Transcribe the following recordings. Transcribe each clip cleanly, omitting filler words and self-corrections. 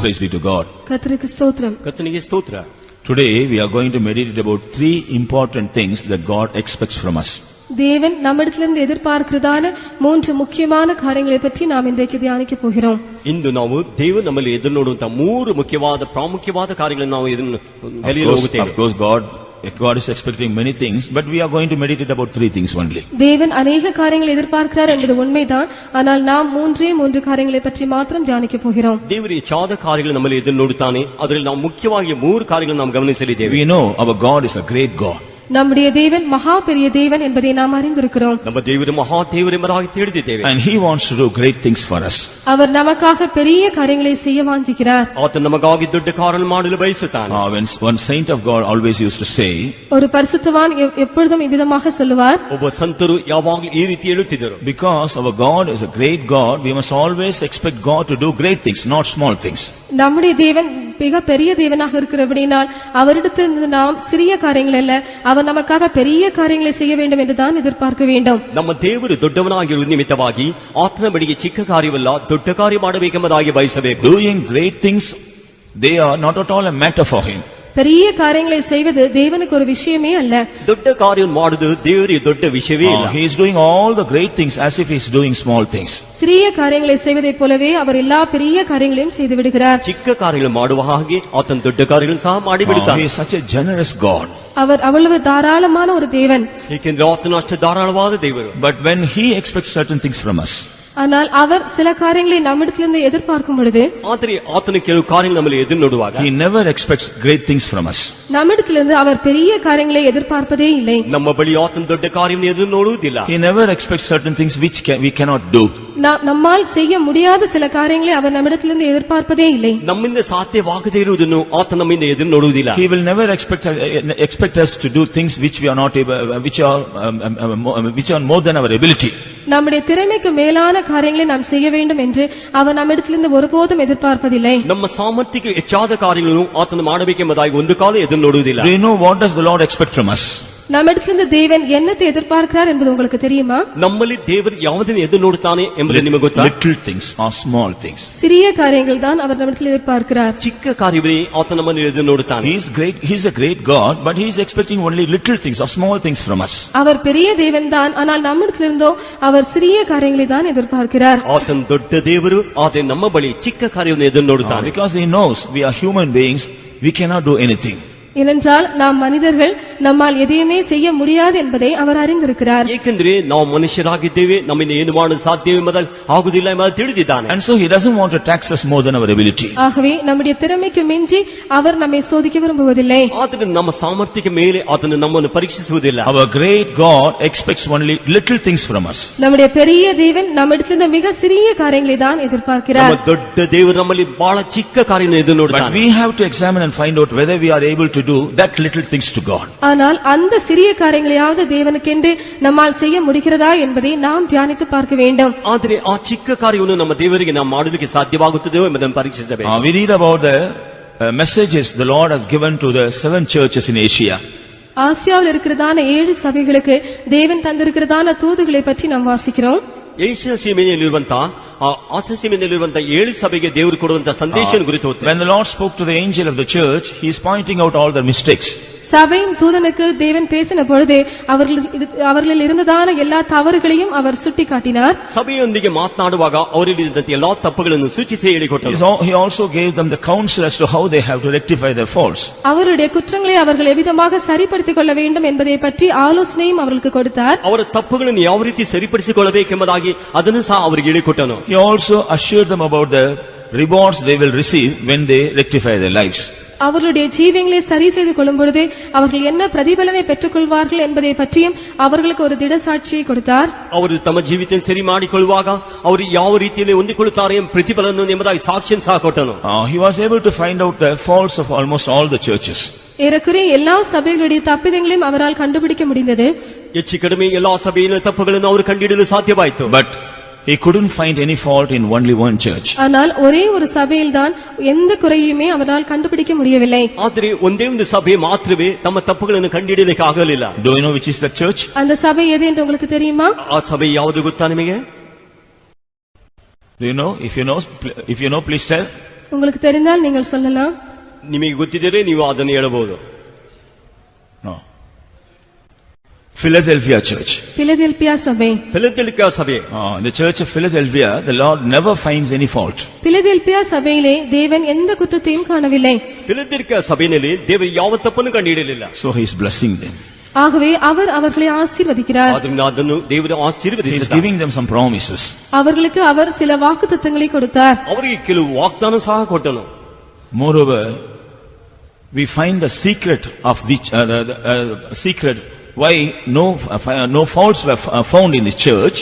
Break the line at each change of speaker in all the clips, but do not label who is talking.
Praise be to God.
கர்த்தருக்கு ஸ்தோத்திரம்.
கர்த்தருக்கு ஸ்தோத்திரம்.
Today we are going to meditate about three important things that God expects from us.
தேவன் நம்மிடத்திலிருந்து எதிர்பார்க்கிறதான மூன்று முக்கியமான காரியங்களை பற்றி நாம் இன்றைக்கு தியானிக்க போகிறோம்.
ಇಂದು ನಾವು ದೇವರು ನಮ್ಮಲ್ಲಿ ಎದುರುನೋಡುವಂತ ಮೂರು ಮುಖ್ಯವಾದ ಪ್ರಾಮುಖ್ಯವಾದ ಕಾರ್ಯಗಳನ್ನು ನಾವು ಇದನ್ನು ಹೋಗುತ್ತೇವೆ.
Of course God is expecting many things, but we are going to meditate about three things only.
தேவன் अनेक காரியங்களை எதிர்பார்க்கிறார் என்பது உண்மைதான். ஆனால் நாம் மூன்று காரியங்களை பற்றி மாத்திரம் தியானிக்க போகிறோம்.
ದೇವರು ಹೆಚ್ಚಾದ ಕಾರ್ಯಗಳನ್ನು ನಮ್ಮಲ್ಲಿ ಎದುರು ನೋಡುತ್ತಾನೆ. ಅದರಲ್ಲಿ ನಾವು ಮುಖ್ಯವಾಗಿ ಮೂರು ಕಾರ್ಯಗಳನ್ನು ನಾವು ಗಮನಿಸಲಿದ್ದೇವೆ.
We know our God is a great God.
நம்முடைய தேவன் மகா பெரிய தேவன் என்பதை நாம் அறிந்திருக்கிறோம்.
நம்ம தேவரு மகா தேவரு என்பதாக ತಿಳಿದಿದ್ದೇವೆ.
And he wants to do great things for us.
அவர் நமக்காக பெரிய காரியங்களை செய்ய வாஞ்சிக்கிறார்.
ಆತನು ನಮಗಾಗಿ ದೊಡ್ಡ ಕಾರ್ಯಗಳನ್ನು ಮಾಡಲು ಬಯಸುತ್ತಾನೆ.
When one saint of God always used to say,
ஒரு பரிசுத்தவான் எப்பொழுதும் இவ்விதமாக சொல்லுவார்,
ಒಬ್ಬ ಸಂತರು ಯಾವಾಗಲೂ ಈ ರೀತಿ ಹೇಳುತ್ತಿದ್ದರು,
because our God is a great God, we must always expect God to do great things, not small things.
நம்முடைய தேவன் மிக பெரிய தேவனாக இருக்கிறபடியால் அவரிடத்திலிருந்து நாம் சிறிய காரியங்கள் அல்ல, அவர் நமக்காக பெரிய காரியங்களை செய்ய வேண்டும் என்று தான் எதிர்பார்க்க வேண்டும்.
ನಮ್ಮ ದೇವರು ದೊಡ್ಡವನಾಗಿರುವ ನಿಮಿತ್ತವಾಗಿ ಆತನ ಬಳಿಗೆ ಚಿಕ್ಕ ಕಾರ್ಯವಲ್ಲ ದೊಡ್ಡ ಕಾರ್ಯ ಮಾಡಬೇಕೆಂಬುದಾಗಿ ಬಯಸಬೇಕು.
Doing great things, they are not at all a matter for him.
பெரிய காரியங்களை செய்வது தேவனுக்கு ஒரு விஷயமே அல்ல.
ದೊಡ್ಡ ಕಾರ್ಯವನ್ನು ಮಾಡುವುದು ದೇವರಿಗೆ ದೊಡ್ಡ ವಿಷಯವೇ ಇಲ್ಲ.
He is doing all the great things as if he is doing small things.
சிறிய காரியங்களை செய்வதைப் போலவே அவர் எல்லா பெரிய காரியங்களையும் செய்து விடுகிறார்.
ಚಿಕ್ಕ ಕಾರ್ಯಗಳು ಮಾಡುವ ಹಾಗೆ ಆತನ ದೊಡ್ಡ ಕಾರ್ಯಗಳನ್ನು ಸಹ ಮಾಡಿಬಿಡುತ್ತಾನೆ.
He is such a generous God.
அவர் அவ்வளவு தாராளமான ஒரு தேவன்.
ಏಕೆಂದರೆ ಆತನು ಅಷ್ಟು ಧಾರಾಳವಾದ ದೇವರು.
But when he expects certain things from us,
ஆனால் அவர் சில காரியங்களை நம்மிடத்திலிருந்து எதிர்பார்க்கும் பொழுது,
ಆದರೆ ಆತನು ಕೆಲವು ಕಾರ್ಯಗಳು ನಮ್ಮಲ್ಲಿ ಎದುರು ನೋಡುವಾಗ,
he never expects great things from us.
நம்மிடத்திலிருந்து அவர் பெரிய காரியங்களை எதிர்பார்ப்பதே இல்லை.
ನಮ್ಮ ಬಳಿ ಆತನ ದೊಡ್ಡ ಕಾರ್ಯವನ್ನು ಎದುರು ನೋಡುವುದಿಲ್ಲ.
He never expects certain things which we cannot do.
நம்மால் செய்ய முடியாத சில காரியங்களை அவர் நம்மிடத்திலிருந்து எதிர்பார்ப்பதே இல்லை.
ನಮ್ಮಿಂದ ಸಾಧ್ಯವಾಗದೇ ಇರುವುದನ್ನು ಆತ ನಮ್ಮಿಂದ ಎದುರು ನೋಡುವುದಿಲ್ಲ.
He will never expect us to do things which we are not able, which are more than our ability.
நம்முடைய திறமைக்கு மேலான காரியங்களை நாம் செய்ய வேண்டும் என்று அவர் நம்மிடத்திலிருந்து ஒருபோதும் எதிர்பார்ப்பதில்லை.
ನಮ್ಮ ಸಾಮರ್ಥ್ಯಕ್ಕೆ ಹೆಚ್ಚಾದ ಕಾರ್ಯಗಳನ್ನು ಆತನು ಮಾಡಬೇಕೆಂಬುದಾಗಿ ಒಂದು ಕಾಲ ಎದುರು ನೋಡುವುದಿಲ್ಲ.
Do you know what does the Lord expect from us?
நம்மிடத்திலிருந்து தேவன் என்னத்தை எதிர்பார்க்கிறார் என்பது உங்களுக்கு தெரியுமா?
ನಮ್ಮಲ್ಲಿ ದೇವರು ಯಾವುದನ್ನು ಎದುರು ನೋಡುತ್ತಾನೆ ಎಂಬುದು ನಿಮಗೆ ಗೊತ್ತಾ?
Little things or small things.
சிறிய காரியங்கள் தான் அவர் நம்மிடத்தில் எதிர்பார்க்கிறார்.
ಚಿಕ್ಕ ಕಾರ್ಯವೇ ಆತ ನಮ್ಮನ್ನು ಎದುರು ನೋಡುತ್ತಾನೆ.
He is great, he is a great God, but he is expecting only little things or small things from us.
அவர் பெரிய தேவன் தான், ஆனால் நம்மிடத்திலிருந்தோ அவர் சிறிய காரியங்களை தான் எதிர்பார்க்கிறார்.
ಆತನು ದೊಡ್ಡ ದೇವರು, ಆದರೆ ನಮ್ಮ ಬಳಿ ಚಿಕ್ಕ ಕಾರ್ಯವನ್ನು ಎದುರು ನೋಡುತ್ತಾನೆ.
Because he knows we are human beings, we cannot do anything.
ஏனென்றால் நாம் மனிதர்கள், நம்மால் எதையுமே செய்ய முடியாது என்பதை அவர் அறிந்திருக்கிறார்.
ಏಕೆಂದರೆ ನಾವು ಮನುಷ್ಯರಾಗಿದ್ದೇವೆ, ನಮ್ಮಿಂದ ಏನು ಮಾಡಲು ಸಾಧ್ಯವೆಂಬುದಾಗಿ ಆಗುವುದಿಲ್ಲ ಎಂಬುದನ್ನು ತಿಳಿದಿದ್ದಾನೆ.
And so he doesn't want to tax us more than our ability.
ஆகவே நம்முடைய திறமைக்கு மிஞ்சி அவர் நம்மை சோதிக்க விரும்புவதில்லை.
ಆದರೆ ನಮ್ಮ ಸಾಮರ್ಥ್ಯಕ್ಕೆ ಮೇಲೆ ಆತನು ನಮ್ಮನ್ನು ಪರೀಕ್ಷಿಸುವುದಿಲ್ಲ.
Our great God expects only little things from us.
நம்முடைய பெரிய தேவன் நம்மிடத்திலிருந்து மிக சிறிய காரியங்களை தான் எதிர்பார்க்கிறார்.
ನಮ್ಮ ದೊಡ್ಡ ದೇವರು ನಮ್ಮಲ್ಲಿ ಬಹಳ ಚಿಕ್ಕ ಕಾರ್ಯವನ್ನು ಎದುರು ನೋಡುತ್ತಾನೆ.
But we have to examine and find out whether we are able to do that little things to God.
ஆனால் அந்த சிறிய காரியங்களையாவது தேவனுக்கென்று நம்மால் செய்ய முடிகிறதா என்பதை நாம் தியானித்து பார்க்க வேண்டும்.
ಆದರೆ ಆ ಚಿಕ್ಕ ಕಾರ್ಯವನ್ನು ನಮ್ಮ ದೇವರಿಗೆ ನಾವು ಮಾಡಲಿಕ್ಕೆ ಸಾಧ್ಯವಾಗುತ್ತದೆಯೋ ಎಂಬುದನ್ನು ಪರೀಕ್ಷಿಸಬೇಕು.
We read about the messages the Lord has given to the 7 churches in Asia.
ஆசியாவில் இருக்கிறதான 7 சபைகளுக்கு தேவன் தந்திருக்கிறதான தூதுகளை பற்றி நாம் வாசிக்கிறோம்.
ಏಷ್ಯಾ ಸೀಮೆಯಲ್ಲಿರುವಂತಹ ಆಸಿಯಾ ಸೀಮೆಯಲ್ಲಿರುವಂತಹ 7 ಸಭೆಗೆ ದೇವರು ಕೊಡುವಂತಹ ಸಂದೇಶವನ್ನು ಕುರಿತು
When the Lord spoke to the angel of the church, he is pointing out all their mistakes.
சபையின் தூதனுக்கு தேவன் பேசின பொழுது அவர்களில் இருந்ததான எல்லா தவறுகளையும் அவர் சுட்டிக்காட்டினார்.
ಸಭೆಯೊಂದಿಗೆ ಮಾತನಾಡುವಾಗ ಅವರಲ್ಲಿದ್ದಂತೆ ಎಲ್ಲಾ ತಪ್ಪುಗಳನ್ನು ಸೂಚಿಸಿ ಹೇಳಿಕೊಟ್ಟರು.
He also gave them the counsel as to how they have to rectify their faults.
அவருடைய குற்றங்களை அவர்கள் எவ்விதமாக சரிப்படுத்திக் கொள்ள வேண்டும் என்பதை பற்றி ஆலோசனையும் அவர்களுக்கு கொடுத்தார்.
ಅವರ ತಪ್ಪುಗಳನ್ನು ಯಾವ ರೀತಿ ಸರಿಪಡಿಸಿಕೊಳ್ಳಬೇಕೆಂಬುದಾಗಿ ಅದನ್ನು ಸಹ ಅವರಿಗೆ ಹೇಳಿಕೊಟ್ಟನು.
He also assured them about the rewards they will receive when they rectify their lives.
அவர்களுடைய ஜீவியங்களை சரி செய்து கொள்ளும் பொழுது அவர்கள் என்ன பிரதிபலனை பெற்றுக் கொள்வார்கள் என்பதை பற்றியும் அவர்களுக்கு ஒரு திட சாட்சியை கொடுத்தார்.
ಅವರು ತಮ್ಮ ಜೀವಿತ ಸರಿ ಮಾಡಿಕೊಳ್ಳುವಾಗ ಅವರು ಯಾವ ರೀತಿಯಲ್ಲಿ ಹೊಂದಿಕೊಳ್ಳುತ್ತಾರೆ ಎಂಬ ಪ್ರತಿಫಲವನ್ನು ಎಂಬುದಾಗಿ ಸಾಕ್ಷಿಯನ್ನು ಸಹ ಕೊಟ್ಟನು.
He was able to find out the faults of almost all the churches.
ஏறக்குறைய எல்லா சபைகளுடைய தப்பிதங்களையும் அவரால் கண்டுபிடிக்க முடிந்தது.
ಹೆಚ್ಚು ಕಡಿಮೆ ಎಲ್ಲಾ ಸಭೆಯ ತಪ್ಪುಗಳನ್ನು ಅವರು ಕಂಡುಹಿಡಿಯಲು ಸಾಧ್ಯವಾಯಿತು.
But he couldn't find any fault in only one church.
ஆனால் ஒரே ஒரு சபையில்தான் எந்த குறையுமே அவரால் கண்டுபிடிக்க முடியவில்லை.
ಆದರೆ ಒಂದೇ ಒಂದು ಸಭೆ ಮಾತ್ರವೇ ತಮ್ಮ ತಪ್ಪುಗಳನ್ನು ಕಂಡುಹಿಡಿಯಲಿಕ್ಕೆ ಆಗಲಿಲ್ಲ.
Do you know which is that church?
அந்த சபை எது என்று உங்களுக்கு தெரியுமா?
ಆ ಸಭೆ ಯಾವುದು ಗೊತ್ತಾ ನಿಮಗೆ?
Do you know? If you know, please tell.
உங்களுக்கு தெரிந்தால் நீங்கள் சொல்லலாம்.
ನಿಮಗೆ ಗೊತ್ತಿದ್ದರೆ ನೀವು ಅದನ್ನು ಹೇಳಬಹುದು.
No. Philadelphia church.
பிலதெல்பியா சபை.
ಫಿಲದೆಲ್ಫಿಯಾ ಸಭೆ.
In the church of Philadelphia, the Lord never finds any fault.
Philadelphia சபையிலே தேவன் எந்த குற்றத்தையும் காணவில்லை.
ಫಿಲದೆಲ್ಫಿಯಾ ಸಭೆಯಲ್ಲಿ ದೇವರು ಯಾವ ತಪ್ಪನ್ನು ಕಂಡುಹಿಡಿಯಲಿಲ್ಲ.
So he is blessing them.
ஆகவே அவர் அவர்களை ஆசீர்வதிக்கிறார்.
ಆದ್ದರಿಂದ ಅದನ್ನು ದೇವರು
He is
ಆಶೀರ್ವದಿಸಿದ್ದಾನೆ.
giving them some promises.
அவர்களுக்கு அவர் சில வாக்குத்தத்தங்களை கொடுத்தார்.
ಅವರಿಗೆ ಕೆಲವು ವಾಗ್ದಾನ ಸಹ ಕೊಟ್ಟನು.
Moreover, we find the secret of the secret why no faults were found in the church.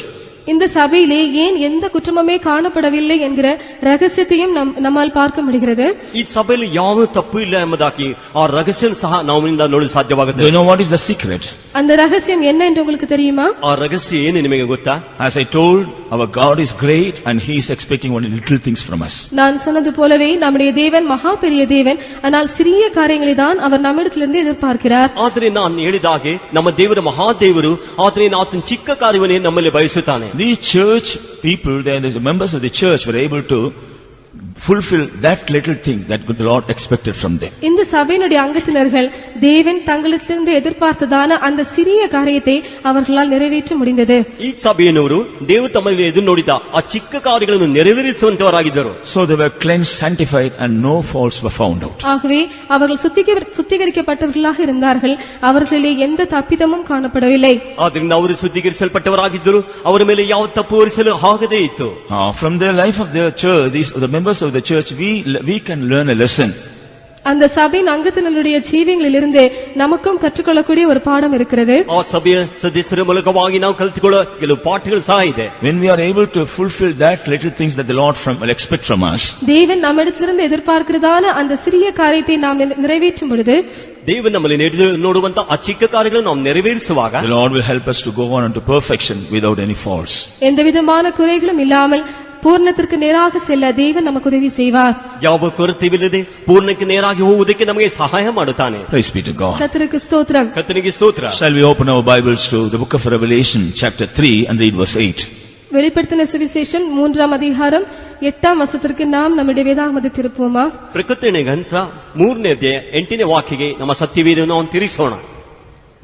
இந்த சபையிலே ஏன் எந்த குற்றமுமே காணப்படவில்லை என்கிற ரகசியத்தையும் நம்மால் பார்க்க முடிகிறது.
ಈ ಸಭೆಯಲ್ಲಿ ಯಾವ ತಪ್ಪು ಇಲ್ಲ ಎಂಬುದಾಗಿ ಆ ರಹಸ್ಯ ಸಹ ನಾವಿಂದ ನೋಡಲು ಸಾಧ್ಯವಾಗುತ್ತದೆ.
Do you know what is the secret?
அந்த ரகசியம் என்ன என்று உங்களுக்கு தெரியுமா?
ಆ ರಹಸ್ಯ ಏನು ನಿಮಗೆ ಗೊತ್ತಾ?
As I told, our God is great and he is expecting only little things from us.
நான் சொன்னது போலவே நம்முடைய தேவன் மகா பெரிய தேவன், ஆனால் சிறிய காரியங்களை தான் அவர் நம்மிடத்திலிருந்து எதிர்பார்க்கிறார்.
ಆದರೆ ನಾನು ಹೇಳಿದ ಹಾಗೆ ನಮ್ಮ ದೇವರು ಮಹಾದೇವರು, ಆದರೆ ಆತನ ಚಿಕ್ಕ ಕಾರ್ಯವನ್ನೇ ನಮ್ಮಲ್ಲಿ ಬಯಸುತ್ತಾನೆ.
These church people, the members of the church were able to fulfill that little thing that the Lord expected from them.
இந்த சபையினுடைய அங்கத்தினர்கள் தேவன் தங்களிடத்திலிருந்து எதிர்பார்த்ததான அந்த சிறிய காரியத்தை அவர்களால் நிறைவேற்ற முடிந்தது.
ಈ ಸಭೆಯವರು ದೇವರು ತಮ್ಮಲ್ಲಿ ಎದುರು ನೋಡಿದ ಆ ಚಿಕ್ಕ ಕಾರ್ಯಗಳನ್ನು ನೆರವೇರಿಸುವಂತವರಾಗಿದ್ದರು.
So they were cleansed, sanctified and no faults were found out.
ஆகவே அவர்கள் சுத்திகரிக்கப்பட்டவர்களாக இருந்தார்கள். அவர்களிலே எந்த தப்பிதமும் காணப்படவில்லை.
ಆದ್ದರಿಂದ ಅವರು ಶುದ್ಧೀಕರಿಸಲ್ಪಟ್ಟವರಾಗಿದ್ದರು. ಅವರ ಮೇಲೆ ಯಾವ ತಪ್ಪು ಹೊರಿಸಲು ಆಗದೇ ಇತ್ತು.
From the life of their church, the members of the church, we can learn a lesson.
அந்த சபையின் அங்கத்தினருடைய ஜீவியங்களிலிருந்து நமக்கும் கற்றுக்கொள்ளக்கூடிய ஒரு பாடம் இருக்கிறது.
ಆ ಸಭೆಯ ಸದಸ್ಯರ ಮೂಲಕವಾಗಿ ನಾವು ಕಲಿತುಕೊಳ್ಳುವ ಕೆಲವು ಪಾಠಗಳು ಸಹ ಇದೆ.
When we are able to fulfill that little things that the Lord will expect from us,
தேவன் நம்மிடத்திலிருந்து எதிர்பார்க்கிறதான அந்த சிறிய காரியத்தை நாம் நிறைவேற்றும் பொழுது,
ದೇವರು ನಮ್ಮಲ್ಲಿ ನೋಡುವಂತ ಆ ಚಿಕ್ಕ ಕಾರ್ಯಗಳನ್ನು ನಾವು ನೆರವೇರಿಸುವಾಗ,
the Lord will help us to go on unto perfection without any faults.
எந்த விதமான குறைகளும் இல்லாமல் பூர்ணத்திற்கு நேராக செல்ல தேவன் நமக்கு உதவி செய்வார்.
ಯಾವ ಕೊರತೆಯಿಲ್ಲದೆ ಪೂರ್ಣಕ್ಕೆ ನೇರಾಗಿ ಹೋಗುವುದಕ್ಕೆ ನಮಗೆ ಸಹಾಯ ಮಾಡುತ್ತಾನೆ.
Praise be to God.
கர்த்தருக்கு ஸ்தோத்திரம்.
ಕರ್ತನಿಗೆ ಸ್ತೋತ್ರ.
Shall we open our Bibles to the book of Revelation chapter 3 and read verse 8?
வெளிப்படுத்தின சுவிசேஷம் 3ஆம் அதிகாரம் 8ஆம் வசனத்திற்கு நாம் நம்முடைய வேதாகமத்தை திருப்புவோமா?
ಪ್ರಕಟಣೆ ಗ್ರಂಥ 3ನೇ ಅಧ್ಯಾಯ 8ನೇ ವಾಕ್ಯಕ್ಕೆ ನಮ್ಮ ಸತ್ಯವೇದವನ್ನು ನಾವು ತಿರುಗಿಸೋಣ.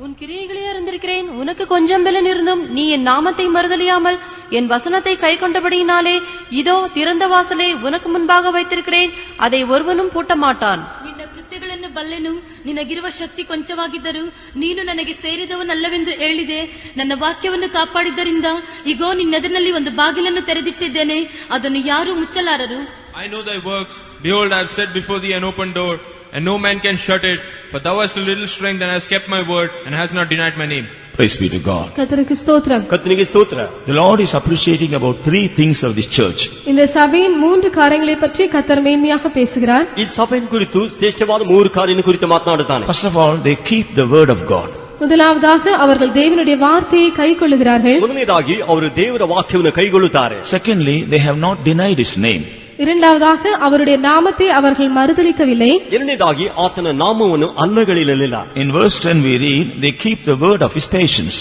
உன் கிரியைகளை அறிந்திருக்கிறேன். உனக்கு கொஞ்சம் பலன் இருந்தும் நீ என் நாமத்தை மறுதலியாமல் என் வசனத்தை கை கொண்டபடியினாலே இதோ திறந்த வாசலை உனக்கு முன்பாக வைத்திருக்கிறேன், அதை ஒருவனும் பூட்ட மாட்டான்.
ನಿನ್ನ ಕೃತ್ಯಗಳನ್ನು ಬಲ್ಲೆನು, ನಿನಗಿರುವ ಶಕ್ತಿ ಕೊಂಚವಾಗಿದ್ದರೂ ನೀನು ನನಗೆ ಸೇರಿದವನಲ್ಲವೆಂದು ಹೇಳಿದೆ. ನನ್ನ ವಾಕ್ಯವನ್ನು ಕಾಪಾಡಿದ್ದರಿಂದ ಇಗೋ ನಿನ್ನೆದುರಿನಲ್ಲಿ ಒಂದು ಬಾಗಿಲನ್ನು ತೆರೆದಿಟ್ಟಿದ್ದೇನೆ, ಅದನ್ನು ಯಾರೂ ಮುಚ್ಚಲಾರರು.
I know thy works. Behold, I have set before thee an open door, and no man can shut it. For thou hast a little strength and hast kept my word, and hast not denied my name.
Praise be to God.
கர்த்தருக்கு ஸ்தோத்திரம்.
ಕರ್ತನಿಗೆ ಸ್ತೋತ್ರ.
The Lord is appreciating about 3 things of this church.
இந்த சபையின் 3 காரியங்களை பற்றி கர்த்தர் மேன்மையாக பேசுகிறார்.
ಈ ಸಭೆಯ ಕುರಿತು ಶ್ರೇಷ್ಠವಾದ 3 ಕಾರ್ಯಗಳ ಕುರಿತು ಮಾತನಾಡುತ್ತಾನೆ.
First of all, they keep the word of God.
முதலாவதாக அவர்கள் தேவனுடைய வார்த்தையை கைக்கொள்ளுகிறார்கள்.
ಮೊದಲನೇದಾಗಿ ಅವರು ದೇವರ ವಾಕ್ಯವನ್ನು ಕೈಗೊಳ್ಳುತ್ತಾರೆ.
Secondly, they have not denied his name.
இரண்டாவதாக அவருடைய நாமத்தை அவர்கள் மறுதலிக்கவில்லை.
ಎರಡನೇದಾಗಿ ಆತನ ನಾಮವನ್ನು ಅಲ್ಲಗಳೆಯಲಿಲ್ಲ.
In verse 10 we read, they keep the word of his patience.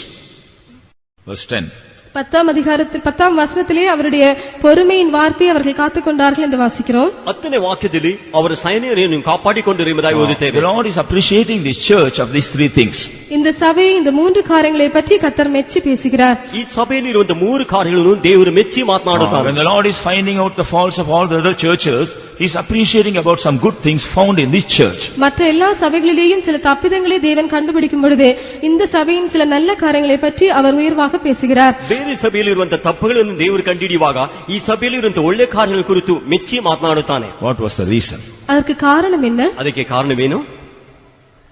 Verse 10.
10ஆம் வசனத்திலே அவருடைய பொறுமையின் வார்த்தையை அவர்கள் காத்துக்கொண்டார்கள் என்று வாசிக்கிறோம்.
10ನೇ ವಾಕ್ಯದಲ್ಲಿ ಅವರ ಸೈನ್ಯವನ್ನು ಕಾಪಾಡಿಕೊಂಡರು ಎಂಬುದಾಗಿ ಓದುತ್ತೇವೆ.
The Lord is appreciating this church of these 3 things.
இந்த சபை இந்த 3 காரியங்களை பற்றி கர்த்தர் மெச்சி பேசுகிறார்.
ಈ ಸಭೆಯಲ್ಲಿ ಇರುವಂತ 3 ಕಾರ್ಯಗಳನ್ನು ದೇವರು ಮೆಚ್ಚಿ ಮಾತನಾಡುತ್ತಾರೆ.
When the Lord is finding out the faults of all the other churches, he is appreciating about some good things found in this church.
மற்ற எல்லா சபைகளிலேயும் சில தப்பிதங்களை தேவன் கண்டுபிடிக்கும் பொழுது இந்த சபையின் சில நல்ல காரியங்களை பற்றி அவர் உயர்வாக பேசுகிறார்.
ಬೇರೆ ಸಭೆಯಲ್ಲಿರುವಂತ ತಪ್ಪುಗಳನ್ನು ದೇವರು ಕಂಡುಹಿಡಿಯುವಾಗ ಈ ಸಭೆಯಲ್ಲಿರುವಂತ ಒಳ್ಳೆ ಕಾರ್ಯಗಳ ಕುರಿತು ಮೆಚ್ಚಿ ಮಾತನಾಡುತ್ತಾನೆ.
What was the reason?
அதற்கு காரணம் என்ன?
ಅದಕ್ಕೆ ಕಾರಣವೇನು?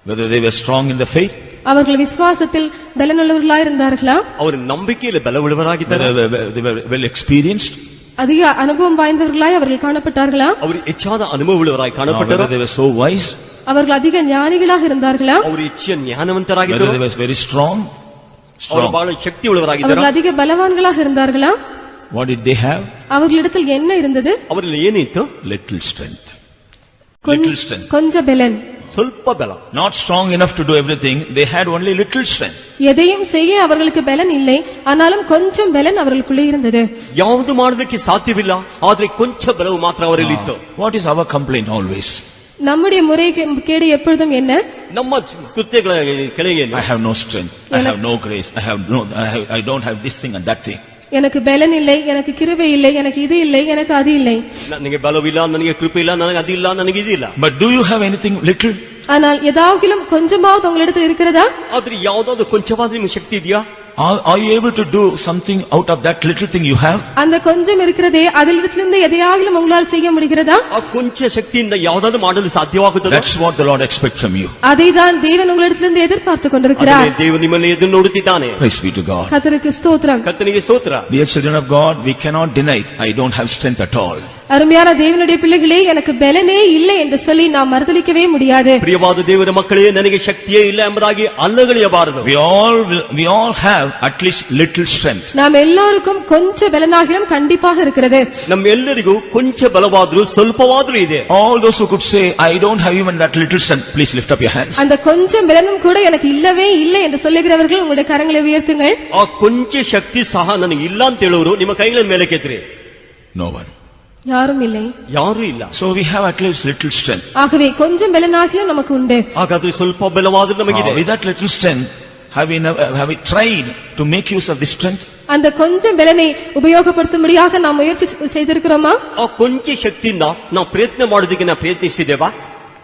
Whether they were strong in the faith,
அவர்கள் விசுவாசத்தில் பலனுள்ளவர்களாய் இருந்தார்களா?
ಅವರು ನಂಬಿಕೆಯಲ್ಲಿ ಬಲವುಳ್ಳವರಾಗಿದ್ದಾರೆ.
they were well experienced,
அதிக அனுபவம் வாய்ந்தவர்களாய் அவர்கள் காணப்பட்டார்களா?
ಅವರು ಹೆಚ್ಚಾದ ಅನುಭವವುಳ್ಳವರಾಗಿ ಕಾಣಪಟ್ಟರು.
whether they were so wise,
அவர்கள் அதிக ஞானிகளாக இருந்தார்களா?
ಅವರು ಹೆಚ್ಚಿನ
whether
ಜ್ಞಾನವಂತರಾಗಿದ್ದರು.
they were very strong.
ಅವರು ಬಹಳ ಶಕ್ತಿ ಉಳ್ಳವರಾಗಿದ್ದರು.
அவர்கள் அதிக பலவான்களாக இருந்தார்களா?
What did they have?
அவர்களிடத்தில் என்ன இருந்தது?
ಅವರಲ್ಲಿ ಏನಿತ್ತು?
Little strength.
கொஞ்ச பலன்.
ಸ್ವಲ್ಪ ಬಲ.
Not strong enough to do everything, they had only little strength.
எதையும் செய்ய அவர்களுக்கு பலன் இல்லை, ஆனாலும் கொஞ்சம் பலன் அவர்களுக்குள்ளே இருந்தது.
ಯಾವುದು ಮಾಡೋದಕ್ಕೆ ಸಾಧ್ಯವಿಲ್ಲ, ಆದ್ರೆ ಕೊಂಚ ಬಲವು ಮಾತ್ರ ಅವರಲ್ಲಿ ಇತ್ತು.
What is our complaint always?
நம்முடைய முறைகேடு எப்பொழுதும் என்ன?
ನಮ್ಮ ಕೃತ್ಯಗಳ ಕೆಳಗೆ
I have no strength, I have no grace, I don't have this thing and that thing.
எனக்கு பலன் இல்லை, எனக்கு கிருபை இல்லை, எனக்கு இது இல்லை, எனக்கு அது இல்லை.
ನನಗೆ ಬಲವಿಲ್ಲ, ನನಗೆ ಕೃಪೆ ಇಲ್ಲ, ನನಗೆ ಅದಿಲ್ಲ, ನನಗೆ ಇದಿಲ್ಲ.
But do you have anything little?
ஆனால் ஏதாகிலும் கொஞ்சமாவது உங்களிடத்தில் இருக்கிறதா?
ಆದ್ರೆ ಯಾವುದಾದ್ರು ಕೊಂಚವಾದ ನಿಮಗೆ ಶಕ್ತಿ ಇದೆಯಾ?
Are you able to do something out of that little thing you have?
அந்த கொஞ்சம் இருக்கிறதே, அதிலிருந்து எதையாகிலும் உங்களால் செய்ய முடிகிறதா?
ಆ ಕೊಂಚ ಶಕ್ತಿಯಿಂದ ಯಾವುದಾದ್ರು ಮಾಡಲು ಸಾಧ್ಯವಾಗುತ್ತದೆ?
That's what the Lord expects from you.
அதைதான் தேவன் உங்களிடத்திலிருந்து எதிர்பார்த்து கொண்டிருக்கிறார்.
ಅದನ್ನೇ ದೇವರು ನಿಮ್ಮನ್ನು ಎದುರು ನೋಡುತ್ತಿದ್ದಾನೆ.
Praise be to God.
கர்த்தருக்கு ஸ்தோத்திரம்.
ಕರ್ತನಿಗೆ ಸ್ತೋತ್ರ.
Dear children of God, we cannot deny I don't have strength at all.
அருமையான தேவனுடைய பிள்ளைகளே, எனக்கு பலனே இல்லை என்று சொல்லி நாம் மறுதலிக்கவே முடியாது.
ಪ್ರಿಯವಾದ ದೇವರ ಮಕ್ಕಳೇ, ನನಗೆ ಶಕ್ತಿಯೇ ಇಲ್ಲ ಎಂಬುದಾಗಿ ಅಲ್ಲಗಳೆಯಬಾರದು.
We all have at least little strength.
நாம் எல்லாருக்கும் கொஞ்சம் பலனாகிலும் கண்டிப்பாக இருக்கிறது.
ನಮ್ಮೆಲ್ಲರಿಗೂ ಕೊಂಚ ಬಲವಾದ್ರೂ ಸ್ವಲ್ಪವಾದ್ರೂ ಇದೆ.
All those who could say I don't have even that little strength, please lift up your hands.
அந்த கொஞ்சம் பலனும் கூட எனக்கு இல்லவே இல்லை என்று சொல்லுகிறவர்கள் உங்களுடைய கரங்களை உயர்த்துங்கள்.
ಆ ಕೊಂಚ ಶಕ್ತಿ ಸಹ ನನಗೆ ಇಲ್ಲ ಅಂತ ಹೇಳೋರು ನಿಮ್ಮ ಕೈಗಳನ್ನು ಮೇಲೆ ಕೆತ್ತಿರಿ.
No one.
யாரும் இல்லை.
ಯಾರೂ ಇಲ್ಲ.
So we have at least little strength.
ஆகவே கொஞ்சம் பலனாகிலும் நமக்கு உண்டு.
ಹಾಗಾದ್ರೆ ಸ್ವಲ್ಪ ಬಲವಾದ್ರೂ ನಮಗಿದೆ.
With that little strength, have we tried to make use of this strength?
அந்த கொஞ்சம் பலனை உபயோகப்படுத்தும்படியாக நாம் முயற்சி செய்திருக்கிறோமா?
ಆ ಕೊಂಚ ಶಕ್ತಿಯಿಂದ ನಾವು ಪ್ರಯತ್ನ ಮಾಡೋದಕ್ಕೆ ನಾವು ಪ್ರಯತ್ನಿಸಿದ್ದೇವಾ?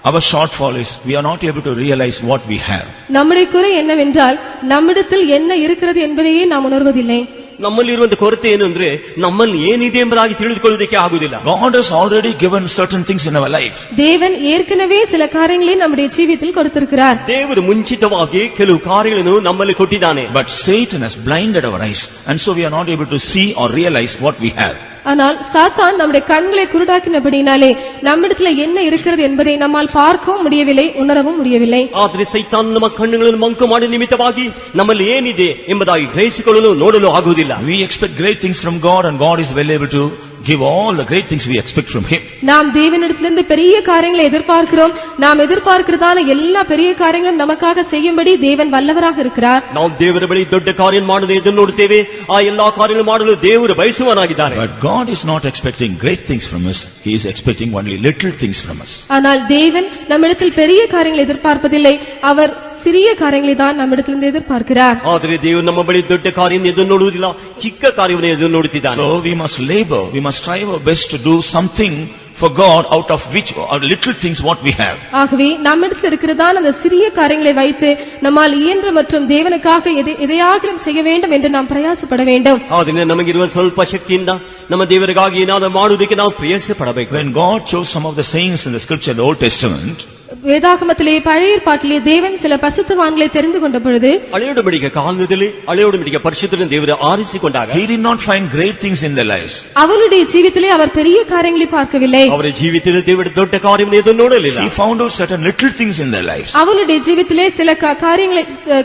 Our shortfall is we are not able to realize what we have.
நம்முடைய குறை என்னவென்றால் நம்மிடத்தில் என்ன இருக்கிறது என்பதையே நாம் உணர்வதில்லை.
ನಮ್ಮಲ್ಲಿರುವಂತ ಕೊರತೆ ಏನು ಅಂದ್ರೆ ನಮ್ಮಲ್ಲಿ ಏನಿದೆ ಎಂಬುದಾಗಿ ತಿಳಿದುಕೊಳ್ಳುವುದಕ್ಕೆ ಆಗುವುದಿಲ್ಲ.
God has already given certain things in our life.
தேவன் ஏற்கனவே சில காரியங்களை நம்முடைய ஜீவிதத்தில் கொடுத்திருக்கிறார்.
ದೇವರು ಮುಂಚಿತವಾಗಿ ಕೆಲವು ಕಾರ್ಯಗಳನ್ನು ನಮ್ಮಲ್ಲಿ ಕೊಟ್ಟಿದ್ದಾನೆ.
But Satan has blinded our eyes, and so we are not able to see or realize what we have.
ஆனால் சாத்தான் நம்முடைய கண்களை குருடாக்கினபடினாலே நம்மிடத்தில் என்ன இருக்கிறது என்பதை நம்மால் பார்க்கவும் முடியவில்லை, உணரவும் முடியவில்லை.
ಆದರೆ ಸೈತಾನ್ ನಮ್ಮ ಕಣ್ಣುಗಳನ್ನು ಮಂಕು ಮಾಡಿ ನಿಮಿತ್ತವಾಗಿ ನಮ್ಮಲ್ಲಿ ಏನಿದೆ ಎಂಬುದಾಗಿ ಗ್ರಹಿಸಿಕೊಳ್ಳಲು ನೋಡಲು ಆಗುವುದಿಲ್ಲ.
We expect great things from God, and God is well able to give all the great things we expect from Him.
நாம் தேவனிடத்திலிருந்து பெரிய காரியங்களை எதிர்பார்க்கிறோம். நாம் எதிர்பார்க்கிறதான எல்லா பெரிய காரியங்களும் நமக்காக செய்யும்படி தேவன் வல்லவராக இருக்கிறார்.
ನಾವು ದೇವರ ಬಳಿ ದೊಡ್ಡ ಕಾರ್ಯ ಮಾಡಲು ಎದುರು ನೋಡುತ್ತೇವೆ. ಆ ಎಲ್ಲಾ ಕಾರ್ಯಗಳನ್ನು ಮಾಡಲು ದೇವರು ಬಯಸುವನಾಗಿದ್ದಾನೆ.
But God is not expecting great things from us. He is expecting only little things from us.
ஆனால் தேவன் நம்மிடத்தில் பெரிய காரியங்களை எதிர்பார்ப்பதில்லை, அவர் சிறிய காரியங்களை தான் நம்மிடத்திலிருந்து எதிர்பார்க்கிறார்.
ಆದರೆ ದೇವರು ನಮ್ಮ ಬಳಿ ದೊಡ್ಡ ಕಾರ್ಯವನ್ನು ಎದುರು ನೋಡುವುದಿಲ್ಲ, ಚಿಕ್ಕ ಕಾರ್ಯವನ್ನು ಎದುರು ನೋಡುತ್ತಿದ್ದಾನೆ.
So we must labor, we must strive our best to do something for God out of which are little things what we have.
ஆகவே நம்மிடத்தில் இருக்கிறதான அந்த சிறிய காரியங்களை வைத்து நம்மால் இயன்ற மற்றும் தேவனுக்காக எதையாகிலும் செய்ய வேண்டும் என்று நாம் பிரயாசப்பட வேண்டும்.
ಆದ್ದರಿಂದ ನಮಗಿರುವ ಸ್ವಲ್ಪ ಶಕ್ತಿಯಿಂದ ನಮ್ಮ ದೇವರಿಗಾಗಿ ಏನಾದರೂ ಮಾಡುವುದಕ್ಕೆ ನಾವು ಪ್ರಯಾಸ ಪಡಬೇಕು.
When God chose some of the saints in the scripture in the Old Testament,
வேதாகமத்திலே பழைய ஏற்பாட்டிலே தேவன் சில பரிசுத்தவான்களை தெரிந்து கொண்ட பொழுது,
ಹಳೆಯ ಒಡಂಬಡಿಕೆ ಕಾಲದಲ್ಲಿ ಹಳೆಯ ಒಡಂಬಡಿಕೆ ಪರಿಶುದ್ಧರನ್ನು ದೇವರು ಆರಿಸಿಕೊಂಡಾಗ,
He did not find great things in their lives.
அவருடைய ஜீவிதத்திலே அவர் பெரிய காரியங்களை பார்க்கவில்லை.
ಅವರ ಜೀವಿತದಲ್ಲಿ ದೇವರು ದೊಡ್ಡ ಕಾರ್ಯವನ್ನು ಎದುರು ನೋಡಲಿಲ್ಲ.
He found out certain little things in their lives.
அவருடைய ஜீவிதத்திலே சில காரியங்களை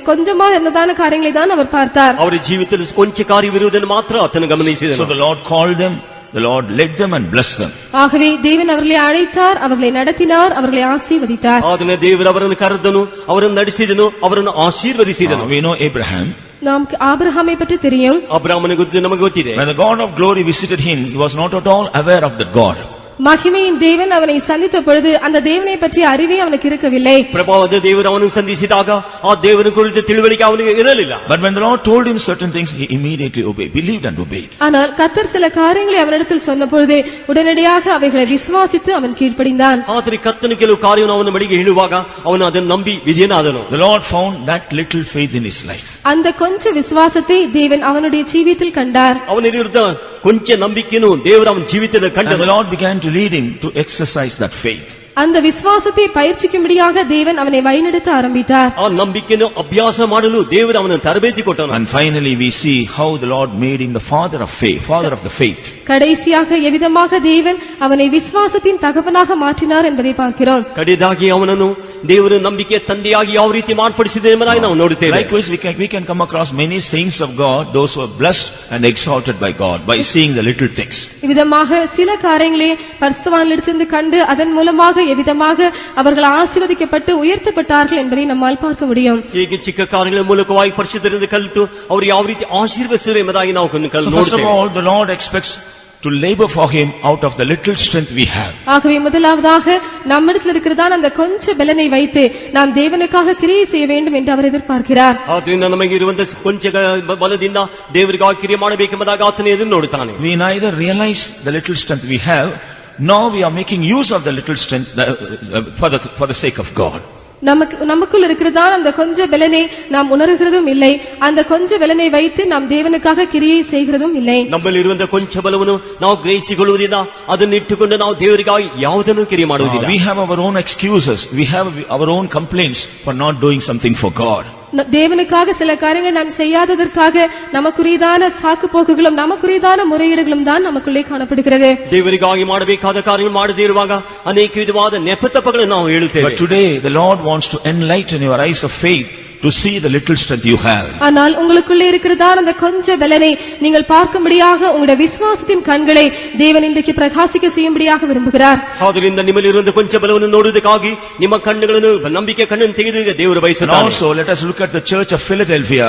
கொஞ்சமா இருந்ததான காரியங்களை தான் அவர் பார்த்தார்.
ಅವರ ಜೀವಿತದಲ್ಲಿ ಕೊಂಚ ಕಾರ್ಯವಿರುವುದನ್ನು ಮಾತ್ರ ಆತನು ಗಮನಿಸಿದನು.
So the Lord called them, the Lord led them and blessed them.
ஆகவே தேவன் அவர்களை அழைத்தார், அவர்களை நடத்தினார், அவர்களை ஆசீர்வதித்தார்.
ಆದನ ದೇವರು ಅವರನ್ನು ಕರೆದನು, ಅವರನ್ನು ನಡೆಸಿದನು, ಅವರನ್ನು ಆಶೀರ್ವದಿಸಿದನು.
We know Abraham.
நமக்கு ஆபிரகாமை பற்றி தெரியும்.
ಅಬ್ರಾಮನ ಗುరించి ನಮಗೆ ಗೊತ್ತಿದೆ.
When the God of glory visited him, he was not at all aware of that God.
மகிமையின் தேவன் அவனை சந்தித்த பொழுது அந்த தேவனை பற்றி அறிவே அவனுக்கு இருக்கவில்லை.
ಪ್ರಭಾವದ ದೇವರು ಅವನನ್ನು ಸಂಧಿಸಿದಾಗ ಆ ದೇವರ ಕುರಿತು ತಿಳುವಳಿಕೆ ಅವನಿಗೆ ಇರಲಿಲ್ಲ.
But when the Lord told him certain things, he immediately obeyed, believed and obeyed.
ஆனால் கர்த்தர் சில காரியங்களை அவனிடத்தில் சொன்ன பொழுது உடனடியாக அவைகளை விசுவாசித்து அவன் கீழ்ப்படிந்தான்.
ಆದರೆ ಕರ್ತನು ಕೆಲವು ಕಾರ್ಯವನ್ನು ಅವನ ಬಳಿಗೆ ಹೇಳುವಾಗ ಅವನು ಅದನ್ನು ನಂಬಿ ವಿಧೇಯನಾದನು.
The Lord found that little faith in his life.
அந்த கொஞ்ச விசுவாசத்தை தேவன் அவனுடைய ஜீவிதத்தில் கண்டார்.
ಅವನಿರುತ್ತ ಕೊಂಚ ನಂಬಿಕೆಯನ್ನು ದೇವರು ಅವನ ಜೀವಿತದಲ್ಲಿ ಕಂಡನು.
And the Lord began to lead him to exercise that faith.
அந்த விசுவாசத்தை பயிற்சிக்கும்படியாக தேவன் அவனை வழிநடத்த ஆரம்பித்தார்.
ಆ ನಂಬಿಕೆಯನ್ನು ಅಭ್ಯಾಸ ಮಾಡಲು ದೇವರು ಅವನನ್ನು ತರಬೇತಿ ಕೊಟ್ಟನು.
And finally we see how the Lord made him the father of faith, father of the faith.
கடைசியாக எவ்விதமாக தேவன் அவனை விசுவாசத்தின் தகப்பனாக மாற்றினார் என்பதை பார்க்கிறோம்.
ಕಡೆದಾಗಿ ಅವನನ್ನು ದೇವರು ನಂಬಿಕೆ ತಂದೆಯಾಗಿ ಯಾವ ರೀತಿ ಮಾರ್ಪಡಿಸಿದೆ ಎಂಬುದಾಗಿ ನಾವು ನೋಡುತ್ತೇವೆ.
Likewise we can come across many saints of God, those who are blessed and exalted by God by seeing the little things.
இவ்விதமாக சில காரியங்களை பரிசுத்தவான்களிடத்திலிருந்து கண்டு அதன் மூலமாக எவ்விதமாக அவர்கள் ஆசீர்வதிக்கப்பட்டு உயர்த்தப்பட்டார்கள் என்பதை நம்மால் பார்க்க முடியும்.
ಹೇಗೆ ಚಿಕ್ಕ ಕಾರ್ಯಗಳ ಮೂಲಕವಾಗಿ ಪರಿಶುದ್ಧರಿಂದ ಕಲಿತು ಅವರು ಯಾವ ರೀತಿ ಆಶೀರ್ವದಿಸಿದರು ಎಂಬುದಾಗಿ ನಾವು
So first of all, the Lord expects to labor for him out of the little strength we have.
ஆகவே முதலாவதாக நம்மிடத்தில் இருக்கிறதான அந்த கொஞ்ச பலனை வைத்து நாம் தேவனுக்காக கிரியை செய்ய வேண்டும் என்று அவர் எதிர்பார்க்கிறார்.
ಆದ್ದರಿಂದ ನಮಗೆ ಇರುವಂತ ಕೊಂಚ ಬಲದಿಂದ ದೇವರಿಗಾಗಿ ಕ್ರಿಯೆ ಮಾಡಬೇಕೆಂಬುದಾಗಿ ಆತನು ಎದುರು ನೋಡುತ್ತಾನೆ.
We neither realize the little strength we have, nor we are making use of the little strength for the sake of God.
நமக்குள் இருக்கிறதான அந்த கொஞ்ச பலனை நாம் உணர்கிறதும் இல்லை, அந்த கொஞ்ச பலனை வைத்து நாம் தேவனுக்காக கிரியை செய்கிறதும் இல்லை.
ನಮ್ಮಲ್ಲಿ ಇರುವಂತ ಕೊಂಚ ಬಲವನ್ನು ನಾವು ಗ್ರಹಿಸಿಕೊಳ್ಳುವುದಿಲ್ಲ, ಅದನ್ನು ಇಟ್ಟುಕೊಂಡು ನಾವು ದೇವರಿಗಾಗಿ ಯಾವುದನ್ನು ಕ್ರಿಯೆ ಮಾಡುವುದಿಲ್ಲ.
We have our own excuses, we have our own complaints for not doing something for God.
தேவனுக்காக சில காரியங்களை நாம் செய்யாததற்காக நமக்குரியதான சாக்கு போக்குகளும் நமக்குரியதான முறையீடுகளும் தான் நமக்குள்ளே காணப்படுகிறது.
ದೇವರಿಗಾಗಿ ಮಾಡಬೇಕಾದ ಕಾರ್ಯಗಳು ಮಾಡದೇ ಇರುವಾಗ ಅನೇಕ ವಿಧವಾದ ನೆಪತಪ್ಪಗಳನ್ನು ನಾವು ಹೇಳುತ್ತೇವೆ.
But today the Lord wants to enlighten your eyes of faith to see the little strength you have.
ஆனால் உங்களுக்குள்ளே இருக்கிறதான அந்த கொஞ்ச பலனை நீங்கள் பார்க்கும்படியாக உங்களுடைய விசுவாசத்தின் கண்களை தேவன் இன்றைக்கு பிரகாசிக்க செய்யும்படியாக விரும்புகிறார்.
ಆದ್ದರಿಂದ ನಿಮ್ಮಲ್ಲಿ ಇರುವಂತ ಕೊಂಚ ಬಲವನ್ನು ನೋಡುವುದಕ್ಕಾಗಿ ನಿಮ್ಮ ಕಣ್ಣುಗಳನ್ನು ನಂಬಿಕೆ ಕಣ್ಣನ್ನು ತೆಗೆದು ದೇವರು ಬಯಸುತ್ತಾನೆ.
Also let us look at the church of Philadelphia,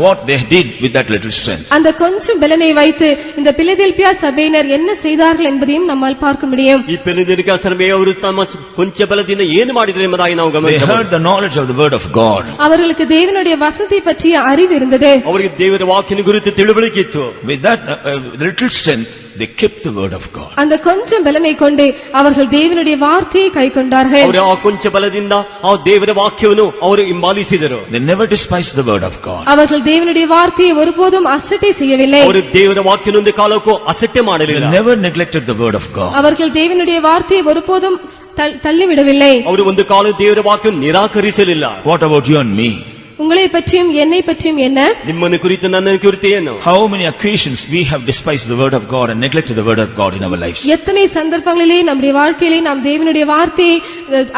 what they did with that little strength.
அந்த கொஞ்சம் பலனை வைத்து இந்த பிலதெல்பியா சபையினர் என்ன செய்தார்கள் என்பதையும் நம்மால் பார்க்க முடியும்.
ಈ ಫಿಲದೆಲ್ಫಿಯಾ ಸಭೆಯವರು ತಮ್ಮ ಕೊಂಚ ಬಲದಿಂದ ಏನು ಮಾಡಿದರು ಎಂಬುದಾಗಿ ನಾವು ಗಮನಿಸಬಹುದು.
They heard the knowledge of the word of God.
அவர்களுக்கு தேவனுடைய வசனத்தை பற்றிய அறிவு இருந்தது.
ಅವರಿಗೆ ದೇವರ ವಾಕ್ಯನ ಕುರಿತು ತಿಳುವಳಿಕೆ ಇತ್ತು.
With that little strength they kept the word of God.
அந்த கொஞ்சம் பலனை கொண்டு அவர்கள் தேவனுடைய வார்த்தையை கைக்கொண்டார்கள்.
ಅವರು ಆ ಕೊಂಚ ಬಲದಿಂದ ಆ ದೇವರ ವಾಕ್ಯವನ್ನು ಅವರು ಹಿಂಬಾಲಿಸಿದರು.
They never despised the word of God.
அவர்கள் தேவனுடைய வார்த்தையை ஒருபோதும் அசட்டை செய்யவில்லை.
ಅವರು ದೇವರ ವಾಕ್ಯನೊಂದು ಕಾಲಕ್ಕೂ ಅಸಟ್ಟೆ ಮಾಡಲಿಲ್ಲ.
They never neglected the word of God.
அவர்கள் தேவனுடைய வார்த்தையை ஒருபோதும் தள்ளிவிடவில்லை.
ಅವರು ಒಂದು ಕಾಲ ದೇವರ ವಾಕ್ಯವನ್ನು ನಿರಾಕರಿಸಲಿಲ್ಲ.
What about you and me?
உங்களை பற்றியும் என்னை பற்றியும் என்ன?
ನಿಮ್ಮನ್ನು ಕುರಿತು ನನ್ನ ಕುರಿತು ಏನು?
How many occasions we have despised the word of God and neglected the word of God in our lives?
எத்தனை சந்தர்ப்பங்களிலே நம்முடைய வாழ்க்கையிலே நாம் தேவனுடைய வார்த்தையை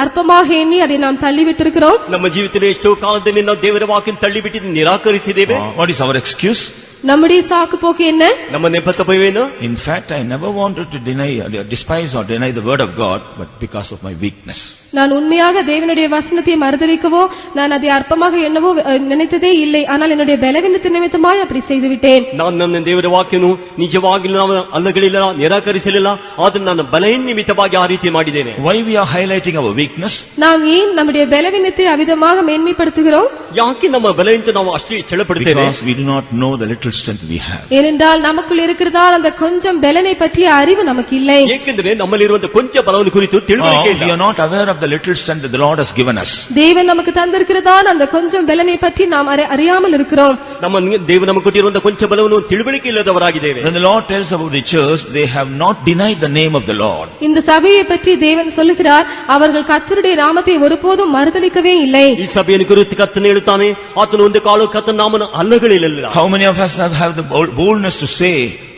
அற்பமாக எண்ணி அதை நாம் தள்ளிவிட்டிருக்கிறோம்.
ನಮ್ಮ ಜೀವಿತದಲ್ಲಿ ಎಷ್ಟೋ ಕಾಲದಲ್ಲಿ ನಾವು ದೇವರ ವಾಕ್ಯವನ್ನು ತಳ್ಳಿಬಿಟ್ಟು ನಿರಾಕರಿಸಿದ್ದೇವೆ.
What is our excuse?
நம்முடைய சாக்கு போக்கு என்ன?
ನಮ್ಮ ನೆಪತಪ್ಪವೇನು?
In fact, I never wanted to despise or deny the word of God, but because of my weakness.
நான் உண்மையாக தேவனுடைய வசனத்தை மறுதலிக்கவோ நான் அதை அற்பமாக எண்ணவோ நினைத்ததே இல்லை. ஆனால் என்னுடைய பலவீனத்தின் நிமித்தமாய் அப்படி செய்து விட்டேன்.
ನಾನು ನನ್ನ ದೇವರ ವಾಕ್ಯನು ನಿಜವಾಗಿಯೂ ನಾವು ಅಲ್ಲಗಳಿಲ್ಲ, ನಿರಾಕರಿಸಲಿಲ್ಲ, ಆದರೆ ನನ್ನ ಬಲಹೀನ ನಿಮಿತ್ತವಾಗಿ ಆ ರೀತಿ ಮಾಡಿದ್ದೇನೆ.
Why we are highlighting our weakness?
நாம் ஏன் நம்முடைய பலவீனத்தை அவிதமாக மேன்மைப்படுத்துகிறோம்?
ಯಾಕೆ ನಮ್ಮ ಬಲಹೀನತೆ ನಾವು ಅಷ್ಟೇ ಚಳಪಡುತ್ತೇವೆ?
Because we do not know the little strength we have.
ஏனென்றால் நமக்குள் இருக்கிறதா அந்த கொஞ்சம் பலனை பற்றிய அறிவு நமக்கு இல்லை.
ಏಕೆಂದರೆ ನಮ್ಮಲ್ಲಿರುವಂತ ಕೊಂಚ ಬಲವನ್ನು ಕುರಿತು ತಿಳುವಳಿಕೆ ಇಲ್ಲ.
We are not aware of the little strength that the Lord has given us.
தேவன் நமக்கு தந்திருக்கிறதா அந்த கொஞ்சம் பலனை பற்றி நாம் அறியாமல் இருக்கிறோம்.
ನಮ್ಮ ದೇವರು ನಮಗೆ ಕೊಟ್ಟಿರುವಂತ ಕೊಂಚ ಬಲವನ್ನು ತಿಳುವಳಿಕೆ ಇಲ್ಲದವರಾಗಿದ್ದೇವೆ.
When the Lord tells about the church, they have not denied the name of the Lord.
இந்த சபையை பற்றி தேவன் சொல்லுகிறார், அவர்கள் கர்த்தருடைய நாமத்தை ஒருபோதும் மறுதலிக்கவே இல்லை.
ಈ ಸಭೆಯನ್ನು ಕುರಿತು ಕರ್ತನು ಹೇಳುತ್ತಾನೆ, ಆತನು ಒಂದು ಕಾಲು ಕರ್ತನ ನಾಮವನ್ನು ಅಲ್ಲಗಳಿಲ್ಲ.
How many of us have the boldness to say,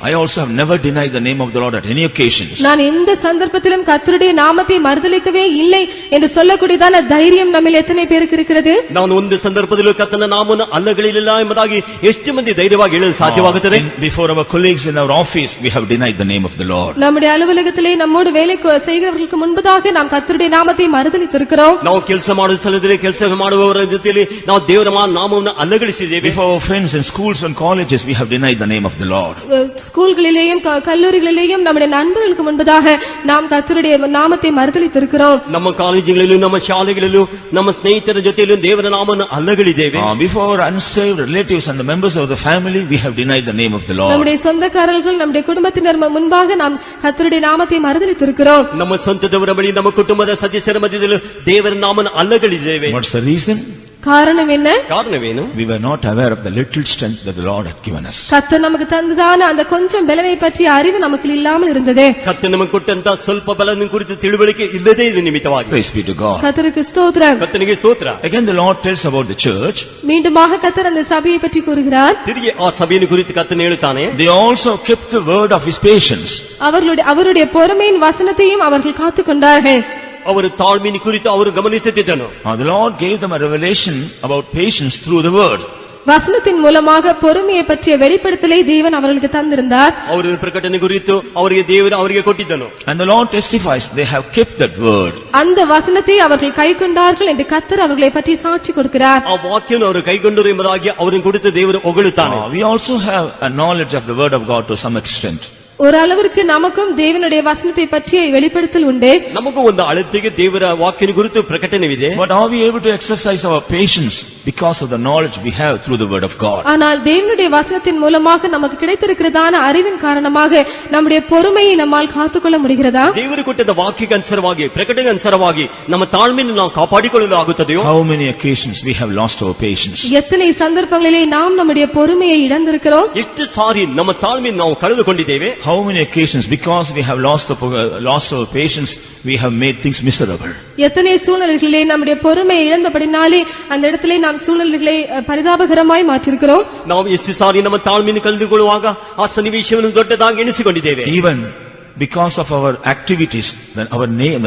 I also have never denied the name of the Lord at any occasions?
நான் எந்த சந்தர்ப்பத்திலும் கர்த்தருடைய நாமத்தை மறுதலிக்கவே இல்லை என்று சொல்லக்கூடியதான தைரியம் நம்மில் எத்தனை பேருக்கு இருக்கிறது?
ನಾನು ಒಂದು ಸಂದರ್ಭದಲ್ಲೂ ಕರ್ತನ ನಾಮವನ್ನು ಅಲ್ಲಗಳಿಲ್ಲ ಎಂಬುದಾಗಿ ಎಷ್ಟು ಮಂದಿ ಧೈರ್ಯವಾಗಿ ಹೇಳಲು ಸಾಧ್ಯವಾಗುತ್ತದೆ?
Before our colleagues in our office, we have denied the name of the Lord.
நம்முடைய அலுவலகத்திலே நம்மோடு வேலை செய்கிறவர்களுக்கு முன்பதாக நாம் கர்த்தருடைய நாமத்தை மறுதலித்திருக்கிறோம்.
ನಾವು ಕೆಲಸ ಮಾಡುವ ಸ್ಥಳದಲ್ಲಿ ಕೆಲಸ ಮಾಡುವವರ ಜೊತೆಯಲ್ಲಿ ನಾವು ದೇವರ ನಾಮವನ್ನು ಅಲ್ಲಗಳಿಸಿದ್ದೇವೆ.
Before our friends in schools and colleges, we have denied the name of the Lord.
ஸ்கூல்களிலேயும் கல்லூரிகளிலேயும் நம்முடைய நண்பர்களுக்கு முன்பதாக நாம் கர்த்தருடைய நாமத்தை மறுதலித்திருக்கிறோம்.
ನಮ್ಮ ಕಾಲೇಜುಗಳಲ್ಲೂ ನಮ್ಮ ಶಾಲೆಗಳಲ್ಲೂ ನಮ್ಮ ಸ್ನೇಹಿತರ ಜೊತೆಯಲ್ಲೂ ದೇವರ ನಾಮವನ್ನು ಅಲ್ಲಗಳಿದ್ದೇವೆ.
Before unsaved relatives and the members of the family, we have denied the name of the Lord.
நம்முடைய சொந்தக்காரர்கள் நம்முடைய குடும்பத்தினர் முன்பாக நாம் கர்த்தருடைய நாமத்தை மறுதலித்திருக்கிறோம்.
ನಮ್ಮ ಸ್ವಂತದವರ ಬಳಿ ನಮ್ಮ ಕುಟುಂಬದ ಸದಸ್ಯರ ಮಧ್ಯದಲ್ಲಿ ದೇವರ ನಾಮವನ್ನು ಅಲ್ಲಗಳಿದ್ದೇವೆ.
What's the reason?
காரணம் என்ன?
ಕಾರಣವೇನು?
We were not aware of the little strength that the Lord had given us.
கர்த்தர் நமக்கு தந்ததான அந்த கொஞ்சம் பலனை பற்றிய அறிவு நமக்கு இல்லாமல் இருந்தது.
ಕರ್ತನು ನಮಗೆ ಕೊಟ್ಟಂತ ಸ್ವಲ್ಪ ಬಲವನ್ನು ಕುರಿತು ತಿಳುವಳಿಕೆ ಇಲ್ಲದೇ ಇದು ನಿಮಿತ್ತವಾಗಿ.
Praise be to God.
கர்த்தருக்கு ஸ்தோத்திரம்.
ಕರ್ತನಿಗೆ ಸ್ತೋತ್ರ.
Again the Lord tells about the church.
மீண்டுமாக கர்த்தர் அந்த சபையை பற்றி கூறுகிறார்.
ತಿರುಗಿ ಆ ಸಭೆಯನ್ನು ಕುರಿತು ಕರ್ತನು ಹೇಳುತ್ತಾನೆ,
They also kept the word of his patience.
அவருடைய பொறுமையின் வசனத்தையும் அவர்கள் காத்துக்கொண்டார்கள்.
ಅವರು ತಾಳ್ಮೆಯ ಕುರಿತು ಅವರು ಗಮನಿಸುತ್ತಿದ್ದನು.
The Lord gave them a revelation about patience through the word.
வசனத்தின் மூலமாக பொறுமையை பற்றிய வெளிப்படுத்தலை தேவன் அவர்களுக்கு தந்திருந்தார்.
ಅವರ ಪ್ರಕಟಣೆ ಕುರಿತು ಅವರಿಗೆ ದೇವರು ಅವರಿಗೆ ಕೊಟ್ಟಿದ್ದನು.
And the Lord testifies they have kept that word.
அந்த வசனத்தை அவர்கள் கைக்கொண்டார்கள் என்று கர்த்தர் அவர்களை பற்றி சாட்சி கொடுக்கிறார்.
ಆ ವಾಕ್ಯವನ್ನು ಅವರು ಕೈಗೊಂಡರು ಎಂಬುದಾಗಿ ಅವರಿಗೆ ಕೊಡುತ್ತ ದೇವರು ಹೊಗಳುತ್ತಾನೆ.
We also have a knowledge of the word of God to some extent.
ஒரு அளவிற்கு நமக்கும் தேவனுடைய வசனத்தை பற்றிய வெளிப்படுத்தல் உண்டு.
ನಮಗೂ ಒಂದು ಅಳತೆಗೆ ದೇವರ ವಾಕ್ಯನ ಕುರಿತು ಪ್ರಕಟಣೆವಿದೆ.
But are we able to exercise our patience because of the knowledge we have through the word of God?
ஆனால் தேவனுடைய வசனத்தின் மூலமாக நமக்கு கிடைத்திருக்கிறதான அறிவின் காரணமாக நம்முடைய பொறுமையை நம்மால் காத்துக்கொள்ள முடிகிறதா?
ದೇವರು ಕೊಟ್ಟಿದ್ದ ವಾಕ್ಯಕ್ಕೆ ಅನುಸಾರವಾಗಿ ಪ್ರಕಟಣೆಗೆ ಅನುಸಾರವಾಗಿ ನಮ್ಮ ತಾಳ್ಮೆಯನ್ನು ನಾವು ಕಾಪಾಡಿಕೊಳ್ಳಲು ಆಗುತ್ತದೆಯೋ?
How many occasions we have lost our patience?
எத்தனை சந்தர்ப்பங்களிலே நாம் நம்முடைய பொறுமையை இழந்திருக்கிறோம்?
ಎಷ್ಟು ಸಾರಿ ನಮ್ಮ ತಾಳ್ಮೆಯನ್ನು ನಾವು ಕಳೆದುಕೊಂಡಿದ್ದೇವೆ?
How many occasions because we have lost our patience we have made things miserable?
எத்தனை சூழ்நிலைகளிலே நம்முடைய பொறுமையை இழந்தபடினாலே அந்த இடத்திலே நாம் சூழ்நிலைகளை பரிதாபகரமாய் மாற்றியிருக்கிறோம்.
ನಾವು ಎಷ್ಟು ಸಾರಿ ನಮ್ಮ ತಾಳ್ಮೆಯನ್ನು ಕಳೆದುಕೊಳ್ಳುವಾಗ ಆ ಸನ್ನಿವೇಶವನ್ನು ದೊಡ್ಡದಾಗಿ ಎಣಿಸಿಕೊಂಡಿದ್ದೇವೆ.
Even because of our activities, then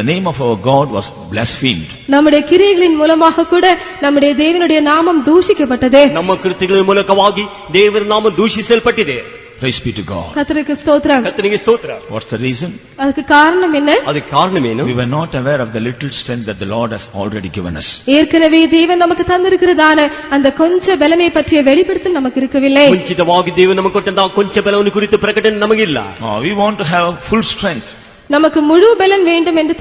the name of our God was blasphemed.
நம்முடைய கிரியைகளின் மூலமாக கூட நம்முடைய தேவனுடைய நாமம் தூஷிக்கப்பட்டது.
ನಮ್ಮ ಕೃತ್ಯಗಳ ಮೂಲಕವಾಗಿ ದೇವರ ನಾಮ ದೂಷಿಸಲ್ಪಟ್ಟಿದೆ.
Praise be to God.
கர்த்தருக்கு ஸ்தோத்திரம்.
ಕರ್ತನಿಗೆ ಸ್ತೋತ್ರ.
What's the reason?
அதுக்கு காரணம் என்ன?
ಅದಕ್ಕೆ ಕಾರಣವೇನು?
We were not aware of the little strength that the Lord has already given us.
ஏற்கனவே தேவன் நமக்கு தந்திருக்கிறதான அந்த கொஞ்ச பலனை பற்றிய வெளிப்படுத்தல் நமக்கு இருக்கவில்லை.
ಮುಂಚಿತವಾಗಿ ದೇವರು ನಮಗೆ ಕೊಟ್ಟಂತಹ ಕೊಂಚ ಬಲವನ್ನು ಕುರಿತು ಪ್ರಕಟಣೆ ನಮಗಿಲ್ಲ.
We want to have full strength.
நமக்கு முழு பலன் வேண்டும் என்று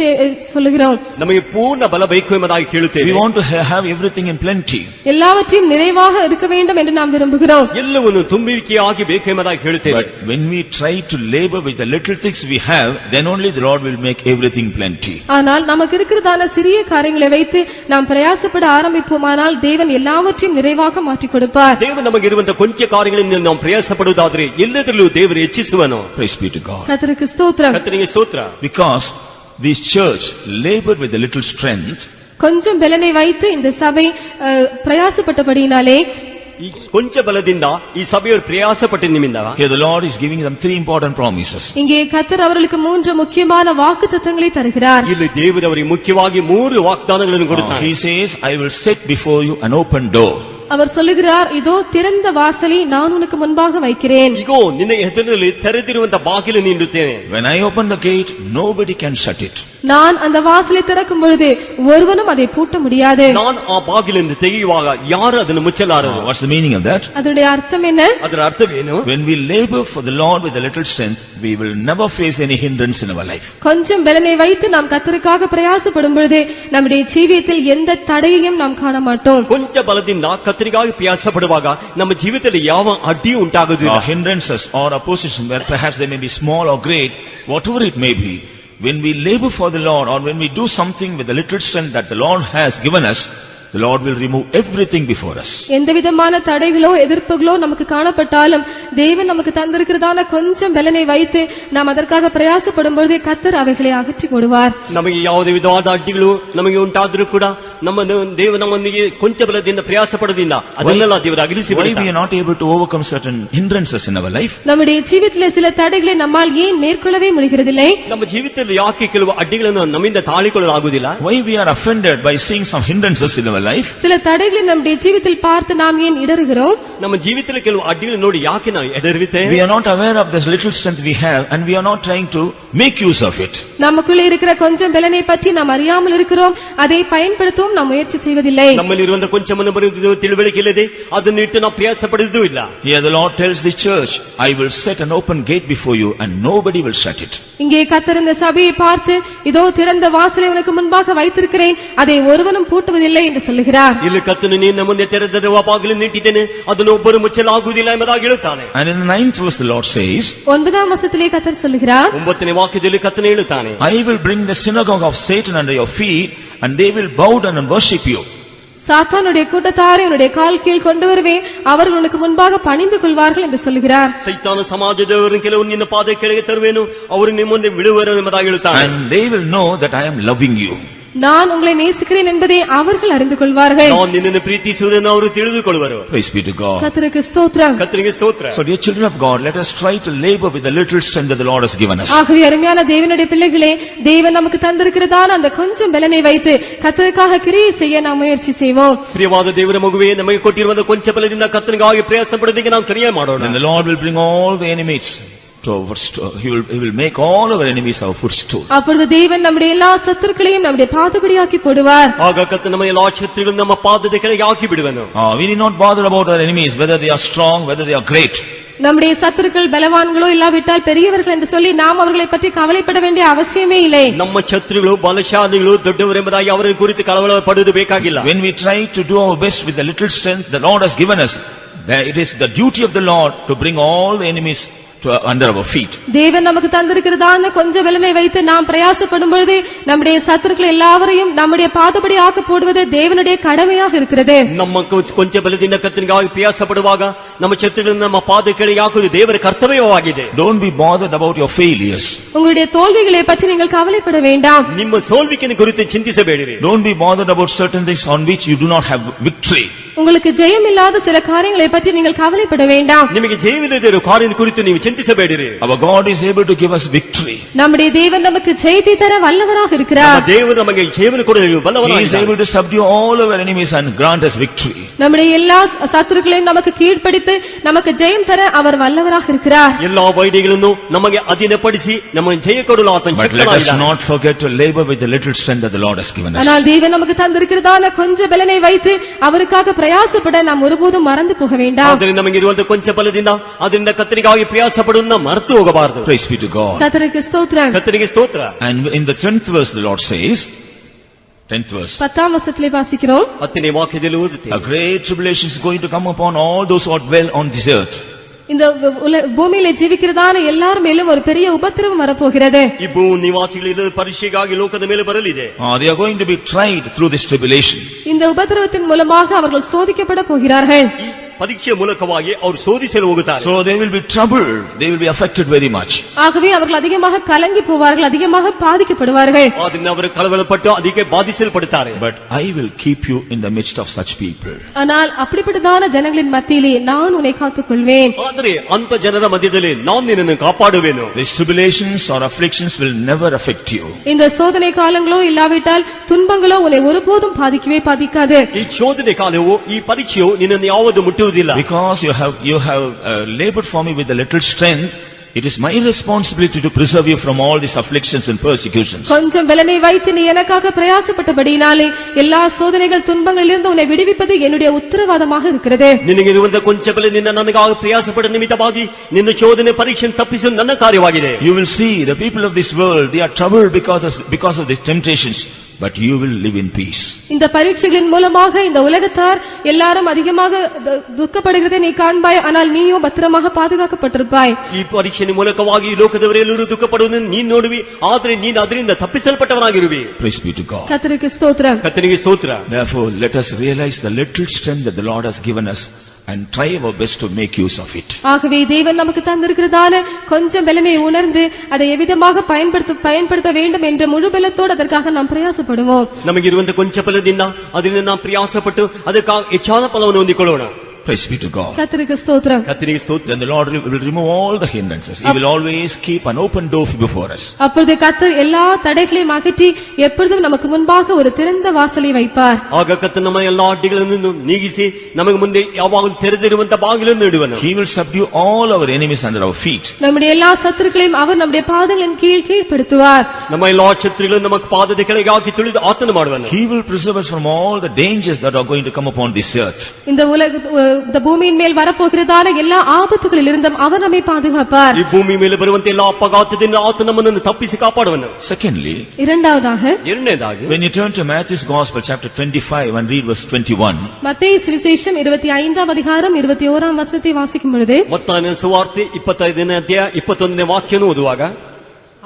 சொல்லுகிறோம்.
ನಮಗೆ ಪೂರ್ಣ ಬಲ ಬೇಕು ಎಂಬುದಾಗಿ ಕೇಳುತ್ತೇವೆ.
We want to have everything in plenty.
எல்லாவற்றையும் நிறைவாக இருக்க வேண்டும் என்று நாம் விரும்புகிறோம்.
ಎಲ್ಲವನ್ನು ತುಂಬುವಿಕೆಯಾಗಿ ಬೇಕು ಎಂಬುದಾಗಿ ಹೇಳುತ್ತೇವೆ.
But when we try to labor with the little things we have, then only the Lord will make everything plenty.
ஆனால் நமக்கு இருக்கிறதான சிறிய காரியங்களை வைத்து நாம் பிரயாசப்பட ஆரம்பிப்போமானால் தேவன் எல்லாவற்றையும் நிறைவாக மாற்றி கொடுப்பார்.
ದೇವರು ನಮಗಿರುವಂತಹ ಕೊಂಚ ಕಾರ್ಯಗಳಿಂದ ನಾವು ಪ್ರಯಾಸ ಪಡುವುದಾದರೆ ಎಲ್ಲದರಲ್ಲೂ ದೇವರು ಹೆಚ್ಚಿಸುವನು.
Praise be to God.
கர்த்தருக்கு ஸ்தோத்திரம்.
ಕರ್ತನಿಗೆ ಸ್ತೋತ್ರ.
Because this church labored with a little strength,
கொஞ்சம் பலனை வைத்து இந்த சபை பிரயாசப்பட்டபடியினாலே
ಈ ಕೊಂಚ ಬಲದಿಂದ ಈ ಸಭೆಯವರು ಪ್ರಯಾಸಪಟ್ಟ ನಿಮ್ಮಿಂದ
here the Lord is giving them three important promises.
இங்கே கர்த்தர் அவர்களுக்கு மூன்று முக்கியமான வாக்குத்தத்தங்களை தருகிறார்.
ಇಲ್ಲಿ ದೇವರವರಿಗೆ ಮುಖ್ಯವಾಗಿ 3 ವಾಗ್ದಾನಗಳನ್ನು ಕೊಡುತ್ತಾನೆ.
He says, I will set before you an open door.
அவர் சொல்லுகிறார், இதோ திறந்த வாசலை நான் உனக்கு முன்பாக வைக்கிறேன்.
ಇಗೋ ನಿನ್ನ ಎದುರಿನಲ್ಲಿ ತೆರೆದಿರುವಂತ ಬಾಗಿಲನ್ನು ಇಡುತ್ತೇನೆ.
When I open the gate, nobody can shut it.
நான் அந்த வாசலை திறக்கும் பொழுது ஒருவனும் அதை பூட்ட முடியாது.
ನಾನು ಆ ಬಾಗಿಲನ್ನು ತೆಗೆಯುವಾಗ ಯಾರು ಅದನ್ನು ಮುಚ್ಚಲಾರರು.
What's the meaning of that?
அதனுடைய அர்த்தம் என்ன?
ಅದರ ಅರ್ಥವೇನು?
When we labor for the Lord with a little strength, we will never face any hindrance in our life.
கொஞ்சம் பலனை வைத்து நாம் கர்த்தருக்காக பிரயாசப்படும் பொழுது நம்முடைய ஜீவியத்தில் எந்த தடையையும் நாம் காண மாட்டோம்.
ಕೊಂಚ ಬಲದಿಂದ ಕರ್ತನಿಗಾಗಿ ಪ್ರಯಾಸ ಪಡುವಾಗ ನಮ್ಮ ಜೀವಿತದಲ್ಲಿ ಯಾವ ಅಡ್ಡಿಯೂ ಉಂಟಾಗುವುದಿಲ್ಲ.
Hindrances or opposition, where perhaps they may be small or great, whatever it may be, when we labor for the Lord or when we do something with the little strength that the Lord has given us, the Lord will remove everything before us.
எந்த விதமான தடைகளோ எதிர்ப்புகளோ நமக்கு காணப்பட்டாலும் தேவன் நமக்கு தந்திருக்கிறதான கொஞ்சம் பலனை வைத்து நாம் அதற்காக பிரயாசப்படும் பொழுது கர்த்தர் அவைகளை அகற்றி போடுவார்.
ನಮಗೆ ಯಾವುದೇ ವಿಧವಾದ ಅಡ್ಡಿಗಳು ನಮಗೆ ಉಂಟಾದರೂ ಕೂಡ ನಮ್ಮ ದೇವರು ನಮ್ಮೊಂದಿಗೆ ಕೊಂಚ ಬಲದಿಂದ ಪ್ರಯಾಸ ಪಡೋದ್ರಿಂದ ಅದನ್ನೆಲ್ಲ ದೇವರು ಅಗಲಿಸಿ
Why we are not able to overcome certain hindrances in our life?
நம்முடைய ஜீவிதத்திலே சில தடைகளை நம்மால் ஏன் மேற்கொள்ளவே முடிகிறதில்லை?
ನಮ್ಮ ಜೀವಿತದಲ್ಲಿ ಯಾಕೆ ಕೆಲವು ಅಡ್ಡಿಗಳನ್ನು ನಮ್ಮಿಂದ ತಾಳಿಕೊಳ್ಳಲಾಗುವುದಿಲ್ಲ?
Why we are offended by seeing some hindrances in our life?
சில தடைகளை நம்முடைய ஜீவிதத்தில் பார்த்து நாம் ஏன் இடறுகிறோம்?
ನಮ್ಮ ಜೀವಿತದಲ್ಲಿ ಕೆಲವು ಅಡ್ಡಿಗಳನ್ನು ನೋಡಿ ಯಾಕೆ ನಾವು ಎಡರುತ್ತೇವೆ?
We are not aware of this little strength we have and we are not trying to make use of it.
நமக்குள்ளே இருக்கிற கொஞ்சம் பலனை பற்றி நாம் அறியாமல் இருக்கிறோம், அதை பயன்படுத்தவும் நாம் முயற்சி செய்வதில்லை.
ನಮ್ಮಲ್ಲಿರುವಂತ ಕೊಂಚವನ್ನು ಬರುವುದು ತಿಳುವಳಿಕೆ ಇಲ್ಲದೆ ಅದನ್ನು ಇಟ್ಟು ನಾವು ಪ್ರಯಾಸ ಪಡುವುದೂ ಇಲ್ಲ.
Here the Lord tells the church, I will set an open gate before you and nobody will shut it.
இங்கே கர்த்தர் இந்த சபையை பார்த்து இதோ திறந்த வாசலை உனக்கு முன்பாக வைத்திருக்கிறேன், அதை ஒருவனும் பூட்டுவதில்லை என்று சொல்லுகிறார்.
ಇಲ್ಲಿ ಕರ್ತನು ನಿನ್ನ ಮುಂದೆ ತೆರೆದಿರುವ ಬಾಗಿಲನ್ನು ಇಟ್ಟಿದ್ದೇನೆ, ಅದನ್ನು ಒಬ್ಬರು ಮುಚ್ಚಲಾಗುವುದಿಲ್ಲ ಎಂಬುದಾಗಿ ಹೇಳುತ್ತಾನೆ.
And in the 9th verse the Lord says,
9ஆம் வசனத்திலே கர்த்தர் சொல்லுகிறார்,
9ನೇ ವಾಕ್ಯದಲ್ಲಿ ಕರ್ತನು ಹೇಳುತ್ತಾನೆ,
I will bring the synagogue of Satan under your feet and they will bow down and worship you.
சாத்தானுடைய கூட்டத்தாரை உன்னுடைய கால் கீழ் கொண்டு வருவேன், அவர்கள் உனக்கு முன்பாக பணிந்து கொள்வார்கள் என்று சொல்லுகிறார்.
ಸೈತಾನ ಸಮಾಜದವರು ಕೆಲವು ನಿನ್ನ ಪಾದ ಕೆಳಗೆ ತರುವೇನು, ಅವರು ನಿಮ್ಮ ಮುಂದೆ ವಿಳುವರು ಎಂಬುದಾಗಿ ಹೇಳುತ್ತಾನೆ.
And they will know that I am loving you.
நான் உங்களை நேசிக்கிறேன் என்பதை அவர்கள் அறிந்து கொள்வார்கள்.
நான் ನಿನ್ನನ್ನು ಪ್ರೀತಿಸುವುದನ್ನು ಅವರು ತಿಳಿದುಕೊಳ್ಳುವರು.
Praise be to God.
கர்த்தருக்கு ஸ்தோத்திரம்.
ಕರ್ತನಿಗೆ ಸ್ತೋತ್ರ.
So dear children of God, let us try to labor with the little strength that the Lord has given us.
ஆகவே அருமையான தேவனுடைய பிள்ளைகளே, தேவன் நமக்கு தந்திருக்கிறதான அந்த கொஞ்சம் பலனை வைத்து கர்த்தருக்காக கிரியை செய்ய நாம் முயற்சி செய்வோம்.
ಪ್ರಿಯವಾದ ದೇವರ ಮಗುವೇ, ನಮಗೆ ಕೊಟ್ಟಿರುವ ಕೊಂಚ ಬಲದಿಂದ ಕರ್ತನಿಗಾಗಿ ಪ್ರಯಾಸ ಪಡೋದಕ್ಕೆ ನಾವು ಕ್ರಿಯೆ ಮಾಡೋಣ.
And the Lord will bring all the enemies to our footstool. He will make all our enemies our footstool.
அப்பொழுது தேவன் நம்முடைய எல்லா சத்துருக்களையும் நம்முடைய பாதபடியாக்கி போடுவார்.
ಆಗ ಕರ್ತನು ನಮ್ಮ ಎಲ್ಲಾ ಶತ್ರುಗಳನ್ನು ನಮ್ಮ ಪಾದದ ಕೆಳಗೆ ಹಾಕಿ ಬಿಡುವನು.
We need not bother about our enemies, whether they are strong, whether they are great.
நம்முடைய சத்துருக்கள் பலவான்களோ இல்லாவிட்டால் பெரியவர்கள் என்று சொல்லி நாம் அவர்களை பற்றி கவலைப்பட வேண்டிய அவசியமே இல்லை.
ನಮ್ಮ ಶತ್ರುಗಳು ಬಲಶಾಲಿಗಳು ದೊಡ್ಡವರೆಂಬುದಾಗಿ ಅವರ ಕುರಿತು ಕಳವಳ ಪಡುವುದು ಬೇಕಾಗಿಲ್ಲ.
When we try to do our best with the little strength the Lord has given us, it is the duty of the Lord to bring all the enemies under our feet.
தேவன் நமக்கு தந்திருக்கிறதான கொஞ்ச பலனை வைத்து நாம் பிரயாசப்படும் பொழுது நம்முடைய சத்துருக்கள் எல்லாவரையும் நம்முடைய பாதபடி ஆக்க போடுவது தேவனுடைய கடமையாக இருக்கிறது.
ನಮ್ಮ ಕೊಂಚ ಬಲದಿಂದ ಕರ್ತನಿಗಾಗಿ ಪ್ರಯಾಸ ಪಡುವಾಗ ನಮ್ಮ ಶತ್ರುಗಳನ್ನು ನಮ್ಮ ಪಾದ ಕೆಳಗೆ ಹಾಕುವುದು ದೇವರ ಕರ್ತವ್ಯವಾಗಿದೆ.
Don't be bothered about your failures.
உங்களுடைய தோல்விகளை பற்றி நீங்கள் கவலைப்பட வேண்டாம்.
ನಿಮ್ಮ ಸೋಲ್ವಿಕೆಯನ್ನು ಕುರಿತು ಚಿಂತಿಸಬೇಡಿರಿ.
Don't be bothered about certain things on which you do not have victory.
உங்களுக்கு ஜெயம் இல்லாத சில காரியங்களை பற்றி நீங்கள் கவலைப்பட வேண்டாம்.
ನಿಮಗೆ ಜಯವಿಲ್ಲದೆ ಇರುವ ಕಾರ್ಯದ ಕುರಿತು ನೀವು ಚಿಂತಿಸಬೇಡಿರಿ.
Our God is able to give us victory.
நம்முடைய தேவன் நமக்கு ஜெயத்தை தர வல்லவராக இருக்கிறார்.
ನಮ್ಮ ದೇವರು ನಮಗೆ ಜಯವನ್ನು ಕೊಡಲು ಬಲ್ಲವನಾಗಿದ್ದಾನೆ.
He is able to subdue all our enemies and grant us victory.
நம்முடைய எல்லா சத்துருக்களையும் நமக்கு கீழ்ப்படித்து நமக்கு ஜெயம் தர அவர் வல்லவராக இருக்கிறார்.
ಎಲ್ಲಾ ವೈರಿಗಳನ್ನು ನಮಗೆ ಅಧೀನಪಡಿಸಿ ನಮಗೆ ಜಯ ಕೊಡಲು ಆತನು
But let us
ಶಕ್ತನಾಗಿದ್ದಾನೆ.
not forget to labor with the little strength that the Lord has given us.
ஆனால் தேவன் நமக்கு தந்திருக்கிறதான கொஞ்ச பலனை வைத்து அவருக்காக பிரயாசப்பட நாம் ஒருபோதும் மறந்து போக வேண்டாம்.
ಆದರೆ ನಮಗೆ ಇರುವಂತ ಕೊಂಚ ಬಲದಿಂದ ಅದರಿಂದ ಕರ್ತನಿಗಾಗಿ ಪ್ರಯಾಸ ಪಡುವುದನ್ನು ಮರೆತು ಹೋಗಬಾರದು.
Praise be to God.
கர்த்தருக்கு ஸ்தோத்திரம்.
ಕರ್ತನಿಗೆ ಸ್ತೋತ್ರ.
And in the 10th verse the Lord says, 10th verse,
10ஆம் வசனத்திலே வாசிக்கிறோம்.
10ನೇ ವಾಕ್ಯದಲ್ಲಿ ಓದುತ್ತೇವೆ.
a great tribulation is going to come upon all those who dwell on this earth.
இந்த பூமியிலே ஜீவிக்கிறதான எல்லார் மேலும் ஒரு பெரிய உபத்திரவம் வரப்போகிறது.
ಈ ಭೂ ನಿವಾಸಿಗಳಿರುವ ಪರೀಕ್ಷೆಗಾಗಿ ಲೋಕದ ಮೇಲೆ ಬರಲಿದೆ.
They are going to be tried through this tribulation.
இந்த உபத்திரவத்தின் மூலமாக அவர்கள் சோதிக்கப்பட போகிறார்கள்.
ಈ ಪರೀಕ್ಷೆಯ ಮೂಲಕವಾಗಿ ಅವರು ಶೋಧಿಸಲು ಹೋಗುತ್ತಾರೆ.
So they will be troubled, they will be affected very much.
ஆகவே அவர்கள் அதிகமாக கலங்கி போவார்கள், அதிகமாக பாதிக்கப்படுவார்கள்.
ಅದರಿಂದ ಅವರು ಕಳವಳಪಟ್ಟು ಅದಕ್ಕೆ ಬಾಧಿಸಲ್ಪಡುತ್ತಾರೆ.
But I will keep you in the midst of such people.
ஆனால் அப்படிப்பட்டதான ஜனங்களின் மத்தியிலே நான் உன்னை காத்துக்கொள்வேன்.
ಆದರೆ ಅಂತ ಜನರ ಮಧ್ಯದಲ್ಲಿ ನಾನು ನಿನ್ನನ್ನು ಕಾಪಾಡುವೆನು.
These tribulations or afflictions will never affect you.
இந்த சோதனை காலங்களோ இல்லாவிட்டால் துன்பங்களோ உன்னை ஒருபோதும் பாதிக்கவே பாதிக்காது.
ಈ ಶೋಧನೆ ಕಾಲವು ಈ ಪರೀಕ್ಷೆಯು ನಿನ್ನನ್ನು ಯಾವುದು ಮುಟ್ಟುವುದಿಲ್ಲ.
Because you have labored for me with a little strength, it is my responsibility to preserve you from all these afflictions and persecutions.
கொஞ்சம் பலனை வைத்து நீ எனக்காக பிரயாசப்பட்டபடியினாலே எல்லா சோதனைகள் துன்பங்களிலிருந்து உன்னை விடுவிப்பது என்னுடைய உத்தரவாதமாக இருக்கிறது.
ನಿನಗಿರುವಂತ ಕೊಂಚ ಬಲದಿಂದ ನನಗಾಗಿ ಪ್ರಯಾಸಪಟ್ಟ ನಿಮಿತ್ತವಾಗಿ ನಿನ್ನ ಶೋಧನೆ ಪರೀಕ್ಷೆ ತಪ್ಪಿಸುವುದು ನನ್ನ ಕಾರ್ಯವಾಗಿದೆ.
You will see the people of this world, they are troubled because of these temptations, but you will live in peace.
இந்த பரீட்சைகளின் மூலமாக இந்த உலகத்தார் எல்லாரும் அதிகமாக துக்கப்படுகிறதை நீ காண்பாய், ஆனால் நீயோ பத்திரமாக பாதுகாக்கப்பட்டிருப்பாய்.
ಈ ಪರೀಕ್ಷೆ ಮೂಲಕವಾಗಿ ಲೋಕದವರೆಲ್ಲರೂ ದುಃಖ ಪಡುವುದನ್ನು ನೀನು ನೋಡುವಿ, ಆದರೆ ನೀನು ಅದರಿಂದ ತಪ್ಪಿಸಲ್ಪಟ್ಟವನಾಗಿರುವಿ.
Praise be to God.
கர்த்தருக்கு ஸ்தோத்திரம்.
ಕರ್ತನಿಗೆ ಸ್ತೋತ್ರ.
Therefore let us realize the little strength that the Lord has given us and try our best to make use of it.
ஆகவே தேவன் நமக்கு தந்திருக்கிறதான கொஞ்சம் பலனை உணர்ந்து அதை எவ்விதமாக பயன்படுத்த வேண்டும் என்ற முழு பலத்தோடு அதற்காக நாம் பிரயாசப்படுவோம்.
ನಮಗಿರುವಂತ ಕೊಂಚ ಫಲದಿಂದ ಅದರಿಂದ ನಾವು ಪ್ರಯಾಸಪಟ್ಟು ಅದಕ್ಕಾಗಿ ಹೆಚ್ಚಾದ ಫಲವನ್ನು ಹೊಂದಿಕೊಳ್ಳೋಣ.
Praise be to God.
கர்த்தருக்கு ஸ்தோத்திரம்.
ಕರ್ತನಿಗೆ ಸ್ತೋತ್ರ.
Then the Lord will remove all the hindrances. He will always keep an open door before us.
அப்பொழுது கர்த்தர் எல்லா தடைகளையும் அகற்றி எப்பொழுதும் நமக்கு முன்பாக ஒரு திறந்த வாசலை வைப்பார்.
ಆಗ ಕರ್ತನು ನಮ್ಮ ಎಲ್ಲಾ ಅಡ್ಡಿಗಳನ್ನು ನೀಗಿಸಿ ನಮಗೆ ಮುಂದೆ ಯಾವಾಗಲೂ ತೆರೆದಿರುವಂತ ಬಾಗಿಲನ್ನು ಇಡುವನು.
He will subdue all our enemies under our feet.
நம்முடைய எல்லா சத்துருக்களையும் அவர் நம்முடைய பாதங்களின் கீழ்ப்படுத்துவார்.
ನಮ್ಮ ಎಲ್ಲಾ ಶತ್ರುಗಳನ್ನು ನಮ್ಮ ಪಾದದ ಕೆಳಗೆ ಹಾಕಿ ತುಳಿದು ಆತನು ಮಾಡುವನು.
He will preserve us from all the dangers that are going to come upon this earth.
இந்த பூமியின் மேல் வரப்போகிறதான எல்லா ஆபத்துகளிலிருந்தும் அவர் நம்மை பாதுகாப்பார்.
ಈ ಭೂಮಿ ಮೇಲೆ ಬರುವಂತ ಎಲ್ಲಾ ಅಪಘಾತದಿಂದ ಆತನು ನಮ್ಮನ್ನು ತಪ್ಪಿಸಿ ಕಾಪಾಡುವನು.
Secondly,
ಎರಡನೇದಾಗಿ,
when you turn to Matthew's Gospel chapter 25 and read verse 21,
மத்தேயு சுவிசேஷம் 25ஆம் அதிகாரம் 21ஆம் வசனத்தை வாசிக்கும் பொழுது,
ಮತ್ತಾಯನ ಸುವಾರ್ತೆ 25ನೇ ಅಧ್ಯಾಯ 21ನೇ ವಾಕ್ಯವನ್ನು ಓದುವಾಗ,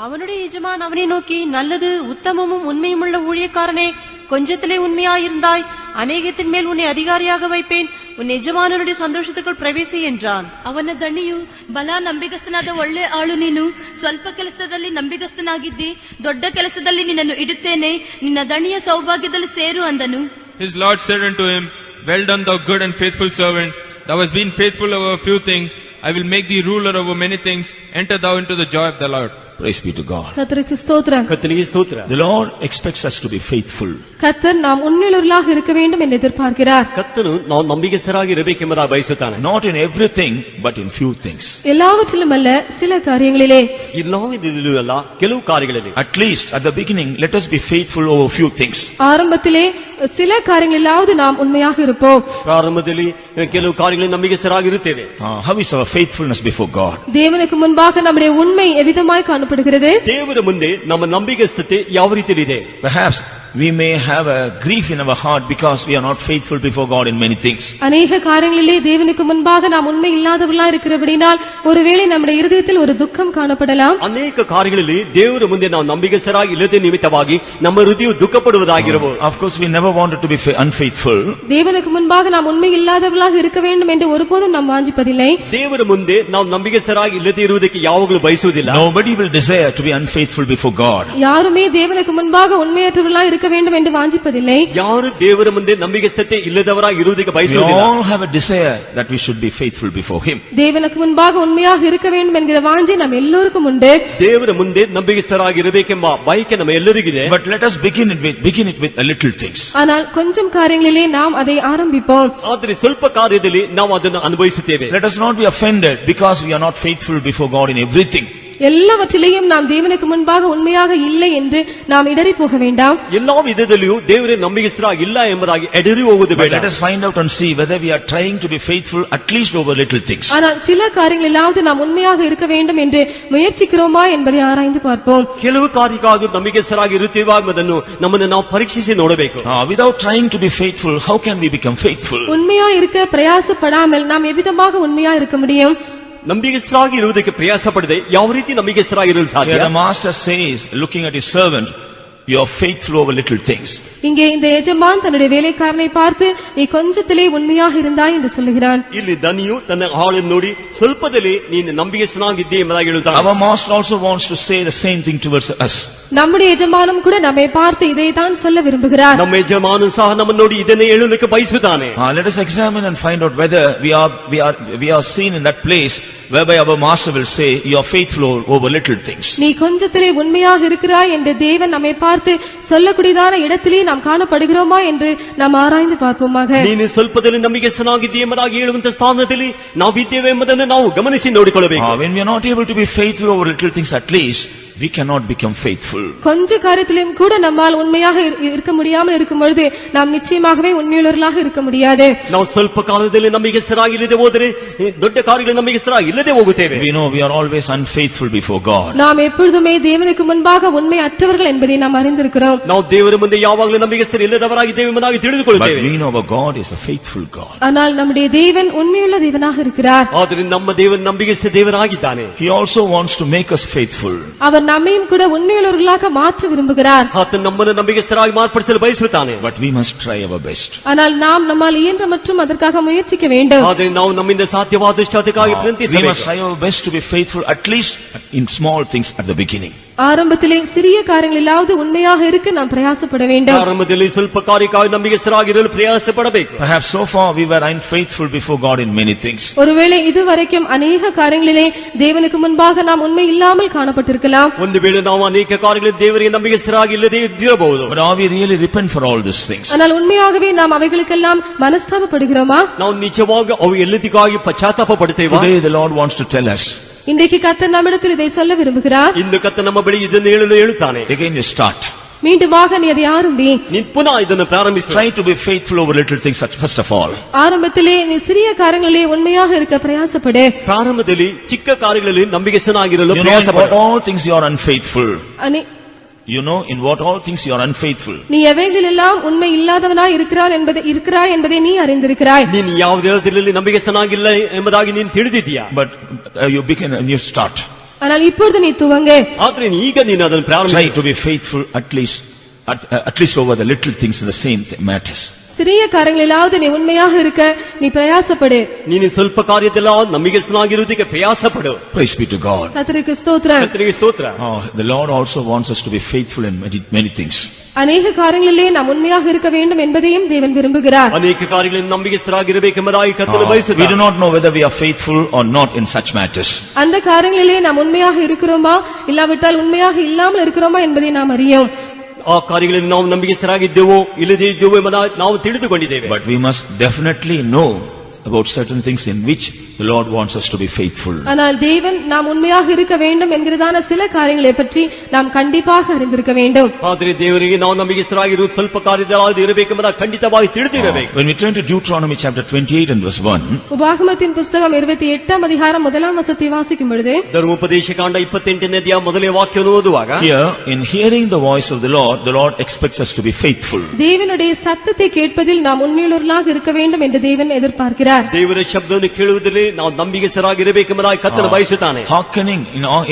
அவனுடைய எஜமான் அவனை நோக்கி, நல்லது உத்தமமும் உண்மையுமுள்ள ஊழியக்காரனே, கொஞ்சத்திலே உண்மையாயிருந்தாய், அநேகத்தின் மேல் உன்னை அதிகாரியாக வைப்பேன், உன் எஜமானனுடைய சந்தோஷத்திற்குள் பிரவேசி என்றான்.
ಅವನ ದಣಿಯು ಬಲ ನಂಬಿಗಸ್ತನಾದ ಒಳ್ಳೆ ಆಳು ನೀನು, ಸ್ವಲ್ಪ ಕೆಲಸದಲ್ಲಿ ನಂಬಿಗಸ್ತನಾಗಿದ್ದಿ, ದೊಡ್ಡ ಕೆಲಸದಲ್ಲಿ ನಿನ್ನನ್ನು ಇಡುತ್ತೇನೆ, ನಿನ್ನ ದಣಿಯ ಸೌಭಾಗ್ಯದಲ್ಲಿ ಸೇರು ಅಂದನು.
His Lord said unto him, Well done, thou good and faithful servant. Thou hast been faithful over a few things. I will make thee ruler over many things. Enter thou into the joy of the Lord.
Praise be to God.
கர்த்தருக்கு ஸ்தோத்திரம்.
கர்த்தருக்கு ஸ்தோத்திரம்.
The Lord expects us to be faithful.
கர்த்தர் நாம் உண்மையுள்ளவர்களாக இருக்க வேண்டும் என்று எதிர்பார்க்கிறார்.
கர்த்தನು ನಾವು ನಂಬಿಗಸ್ತರಾಗಿ ಇರಬೇಕೆಂಬುದಾಗಿ ಬಯಸುತ್ತಾನೆ.
Not in everything, but in few things.
எல்லாவற்றிலும் அல்ல, சில காரியங்களிலே.
ಎಲ್ಲಾ ವಿಧದಲ್ಲೂ ಅಲ್ಲ, ಕೆಲವು ಕಾರ್ಯಗಳಲ್ಲಿ.
At least at the beginning, let us be faithful over few things.
ஆரம்பத்திலே சில காரியங்களிலாவது நாம் உண்மையாக இருப்போம்.
ಪ್ರಾರಂಭದಲ್ಲಿ ಕೆಲವು ಕಾರ್ಯಗಳಲ್ಲಿ ನಂಬಿಗಸ್ತರಾಗಿ ಇರುತ್ತೇವೆ.
How is our faithfulness before God?
தேவனுக்கு முன்பாக நம்முடைய உண்மை எவ்விதமாய் காணப்படுகிறது?
ದೇವರ ಮುಂದೆ ನಮ್ಮ ನಂಬಿಗಸ್ತತೆ ಯಾವ ರೀತಿಯಲ್ಲಿ ಇದೆ?
Perhaps we may have a grief in our heart because we are not faithful before God in many things.
அநேக காரியங்களிலே தேவனுக்கு முன்பாக நாம் உண்மை இல்லாதவர்களாக இருக்கிறபடினால் ஒருவேளை நம்முடைய இருதயத்தில் ஒரு துக்கம் காணப்படலாம்.
ಅನೇಕ ಕಾರ್ಯಗಳಲ್ಲಿ ದೇವರ ಮುಂದೆ ನಾವು ನಂಬಿಗಸ್ತರಾಗಿ ಇಲ್ಲದೆ ನಿಮಿತ್ತವಾಗಿ ನಮ್ಮ ಹೃದಯವು ದುಃಖಪಡುವುದಾಗಿರಬಹುದು.
Of course we never wanted to be unfaithful.
தேவனுக்கு முன்பாக நாம் உண்மை இல்லாதவர்களாக இருக்க வேண்டும் என்று ஒருபோதும் நாம் வாஞ்சிப்பதில்லை.
ದೇವರ ಮುಂದೆ ನಾವು ನಂಬಿಗಸ್ತರಾಗಿ ಇಲ್ಲದೆ ಇರುವುದಕ್ಕೆ ಯಾವಾಗಲೂ ಬಯಸುವುದಿಲ್ಲ.
Nobody will desire to be unfaithful before God.
யாருமே தேவனுக்கு முன்பாக உண்மையற்றவர்களாக இருக்க வேண்டும் என்று வாஞ்சிப்பதில்லை.
ಯಾರು ದೇವರ ಮುಂದೆ ನಂಬಿಗಸ್ತತೆ ಇಲ್ಲದವರಾಗಿ ಇರುವುದಕ್ಕೆ
We
ಬಯಸುವುದಿಲ್ಲ.
all have a desire that we should be faithful before Him.
தேவனுக்கு முன்பாக உண்மையாக இருக்க வேண்டும் என்கிற வாஞ்சை நாம் எல்லோருக்கும் உண்டு.
ದೇವರ ಮುಂದೆ ನಂಬಿಗಸ್ತರಾಗಿ ಇರಬೇಕೆಂಬ ಬಯಕೆ ನಮ್ಮ ಎಲ್ಲರಿಗಿದೆ.
But let us begin it with a little things.
ஆனால் கொஞ்சம் காரியங்களிலே நாம் அதை ஆரம்பிப்போம்.
ಆದರೆ ಸ್ವಲ್ಪ ಕಾರ್ಯದಲ್ಲಿ ನಾವು ಅದನ್ನು ಅನುಭವಿಸುತ್ತೇವೆ.
Let us not be offended because we are not faithful before God in everything.
எல்லாவற்றிலேயும் நாம் தேவனுக்கு முன்பாக உண்மையாக இல்லை என்று நாம் இடறி போக வேண்டாம்.
ಎಲ್ಲಾ ವಿಧದಲ್ಲಿಯೂ ದೇವರೇ ನಂಬಿಗಸ್ತರಾಗಿ ಇಲ್ಲ ಎಂಬುದಾಗಿ ಎಡರಿ ಹೋಗುವುದು
But
ಬೇಡ.
let us find out and see whether we are trying to be faithful at least over little things.
ஆனால் சில காரியங்களிலாவது நாம் உண்மையாக இருக்க வேண்டும் என்று முயற்சிக்கிறோமா என்பதை ஆராய்ந்து பார்ப்போம்.
ಕೆಲವು ಕಾರ್ಯಕ್ಕಾಗಿ ನಂಬಿಗಸ್ತರಾಗಿ ಇರುತ್ತೇವಾ ಎಂಬುದನ್ನು ನಮ್ಮನ್ನು ನಾವು ಪರೀಕ್ಷಿಸಿ ನೋಡಬೇಕು.
Without trying to be faithful, how can we become faithful?
உண்மையா இருக்க பிரயாசப்படாமல் நாம் எவ்விதமாக உண்மையா இருக்க முடியும்?
ನಂಬಿಗಸ್ತರಾಗಿ ಇರುವುದಕ್ಕೆ ಪ್ರಯಾಸ ಪಡದೆ ಯಾವ ರೀತಿ ನಂಬಿಗಸ್ತರಾಗಿರಲು
Here
ಸಾಧ್ಯ?
the master says, looking at his servant, you are faithful over little things.
இங்கே இந்த எஜமான் தன்னுடைய வேலைக்காரனை பார்த்து நீ கொஞ்சத்திலே உண்மையாக இருந்தாய் என்று சொல்லுகிறான்.
ಇಲ್ಲಿ ದನಿಯು ತನ್ನ ಆಳನ್ನು ನೋಡಿ ಸ್ವಲ್ಪದಲ್ಲಿ ನೀನು ನಂಬಿಗಸ್ತನಾಗಿದ್ದೆ ಎಂಬುದಾಗಿ ಹೇಳುತ್ತಾನೆ.
Our master also wants to say the same thing towards us.
நம்முடைய எஜமானும் கூட நம்மை பார்த்து இதைத்தான் சொல்ல விரும்புகிறார்.
ನಮ್ಮ ಯಜಮಾನನು ಸಹ ನಮ್ಮನ್ನು ನೋಡಿ ಇದನ್ನೇ ಹೇಳಲಿಕ್ಕೆ ಬಯಸುತ್ತಾನೆ.
Let us examine and find out whether we are seen in that place whereby our master will say, you are faithful over little things.
நீ கொஞ்சத்திலே உண்மையாக இருக்கிறாய் என்று தேவன் நம்மை பார்த்து சொல்லக்கூடியதான இடத்திலே நாம் காணப்படுகிறோமா என்று நாம் ஆராய்ந்து பார்ப்போமாக.
ನೀನು ಸ್ವಲ್ಪದಲ್ಲಿ ನಂಬಿಗಸ್ತನಾಗಿದ್ದೀಯ ಎಂಬುದಾಗಿ ಹೇಳುವಂತ ಸ್ಥಾನದಲ್ಲಿ ನಾವಿದ್ದೇವೆ ಎಂಬುದನ್ನು ನಾವು ಗಮನಿಸಿ ನೋಡಿಕೊಳ್ಳಬೇಕು.
When we are not able to be faithful over little things, at least we cannot become faithful.
கொஞ்ச காரியத்திலும் கூட நம்மால் உண்மையாக இருக்க முடியாமல் இருக்கும் பொழுது நாம் நிச்சயமாகவே உண்மையுள்ளவர்களாக இருக்க முடியாது.
ನಾವು ಸ್ವಲ್ಪ ಕಾಲದಲ್ಲಿ ನಂಬಿಗಸ್ತರಾಗಿ ಇಲ್ಲದೆ ಹೋದರೆ ದೊಡ್ಡ ಕಾರ್ಯಗಳು ನಂಬಿಗಸ್ತರಾಗಿ ಇಲ್ಲದೆ ಹೋಗುತ್ತೇವೆ.
We know we are always unfaithful before God.
நாம் எப்பொழுதுமே தேவனுக்கு முன்பாக உண்மை அற்றவர்கள் என்பதை நாம் அறிந்திருக்கிறோம்.
ನಾವು ದೇವರ ಮುಂದೆ ಯಾವಾಗಲೂ ನಂಬಿಗಸ್ತರು ಇಲ್ಲದವರಾಗಿದ್ದೇವೆ ಎಂಬುದಾಗಿ
But
ತಿಳಿದುಕೊಳ್ಳುತ್ತೇವೆ.
we know our God is a faithful God.
ஆனால் நம்முடைய தேவன் உண்மையுள்ள தேவனாக இருக்கிறார்.
ಆದರೆ ನಮ್ಮ ದೇವರು ನಂಬಿಗಸ್ತ ದೇವರಾಗಿದ್ದಾನೆ.
He also wants to make us faithful.
அவர் நம்மையும் கூட உண்மையுள்ளவர்களாக மாற்ற விரும்புகிறார்.
ಆತನು ನಮ್ಮನ್ನು ನಂಬಿಗಸ್ತರಾಗಿ ಮಾರ್ಪಡಿಸಲು ಬಯಸುತ್ತಾನೆ.
But we must try our best.
ஆனால் நாம் நம்மால் இயன்ற மற்றும் அதற்காக முயற்சிக்க வேண்டும்.
ಆದರೆ ನಾವು ನಮ್ಮಿಂದ ಸಾಧ್ಯವಾದಷ್ಟು ಅದಕ್ಕಾಗಿ
We must
ಪ್ರಯತ್ನಿಸಬೇಕು.
try our best to be faithful at least in small things at the beginning.
ஆரம்பத்திலே சிறிய காரியங்களிலாவது உண்மையாக இருக்க நாம் பிரயாசப்பட வேண்டும்.
ಪ್ರಾರಂಭದಲ್ಲಿ ಸ್ವಲ್ಪ ಕಾರ್ಯಕ್ಕಾಗಿ ನಂಬಿಗಸ್ತರಾಗಿರಲು ಪ್ರಯಾಸ ಪಡಬೇಕು.
Perhaps so far we were unfaithful before God in many things.
ஒருவேளை இதுவரைக்கும் அநேக காரியங்களிலே தேவனுக்கு முன்பாக நாம் உண்மை இல்லாமல் காணப்பட்டிருக்கலாம்.
ಒಂದು ವೇಳೆ ನಾವು ಅನೇಕ ಕಾರ್ಯಗಳಲ್ಲಿ ದೇವರಿಗೆ ನಂಬಿಗಸ್ತರಾಗಿ ಇಲ್ಲದೆ ಇದ್ದಿರಬಹುದು.
But are we really repent for all these things?
ஆனால் உண்மையாகவே நாம் அவைகளுக்கெல்லாம் மனஸ்தாபப்படுகிறோமா?
ನಾವು ನಿಜವಾಗಿ ಅವು ಎಲ್ಲದಕ್ಕಾಗಿ ಪಶ್ಚಾತ್ತಾಪ ಪಡುತ್ತೇವೆ.
Today the Lord wants to tell us.
இன்றைக்கு கர்த்தர் நம்மிடத்தில் இதை சொல்ல விரும்புகிறார்.
ಇಂದು ಕತ್ತ ನಮ್ಮ ಬಳಿ ಇದನ್ನು ಹೇಳಲು ಹೇಳುತ್ತಾನೆ.
Again you start.
மீண்டுமாக நீ அதை ஆரம்பி.
ನೀನು ಪುನಃ ಇದನ್ನು ಪ್ರಾರಂಭಿಸು.
Try to be faithful over little things first of all.
ஆரம்பத்திலே நீ சிறிய காரியங்களிலே உண்மையாக இருக்க பிரயாசப்படு.
ಪ್ರಾರಂಭದಲ್ಲಿ ಚಿಕ್ಕ ಕಾರ್ಯಗಳಲ್ಲಿ ನಂಬಿಗಸ್ತನಾಗಿರಲು
You know
ಪ್ರಯಾಸ
in what all things you are unfaithful. You know in what all things you are unfaithful.
நீ எவைகளெல்லாம் உண்மை இல்லாதவனாய் இருக்கிறாய் என்பதை நீ அறிந்திருக்கிறாய்.
ನೀನು ಯಾವುದರಲ್ಲಿ ನಂಬಿಗಸ್ತನಾಗಿಲ್ಲ ಎಂಬುದಾಗಿ ನೀನು ತಿಳಿದಿದ್ದೀಯಾ.
But you begin and you start.
ஆனால் இப்பொழுது நீ துவங்கு.
ಆದ್ರೆ ಈಗ ನೀನು ಅದನ್ನು
Try
ಪ್ರಾರಂಭಿಸು.
to be faithful at least over the little things in the same matters.
சிறிய காரியங்களிலாவது நீ உண்மையாக இருக்க நீ பிரயாசப்படு.
ನೀನು ಸ್ವಲ್ಪ ಕಾರ್ಯದಲ್ಲ ನಂಬಿಗಸ್ತನಾಗಿರುವುದಕ್ಕೆ ಪ್ರಯಾಸ ಪಡು.
Praise be to God.
கர்த்தருக்கு ஸ்தோத்திரம்.
ಕರ್ತನಿಗೆ ಸ್ತೋತ್ರ.
The Lord also wants us to be faithful in many things.
அநேக காரியங்களிலே நாம் உண்மையாக இருக்க வேண்டும் என்பதையும் தேவன் விரும்புகிறார்.
ಅನೇಕ ಕಾರ್ಯಗಳಲ್ಲಿ ನಂಬಿಗಸ್ತರಾಗಿರಬೇಕೆಂಬುದಾಗಿ ಕರ್ತನು ಬಯಸುತ್ತಾನೆ.
We do not know whether we are faithful or not in such matters.
அந்த காரியங்களிலே நாம் உண்மையாக இருக்கிறோமா இல்லாவிட்டால் உண்மையாக இல்லாமல் இருக்கிறோமா என்பதை நாம் அறியோம்.
ಆ ಕಾರ್ಯಗಳಲ್ಲಿ ನಾವು ನಂಬಿಗಸ್ತರಾಗಿದ್ದೇವೋ ಇಲ್ಲದೇ ಇದ್ದೇವೋ ಎಂಬುದಾಗಿ ನಾವು ತಿಳಿದುಕೊಂಡಿದ್ದೇವೆ.
But we must definitely know about certain things in which the Lord wants us to be faithful.
ஆனால் தேவன் நாம் உண்மையாக இருக்க வேண்டும் என்கிறதான சில காரியங்களை பற்றி நாம் கண்டிப்பாக அறிந்திருக்க வேண்டும்.
ಆದರೆ ದೇವರಿಗೆ ನಾವು ನಂಬಿಗಸ್ತರಾಗಿರುವುದು ಸ್ವಲ್ಪ ಕಾರ್ಯದಲ್ಲಿ ಇರಬೇಕೆಂಬುದಾಗಿ ಖಂಡಿತವಾಗಿ ತಿಳಿದಿರಬೇಕು.
When we turn to Deuteronomy chapter 28 and verse 1,
உபாகமத்தின் புத்தகம் 28ஆம் அதிகாரம் 1ஆம் வசனத்தை வாசிக்கும் பொழுது
ಧರ್ಮೋಪದೇಶ ಕಾಂಡ 28ನೇ ಅಧ್ಯಾಯ ಮೊದಲನೇ ವಾಕ್ಯವನ್ನು ಓದುವಾಗ,
here in hearing the voice of the Lord expects us to be faithful.
தேவனுடைய சத்தத்தை கேட்பதில் நாம் உண்மையுள்ளவர்களாக இருக்க வேண்டும் என்று தேவன் எதிர்பார்க்கிறார்.
ದೇವರ ಶಬ್ದವನ್ನು ಕೇಳುವುದರಲ್ಲಿ ನಾವು ನಂಬಿಗಸ್ತರಾಗಿರಬೇಕೆಂಬುದಾಗಿ ಕರ್ತನು ಬಯಸುತ್ತಾನೆ.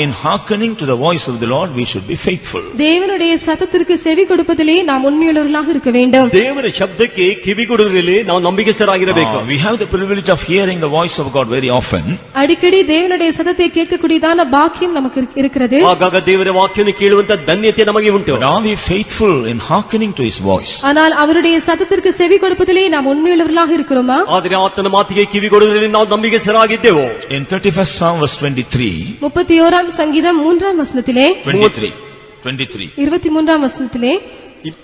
In hearkening to the voice of the Lord we should be faithful.
தேவனுடைய சத்தத்திற்கு செவி கொடுப்பதிலே நாம் உண்மையுள்ளவர்களாக இருக்க வேண்டும்.
ದೇವರ ಶಬ್ದಕ್ಕೆ ಕಿವಿಗೊಡುವುದರಲ್ಲಿ ನಾವು ನಂಬಿಗಸ್ತರಾಗಿರಬೇಕು.
We have the privilege of hearing the voice of God very often.
அடிக்கடி தேவனுடைய சத்தத்தை கேட்கக்கூடியதான பாக்கியம் நமக்கு இருக்கிறது.
ಆಗಾಗ ದೇವರ ವಾಕ್ಯವನ್ನು ಕೇಳುವಂತ ಧನ್ಯತೆ ನಮಗೆ ಉಂಟು.
But are we faithful in hearkening to His voice?
ஆனால் அவருடைய சத்தத்திற்கு செவி கொடுப்பதிலே நாம் உண்மையுள்ளவர்களாக இருக்கிறோமா?
ಆದರೆ ಆತನ ಮಾತಿಗೆ ಕಿವಿಗೊಡುವುದರಲ್ಲಿ ನಾವು ನಂಬಿಗಸ್ತರಾಗಿದ್ದೇವೋ?
In 31st Psalm verse 23,
31ஆம் சங்கீதம் 3ஆம் வசனத்திலே 23ஆம் வசனத்திலே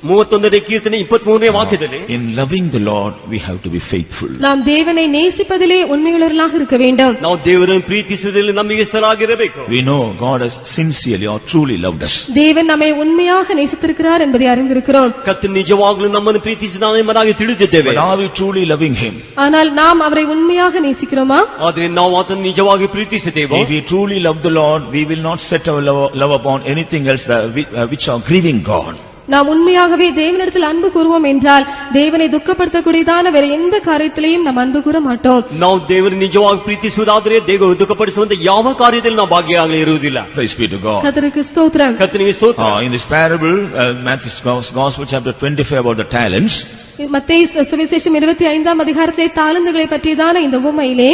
31ನೇ ಕೀರ್ತನೆ 23ನೇ ವಾಕ್ಯದಲ್ಲಿ,
in loving the Lord we have to be faithful.
நாம் தேவனை நேசிப்பதிலே உண்மையுள்ளவர்களாக இருக்க வேண்டும்.
ನಾವು ದೇವರನ್ನು ಪ್ರೀತಿಸುವುದರಲ್ಲಿ ನಂಬಿಗಸ್ತರಾಗಿರಬೇಕು.
We know God has sincerely or truly loved us.
தேவன் நம்மை உண்மையாக நேசித்திருக்கிறார் என்பதை அறிந்திருக்கிறோம்.
ಕರ್ತನು ನಿಜವಾಗಲೂ ನಮ್ಮನ್ನು ಪ್ರೀತಿಸಿದ್ದಾನೆ ಎಂಬುದಾಗಿ ತಿಳಿದಿದ್ದೇವೆ.
But are we truly loving Him?
ஆனால் நாம் அவரை உண்மையாக நேசிக்கிறோமா?
ಆದರೆ ನಾವು ಆತನ ನಿಜವಾಗಿ ಪ್ರೀತಿಸುತ್ತೇವೆ.
If we truly love the Lord, we will not set our love upon anything else which are grieving God.
நாம் உண்மையாகவே தேவனிடத்தில் அன்பு கூறுவோம் என்றால் தேவனை துக்கப்படுத்தக்கூடியதான வேற எந்த காரியத்திலையும் நாம் அன்பு கூற மாட்டோம்.
ನಾವು ದೇವರನ್ನು ನಿಜವಾಗಿ ಪ್ರೀತಿಸುವುದಾದರೆ ದೇವ ದುಃಖಪಡಿಸುವಂತ ಯಾವ ಕಾರ್ಯದಲ್ಲಿ ನಾವು ಭಾಗಿಯಾಗಲಿ ಇರುವುದಿಲ್ಲ.
Praise be to God.
கர்த்தருக்கு ஸ்தோத்திரம்.
ಕರ್ತನಿಗೆ ಸ್ತೋತ್ರ.
In this parable, Matthew's Gospel chapter 25 about the talents,
மத்தேயு சுவிசேஷம் 25ஆம் அதிகாரத்திலே தாலந்துகளை பற்றியதான இந்த உவமையிலே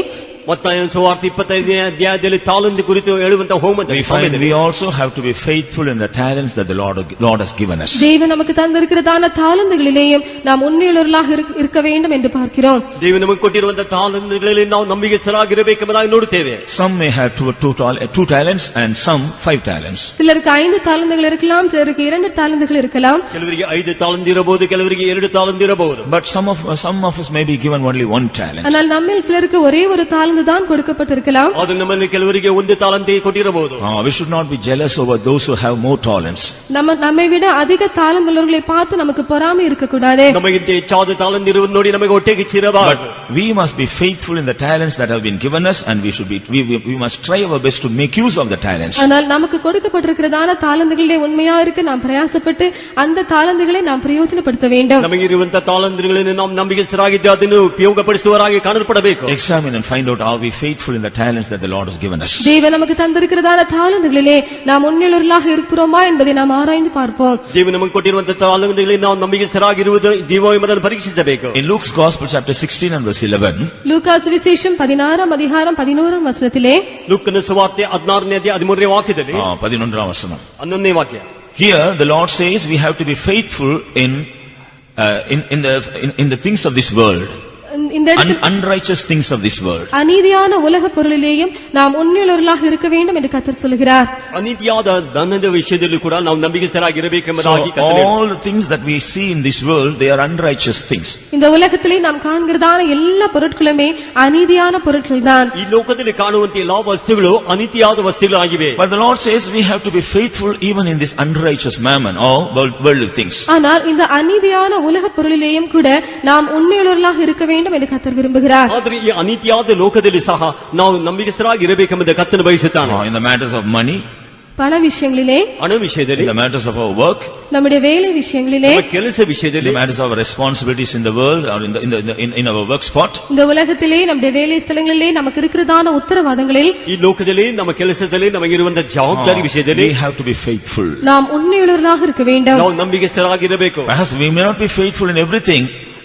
ಮತ್ತಾಯ ಸುವಾರ್ತೆ 25ನೇ ಅಧ್ಯಾಯದಲ್ಲಿ ತಾಲಂತು ಕುರಿತು ಹೇಳುವಂತ ಹೋಮದ
we find we also have to be faithful in the talents that the Lord has given us.
தேவன் நமக்கு தந்திருக்கிறதான தாலந்துகளிலேயும் நாம் உண்மையுள்ளவர்களாக இருக்க வேண்டும் என்று பார்க்கிறோம்.
ದೇವ ನಮಗೆ ಕೊಟ್ಟಿರುವಂತ ತಾಲಂತುಗಳಲ್ಲಿ ನಾವು ನಂಬಿಗಸ್ತರಾಗಿರಬೇಕೆಂಬುದಾಗಿ ನೋಡುತ್ತೇವೆ.
Some may have two talents and some 5 talents.
சிலருக்கு 5 தாலந்துகள் இருக்கலாம், சிலருக்கு 2 தாலந்துகள் இருக்கலாம்.
ಕೆಲವರಿಗೆ 5 ತಾಲಂತು ಇರಬಹುದು, ಕೆಲವರಿಗೆ 2 ತಾಲಂತು ಇರಬಹುದು.
But some of us may be given only 1 talent.
ஆனால் நம்மில் சிலருக்கு ஒரே ஒரு தாலந்து தான் கொடுக்கப்பட்டிருக்கலாம்.
ಅದು ನಮ್ಮಲ್ಲಿ ಕೆಲವರಿಗೆ ಒಂದು ತಾಲಂತೆ ಕೊಟ್ಟಿರಬಹುದು.
We should not be jealous over those who have more talents.
நம்மை விட அதிக தாளந்துள்ளவர்களை பார்த்து நமக்கு பொறாமை இருக்க கூடாது.
ನಮಗಿಂತ ಹೆಚ್ಚಾದ ತಾಲಂತು ಇರುವುದು ನೋಡಿ ನಮಗೆ ಹೊಟ್ಟೆಗೆ ಚಿರಬಾರದು.
But we must be faithful in the talents that have been given us, and we must try our best to make use of the talents.
ஆனால் நமக்கு கொடுக்கப்பட்டிருக்கிறதான தாளந்துகளிலே உண்மையா இருக்க நாம் பிரயாசப்பட்டு அந்த தாளந்துகளை நாம் பிரயோஜனப்படுத்த வேண்டும்.
ನಮಗೆ ಇರುವಂತ ತಾಲಂತುಗಳನ್ನು ನಾವು ನಂಬಿಗಸ್ತರಾಗಿದ್ದೆ ಅದನ್ನು ಉಪಯೋಗಪಡಿಸುವವರಾಗಿ ಕಾಣಲ್ಪಡಬೇಕು.
Examine and find out are we faithful in the talents that the Lord has given us.
தேவன் நமக்கு தந்திருக்கிறதான தாளந்துகளிலே நாம் உண்மையுள்ளவர்களாக இருக்கிறோமா என்பதை நாம் ஆராய்ந்து பார்ப்போம்.
ದೇವ ನಮಗೆ ಕೊಟ್ಟಿರುವಂತ ತಾಲಂತುಗಳಲ್ಲಿ ನಾವು ನಂಬಿಗಸ್ತರಾಗಿರುವುದು ದೈವ ಎಂಬುದನ್ನು ಪರೀಕ್ಷಿಸಬೇಕು.
In Luke's Gospel chapter 16 and verse 11,
லூக்கா சுவிசேஷம் 16ஆம் அதிகாரம் 11ஆம் வசனத்திலே,
ಲೂಕನ ಸುವಾರ್ತೆ 16ನೇ ಅಧ್ಯಾಯ 13ನೇ ವಾಕ್ಯದಲ್ಲಿ
11ாம் வசனம்.
11ನೇ ವಾಕ್ಯ.
Here the Lord says we have to be faithful in the things of this world.
இந்த இடத்தில்
unrighteous things of this world.
அநீதியான உலக பொருளிலேயும் நாம் உண்மையுள்ளவர்களாக இருக்க வேண்டும் என்று கர்த்தர் சொல்கிறார்.
ಅನೀತಿಯಾದ ಧನದ ವಿಷಯದಲ್ಲೂ ಕೂಡ ನಾವು ನಂಬಿಗಸ್ತರಾಗಿರಬೇಕೆಂಬುದಾಗಿ ಕರ್ತನು.
All the things that we see in this world, they are unrighteous things.
இந்த உலகத்திலே நாம் காண்கிறதான எல்லா பொருட்களுமே அநீதியான பொருட்கள்தான்.
ಈ ಲೋಕದಲ್ಲಿ ಕಾಣುವಂತ ಎಲ್ಲಾ ವಸ್ತುಗಳು ಅನೀತಿಯಾದ ವಸ್ತುಗಳಾಗಿವೆ.
But the Lord says we have to be faithful even in this unrighteous mammon or worldly things.
ஆனால் இந்த அநீதியான உலக பொருளிலேயும் கூட நாம் உண்மையுள்ளவர்களாக இருக்க வேண்டும் என்று கர்த்தர் விரும்புகிறார்.
ಆದರೆ ಈ ಅನೀತಿಯಾದ ಲೋಕದಲ್ಲಿ ಸಹ ನಾವು ನಂಬಿಗಸ್ತರಾಗಿರಬೇಕೆಂಬುದು ಕರ್ತನು ಬಯಸುತ್ತಾನೆ.
In the matters of money,
பண விஷயங்களிலே,
ಹಣ ವಿಷಯದಲ್ಲಿ,
in the matters of our work,
நம்முடைய வேலை விஷயங்களிலே,
ನಮ್ಮ ಕೆಲಸ
in
ವಿಷಯದಲ್ಲಿ,
the matters of our responsibilities in the world or in our work spot,
இந்த உலகத்திலே நம்முடைய வேலை ஸ்தலங்களிலே நமக்கு இருக்கிறதான உத்தரவாதங்களில்,
ಈ ಲೋಕದಲ್ಲಿ ನಮ್ಮ ಕೆಲಸದಲ್ಲಿ ನಮಗಿರುವಂತ ಜವಾಬ್ದಾರಿ ವಿಷಯದಲ್ಲಿ
we have to be faithful.
நாம் உண்மையுள்ளவர்களாக இருக்க வேண்டும்.
ನಾವು ನಂಬಿಗಸ್ತರಾಗಿರಬೇಕು.
Perhaps we may not be faithful in everything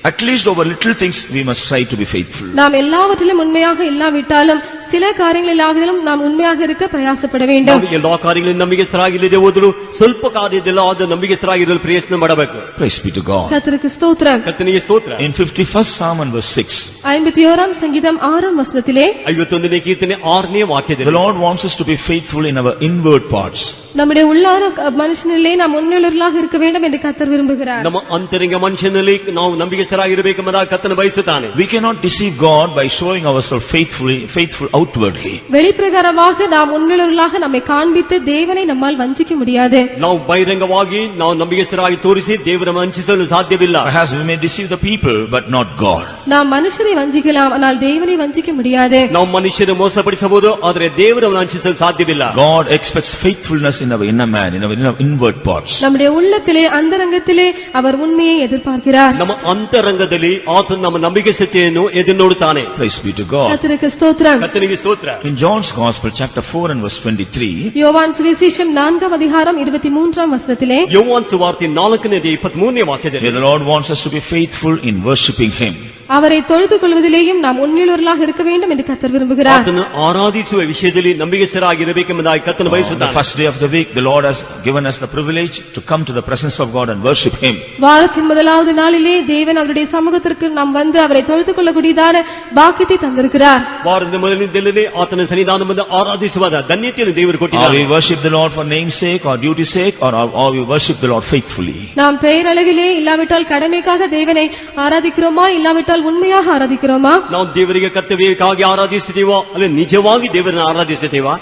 at least over little things we must try to be faithful.
நாம் எல்லாவற்றிலும் உண்மையாக இல்லாவிட்டாலும் சில காரியங்களிலாகிலும் நாம் உண்மையாக இருக்க பிரயாசப்பட வேண்டும்.
ನಾವು ಎಲ್ಲಾ ಕಾರ್ಯಗಳಲ್ಲಿ ನಂಬಿಕೆಸ್ಥರಾಗಿಲ್ಲದೆ ಹೋದರೂ ಸ್ವಲ್ಪ ಕಾರ್ಯದಲ್ಲಾದ ನಂಬಿಕೆಸ್ಥರಾಗಿರಲು ಪ್ರಯತ್ನ ಮಾಡಬೇಕು.
Praise be to God.
கர்த்தருக்கு ஸ்தோத்திரம்.
ಕರ್ತನಿಗೆ ಸ್ತೋತ್ರ.
In 51st Psalm and verse 6,
51ஆம் சங்கீதம் 6ஆம் வசனத்திலே
51ನೇ ಕೀರ್ತನೆ 6ನೇ
the
ವಾಕ್ಯದಲ್ಲಿ
Lord wants us to be faithful in our inward parts.
நம்முடைய உள்ளார மனுஷனிலே நாம் உண்மையுள்ளவர்களாக இருக்க வேண்டும் என்று கர்த்தர் விரும்புகிறார்.
ನಮ್ಮ ಅಂತರಂಗ ಮನುಷ್ಯನಲ್ಲಿ ನಾವು ನಂಬಿಕೆಸ್ಥರಾಗಿರಬೇಕೆಂಬುದಾಗಿ ಕರ್ತನು ಬಯಸುತ್ತಾನೆ.
We cannot deceive God by showing ourselves faithful outwardly.
வெளிப்பிரகாரமாக நாம் உண்மையுள்ளவர்களாக நம்மை காண்பித்து தேவனை நம்மால் வஞ்சிக்க முடியாது.
ನಾವು ಬಹಿರಂಗವಾಗಿ ನಾವು ನಂಬಿಕೆಸ್ಥರಾಗಿ ತೋರಿಸಿ ದೇವರನ್ನು ವಂಚಿಸಲು ಸಾಧ್ಯವಿಲ್ಲ.
Perhaps we may deceive the people but not God.
நாம் மனுஷரை வஞ்சிக்கலாம் ஆனால் தேவனை வஞ்சிக்க முடியாது.
ನಾವು ಮನುಷ್ಯರು ಮೋಸಪಡಿಸಬಹುದು ಆದರೆ ದೇವರನ್ನು ವಂಚಿಸಲು ಸಾಧ್ಯವಿಲ್ಲ.
God expects faithfulness in our inner man, in our inward parts.
நம்முடைய உள்ளத்திலே அந்தரங்கத்திலே அவர் உண்மையை எதிர்பார்க்கிறார்.
ನಮ್ಮ ಅಂತರಂಗದಲ್ಲಿ ಆತನು ನಮ್ಮ ನಂಬಿಕೆಯನ್ನು ಎದುರು ನೋಡುತ್ತಾನೆ.
Praise be to God.
கர்த்தருக்கு ஸ்தோத்திரம்.
ಕರ್ತನಿಗೆ ಸ್ತೋತ್ರ.
In John's Gospel chapter 4 and verse 23,
யோவான் சுவிசேஷம் 4ஆம் அதிகாரம் 23ஆம் வசனத்திலே
ಯೋವಾನ್ ಸುವಾರ್ತೆ 4ನೇ 23ನೇ ವಾಕ್ಯದಲ್ಲಿ
the Lord wants us to be faithful in worshiping Him.
அவரை தொழுது கொள்வதிலேயும் நாம் உண்மையுள்ளவர்களாக இருக்க வேண்டும் என்று கர்த்தர் விரும்புகிறார்.
ಆತನು ಆರಾಧಿಸುವ ವಿಷಯದಲ್ಲಿ ನಂಬಿಕೆಸ್ಥರಾಗಿರಬೇಕೆಂಬುದಾಗಿ ಕರ್ತನು
On the
ಬಯಸುತ್ತಾನೆ.
first day of the week, the Lord has given us the privilege to come to the presence of God and worship Him.
வாரத்தின் முதலாவது நாளிலே தேவன் அவருடைய சமூகத்திற்கு நாம் வந்து அவரை தொழுது கொள்ளக்கூடியதான பாக்கியத்தை தந்திருக்கிறார்.
ವಾರದ ಮೊದಲನೇ ದಿನವೇ ಆತನ ಸನ್ನಿಧಾನ ಬಂದು ಆರಾಧಿಸುವ ಧನ್ಯತೆಯನ್ನು ದೇವರು
Or
ಕೊಟ್ಟಿದ್ದಾರೆ.
we worship the Lord for name's sake or duty's sake, or we worship the Lord faithfully.
நாம் பெயரளவிலே இல்லாவிட்டால் கடமைக்காக தேவனை ஆராதிக்கிறோமா இல்லாவிட்டால் உண்மையாக ஆராதிக்கிறோமா?
ನಾವು ದೇವರಿಗೆ ಕರ್ತವ್ಯಕ್ಕಾಗಿ ಆರಾಧಿಸುತ್ತೀವೋ ಅಲ್ಲ ನಿಜವಾಗಿ ದೇವರನ್ನು ಆರಾಧಿಸುತ್ತೀವಾ?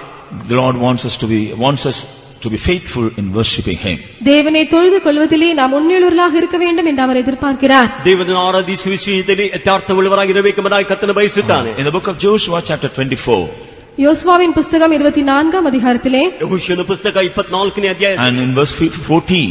The Lord wants us to be faithful in worshiping Him.
தேவனை தொழுது கொள்வதிலே நாம் உண்மையுள்ளவர்களாக இருக்க வேண்டும் என்று அவர் எதிர்பார்க்கிறார்.
ದೇವರನ್ನು ಆರಾಧಿಸುವ ವಿಷಯದಲ್ಲಿ ಯಥಾರ್ಥವುಳ್ಳವರಾಗಿರಬೇಕೆಂಬುದಾಗಿ ಕರ್ತನು ಬಯಸುತ್ತಾನೆ.
In the book of Joshua chapter 24
யோசுவாவின் புஸ்தகம் 24ஆம் அதிகாரத்திலே
ಯೆಹೋಶುವನ ಪುಸ್ತಕ 24ನೇ ಅಧ್ಯಾಯ
and in verse 14,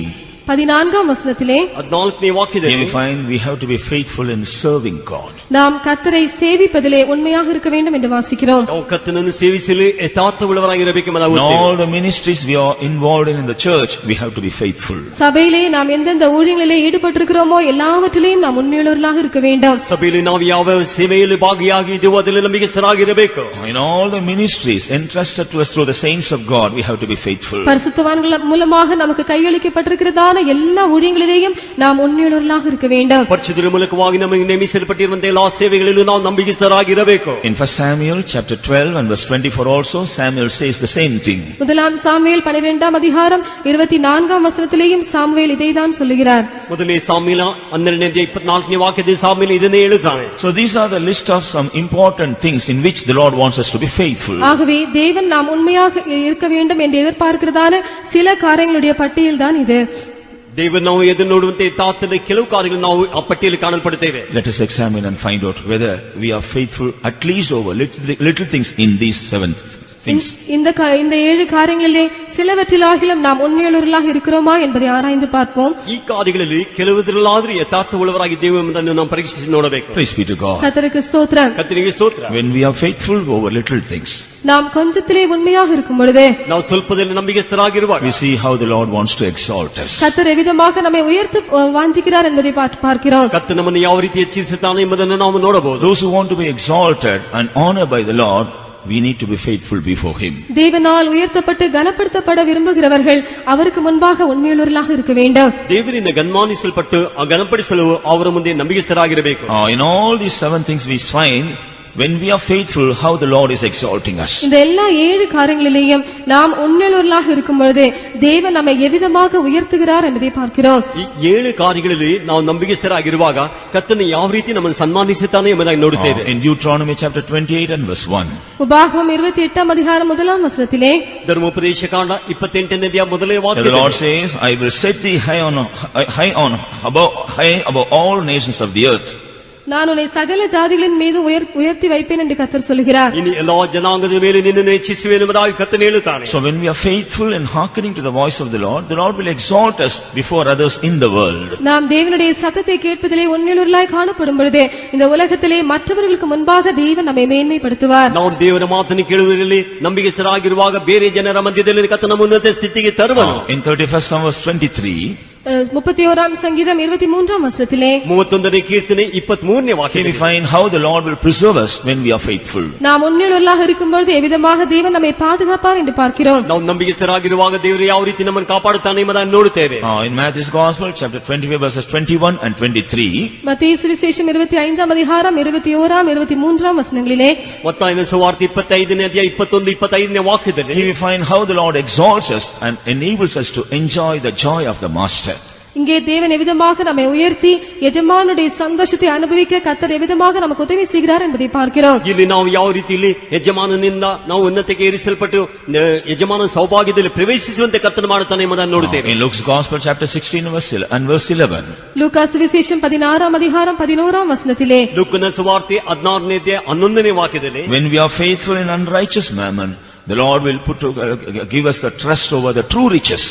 14ஆம் வசனத்திலே
14ನೇ
here
ವಾಕ್ಯದಲ್ಲಿ
we find we have to be faithful in serving God.
நாம் கர்த்தரை சேவிப்பதிலே உண்மையாக இருக்க வேண்டும் என்று வாசிக்கிறோம்.
ನಾವು ಕರ್ತನನ್ನು ಸೇವಿಸಲು ಯಥಾರ್ಥವುಳ್ಳವರಾಗಿರಬೇಕೆಂಬುದಾಗಿ
In
ಓದ್ತೇವೆ.
all the ministries we are involved in the church, we have to be faithful.
சபையிலே நாம் எந்தெந்த ஊழியங்களிலே ஈடுபட்டிருக்கிறோமோ எல்லாவற்றிலேயும் நாம் உண்மையுள்ளவர்களாக இருக்க வேண்டும்.
ಸಭೆಯಲ್ಲಿ ನಾವು ಯಾವ ಸೇವೆಯಲ್ಲಿ ಭಾಗಿಯಾಗಿದ್ದೇವೋ ಅದರಲ್ಲಿ ನಂಬಿಕೆಸ್ಥರಾಗಿರಬೇಕು.
In all the ministries entrusted to us through the saints of God, we have to be faithful.
பரிசுத்தவான்கள் மூலமாக நமக்கு கையளிக்கப்பட்டிருக்கிறதான எல்லா ஊழியங்களிலேயும் நாம் உண்மையுள்ளவர்களாக இருக்க வேண்டும்.
ಪರಿಶುದ್ಧರ ಮೂಲಕವಾಗಿ ನಮಗೆ ನೇಮಿಸಲ್ಪಟ್ಟಿರುವಂತಹ ಎಲ್ಲಾ ಸೇವೆಗಳಲ್ಲೂ ನಾವು ನಂಬಿಕೆಸ್ಥರಾಗಿರಬೇಕು.
In 1 Samuel chapter 12 and verse 24 also, Samuel says the same thing.
முதலாம் சாமுவேல் 12ஆம் அதிகாரம் 24ஆம் வசனத்திலேயும் சாமுவேல் இதைதான் சொல்லுகிறார்.
ಮೊದಲನೇ ಸಾಮುವೇಲ 12ನೇ ಅಧ್ಯಾಯ 24ನೇ ವಾಕ್ಯದಲ್ಲಿ ಸಾಮುವೇಲ ಇದನ್ನೇ ಹೇಳುತ್ತಾನೆ.
So these are the list of some important things in which the Lord wants us to be faithful.
ஆகவே தேவன் நாம் உண்மையாக இருக்க வேண்டும் என்று எதிர்பார்க்கிறதான சில காரியங்களுடைய பட்டியல் தான் இது.
ದೇವರು ನಾವು ಎದುರು ನೋಡುವಂತೆ ತಾತನ ಕೆಲವು ಕಾರ್ಯಗಳು ನಾವು ಆ ಪಟ್ಟಿಯಲ್ಲಿ ಕಾಣಲ್ಪಡುತ್ತೇವೆ.
Let us examine and find out whether we are faithful at least over little things in these 7 things.
இந்த 7 காரியங்களிலே சிலவற்றிலாகிலும் நாம் உண்மையுள்ளவர்களாக இருக்கிறோமா என்பதை ஆராய்ந்து பார்ப்போம்.
ಈ ಕಾರ್ಯಗಳಲ್ಲಿ ಕೆಲವುದರಲ್ಲಾದರೂ ಯಥಾರ್ಥವುಳ್ಳವರಾಗಿದ್ದೇವೆ ಎಂಬುದನ್ನು ನಾವು ಪರೀಕ್ಷಿಸಿ ನೋಡಬೇಕು.
Praise be to God.
கர்த்தருக்கு ஸ்தோத்திரம்.
ಕರ್ತನಿಗೆ ಸ್ತೋತ್ರ.
When we are faithful over little things,
நாம் கொஞ்சத்திலே உண்மையாக இருக்கும் பொழுது
ನಾವು ಸ್ವಲ್ಪದಲ್ಲಿ ನಂಬಿಕೆಸ್ಥರಾಗಿರುವಾಗ
we see how the Lord wants to exalt us.
கர்த்தர் எவ்விதமாக நம்மை உயர்த்த வாஞ்சிக்கிறார் என்பதை பார்க்கிறோம்.
ಕರ್ತನು ನಮ್ಮನ್ನು ಯಾವ ರೀತಿ ಹೆಚ್ಚಿಸುತ್ತಾನೆ ಎಂಬುದನ್ನು ನಾವು ನೋಡಬಹುದು.
Those who want to be exalted and honored by the Lord, we need to be faithful before Him.
தேவனால் உயர்த்தப்பட்டு கனப்படுத்தப்பட விரும்புகிறவர்கள் அவருக்கு முன்பாக உண்மையுள்ளவர்களாக இருக்க வேண்டும்.
ದೇವರಿಂದ ಗನ್ಮಾನಿಸಲ್ಪಟ್ಟು ಗಣಪಡಿಸಲು ಅವರ ಮುಂದೆ ನಂಬಿಕೆಸ್ಥರಾಗಿರಬೇಕು.
In all these 7 things we find, when we are faithful, how the Lord is exalting us.
இந்த எல்லா 7 காரியங்களிலேயும் நாம் உண்மையுள்ளவர்களாக இருக்கும் பொழுது தேவன் நம்மை எவ்விதமாக உயர்த்துகிறார் என்பதை பார்க்கிறோம்.
ಈ 7 ಕಾರ್ಯಗಳಲ್ಲಿ ನಾವು ನಂಬಿಕೆಸ್ಥರಾಗಿರುವಾಗ ಕರ್ತನು ಯಾವ ರೀತಿ ನಮ್ಮನ್ನು ಸನ್ಮಾನಿಸುತ್ತಾನೆ ಎಂಬುದಾಗಿ ನೋಡುತ್ತೇವೆ.
In Deuteronomy chapter 28 and verse 1,
உபாகமம் 28ஆம் அதிகாரம் 1ஆம் வசனத்திலே
ಧರ್ಮೋಪದೇಶ ಕಾಂಡ 28ನೇ ಅಧ್ಯಾಯ ಮೊದಲನೇ
the
ವಾಕ್ಯ
Lord says, I will set thee high above all nations of the earth.
நான் உன்னை சகல ஜாதிகளின் மீது உயர்த்தி வைப்பேன் என்று கர்த்தர் சொல்கிறார்.
ಇನ್ನು ಎಲ್ಲಾ ಜನಾಂಗದ ಮೇಲೆ ನಿನ್ನನ್ನು ಹೆಚ್ಚಿಸುವೆನು ಎಂಬುದಾಗಿ ಕರ್ತನು ಹೇಳುತ್ತಾನೆ.
So when we are faithful and hearkening to the voice of the Lord will exalt us before others in the world.
நாம் தேவனுடைய சத்தத்தை கேட்பதிலே உண்மையுள்ளவர்களாய் காணப்படும் பொழுது இந்த உலகத்திலே மற்றவர்களுக்கு முன்பாக தேவன் நம்மை மேன்மைப்படுத்துவார்.
ನಾವು ದೇವರ ಮಾತನ್ನು ಕೇಳುವುದರಲ್ಲಿ ನಂಬಿಕೆಸ್ಥರಾಗಿರುವಾಗ ಬೇರೆ ಜನರ ಮಧ್ಯದಲ್ಲಿ ಕರ್ತನು ನಮ್ಮನ್ನು ಉನ್ನತ ಸ್ಥಿತಿಗೆ ತರುವನು.
In 31st Psalm verse 23,
31ஆம் சங்கீதம் 23ஆம் வசனத்திலே
31ನೇ கீர்த்தனை 23ನೇ
Here we
வாக்கியம்
find how the Lord will preserve us when we are faithful.
நாம் உண்மையுள்ளவர்களாக இருக்கும்போது எவ்விதமாக தேவன் நம்மை பாதுகாப்பார் என்று பார்க்கிறோம்.
ನಾವು ನಂಬಿಗಸ್ತರಾಗಿರುವಾಗ ದೇವರು ಯಾವ ರೀತಿ ನಮ್ಮನ್ನು ಕಾಪಾಡುತ್ತಾನೆ ಎಂಬುದನ್ನು ನೋಡುತ್ತೇವೆ.
In Matthew's Gospel, chapter 25, verses 21 and 23.
மத்தேயு சுவிசேஷம் 25ஆம் அதிகாரம் 21ஆம் 23ஆம் வசனங்களிலே
ಮತ್ತಾಯನ ಸುವಾರ್ತೆ 25ನೇ ಅಧ್ಯಾಯ 21 25ನೇ ವಾಕ್ಯದಲ್ಲಿ
Here we find how the Lord exalts us and enables us to enjoy the joy of the Master.
இங்கே தேவன் எவ்விதமாக நம்மை உயர்த்தி எஜமானுடைய சந்தோஷத்தை அனுபவிக்க கர்த்தர் எவ்விதமாக நமக்கு உதவி செய்கிறார் என்பதை பார்க்கிறோம்.
ಇಲ್ಲಿ ನಾವು ಯಾವ ರೀತಿಯಲ್ಲಿ ಯಜಮಾನನಿಂದ ನಾವು ಉನ್ನತಿಗೆ ಏರಿಸಲ್ಪಟ್ಟು ಯಜಮಾನ ಸೌಭಾಗ್ಯದಲ್ಲಿ ಪ್ರವೇಶಿಸುವಂತೆ ಕರ್ತನ ಮಾಡುತ್ತಾನೆ ಎಂಬುದನ್ನು ನೋಡುತ್ತೇವೆ.
In Luke's Gospel, chapter 16 and verse 11.
லூக்கா சுவிசேஷம் 16ஆம் அதிகாரம் 11ஆம் வசனத்திலே
ಲೂಕನ ಸುವಾರ್ತೆ 16ನೇ ಅಧ್ಯಾಯ 11ನೇ ವಾಕ್ಯದಲ್ಲಿ
When we are faithful in unrighteous mammon, the Lord will give us the trust over the true riches.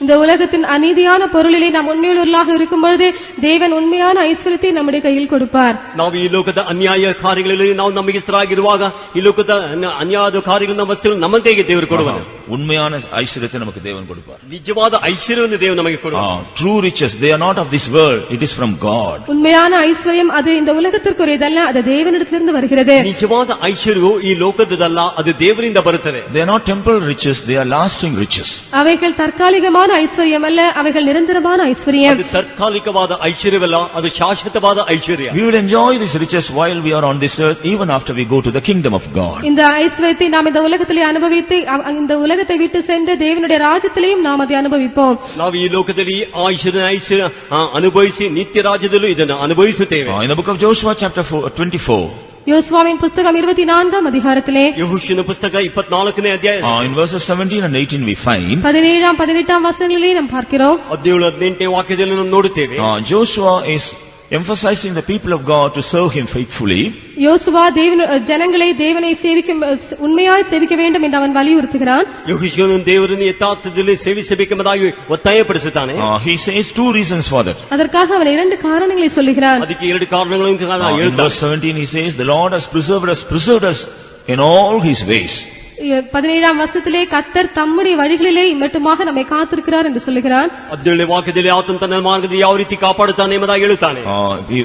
இந்த உலகத்தின் அநீதியான பொருளிலே நாம் உண்மையுள்ளவர்களாக இருக்கும் பொழுது தேவன் உண்மையான ஐஸ்வர்யத்தை நம்முடைய கையில் கொடுப்பார்.
ನಾವು ಈ ಲೋಕದ ಅನ್ಯಾಯ ಕಾರ್ಯಗಳಲ್ಲಿ ನಾವು ನಂಬಿಗಸ್ತರಾಗಿರುವಾಗ ಈ ಲೋಕದ ಅನ್ಯಾಯದ ಕಾರ್ಯಗಳನ್ನ ವಸ್ತುಗಳು ನಮ್ಮ ಕೈಗೆ ದೇವರು ಕೊಡುವರು.
உண்மையான ஐஸ்வர்யத்தை நமக்கு தேவன் கொடுப்பார்.
ನಿಜವಾದ ಐಶ್ವರ್ಯವನ್ನು ದೇವರು ನಮಗೆ ಕೊಡುವರು.
True riches, they are not of this world, it is from God.
உண்மையான ஐஸ்வர்யம் அது இந்த உலகத்திற்குரியதல்ல, அது தேவனிடத்திலிருந்து வருகிறது.
ನಿಜವಾದ ಐಶ್ವರ್ಯವು ಈ ಲೋಕದಲ್ಲ, ಅದು ದೇವರಿಂದ ಬರುತ್ತದೆ.
They are not temporal riches, they are lasting riches.
அவைகள் தற்காலிகமான ஐஸ்வர்யம் அல்ல, அவைகள் நிரந்தரமான ஐஸ்வர்யம்.
ಅದು ತಾತ್ಕಾಲಿಕವಾದ ಐಶ್ವರ್ಯವಲ್ಲ, ಅದು ಶಾಶ್ವತವಾದ ಐಶ್ವರ್ಯ.
We will enjoy these riches while we are on this earth, even after we go to the kingdom of God.
இந்த ஐஸ்வர்யத்தை நாம் இந்த உலகத்திலே அனுபவித்து இந்த உலகத்தை விட்டு சென்று தேவனுடைய ராஜ்யத்திலேயும் நாம் அதை அனுபவிப்போம்.
ನಾವು ಈ ಲೋಕದಲ್ಲಿ ಐಶ್ವರ್ಯ ಅನುಭವಿಸಿ ನಿತ್ಯ ರಾಜ್ಯದಲ್ಲೂ ಇದನ್ನು ಅನುಭವಿಸುತ್ತೇವೆ.
In the book of Joshua, chapter 24.
யோசுவாவின் புஸ்தகம் 24ஆம் அதிகாரத்திலே
ಯೆಹೋಶುವನ ಪುಸ್ತಕ 24ನೇ ಅಧ್ಯಾಯ
In verses 17 and 18 we find
17ஆம் 18ஆம் வசனங்களிலே நாம் பார்க்கிறோம்.
17 18ನೇ ವಾಕ್ಯದಲ್ಲಿ ನಾವು ನೋಡುತ್ತೇವೆ.
Joshua is emphasizing the people of God to serve him faithfully.
யோசுவா ஜனங்களை தேவனை சேவிக்கும் உண்மையாய் சேவிக்க வேண்டும் என்று அவன் வலியுறுத்துகிறான்.
ಯೆಹೋಶುವನು ದೇವರನ್ನು ಯಥಾರ್ಥದಲ್ಲಿ ಸೇವಿಸಬೇಕೆಂಬುದಾಗಿ ಒತ್ತಾಯಪಡಿಸುತ್ತಾನೆ.
He says two reasons for that.
அதற்காக அவன் இரண்டு காரணங்களை சொல்லுகிறான்.
ಅದಕ್ಕೆ ಎರಡು ಕಾರಣಗಳನ್ನು
In
ಹೇಳ್ತಾನೆ.
verse 17 he says, the Lord has preserved us in all his ways.
17ஆம் வசனத்திலே கர்த்தர் தம்முடைய வழிகளிலே இம்மட்டுமாக நம்மை காத்திருக்கிறார் என்று சொல்லுகிறான்.
17ನೇ ವಾಕ್ಯದಲ್ಲಿ ಆತನ ತನ್ನ ಮಾರ್ಗದಲ್ಲಿ ಯಾವ ರೀತಿ ಕಾಪಾಡುತ್ತಾನೆ ಎಂಬುದಾಗಿ ಹೇಳುತ್ತಾನೆ.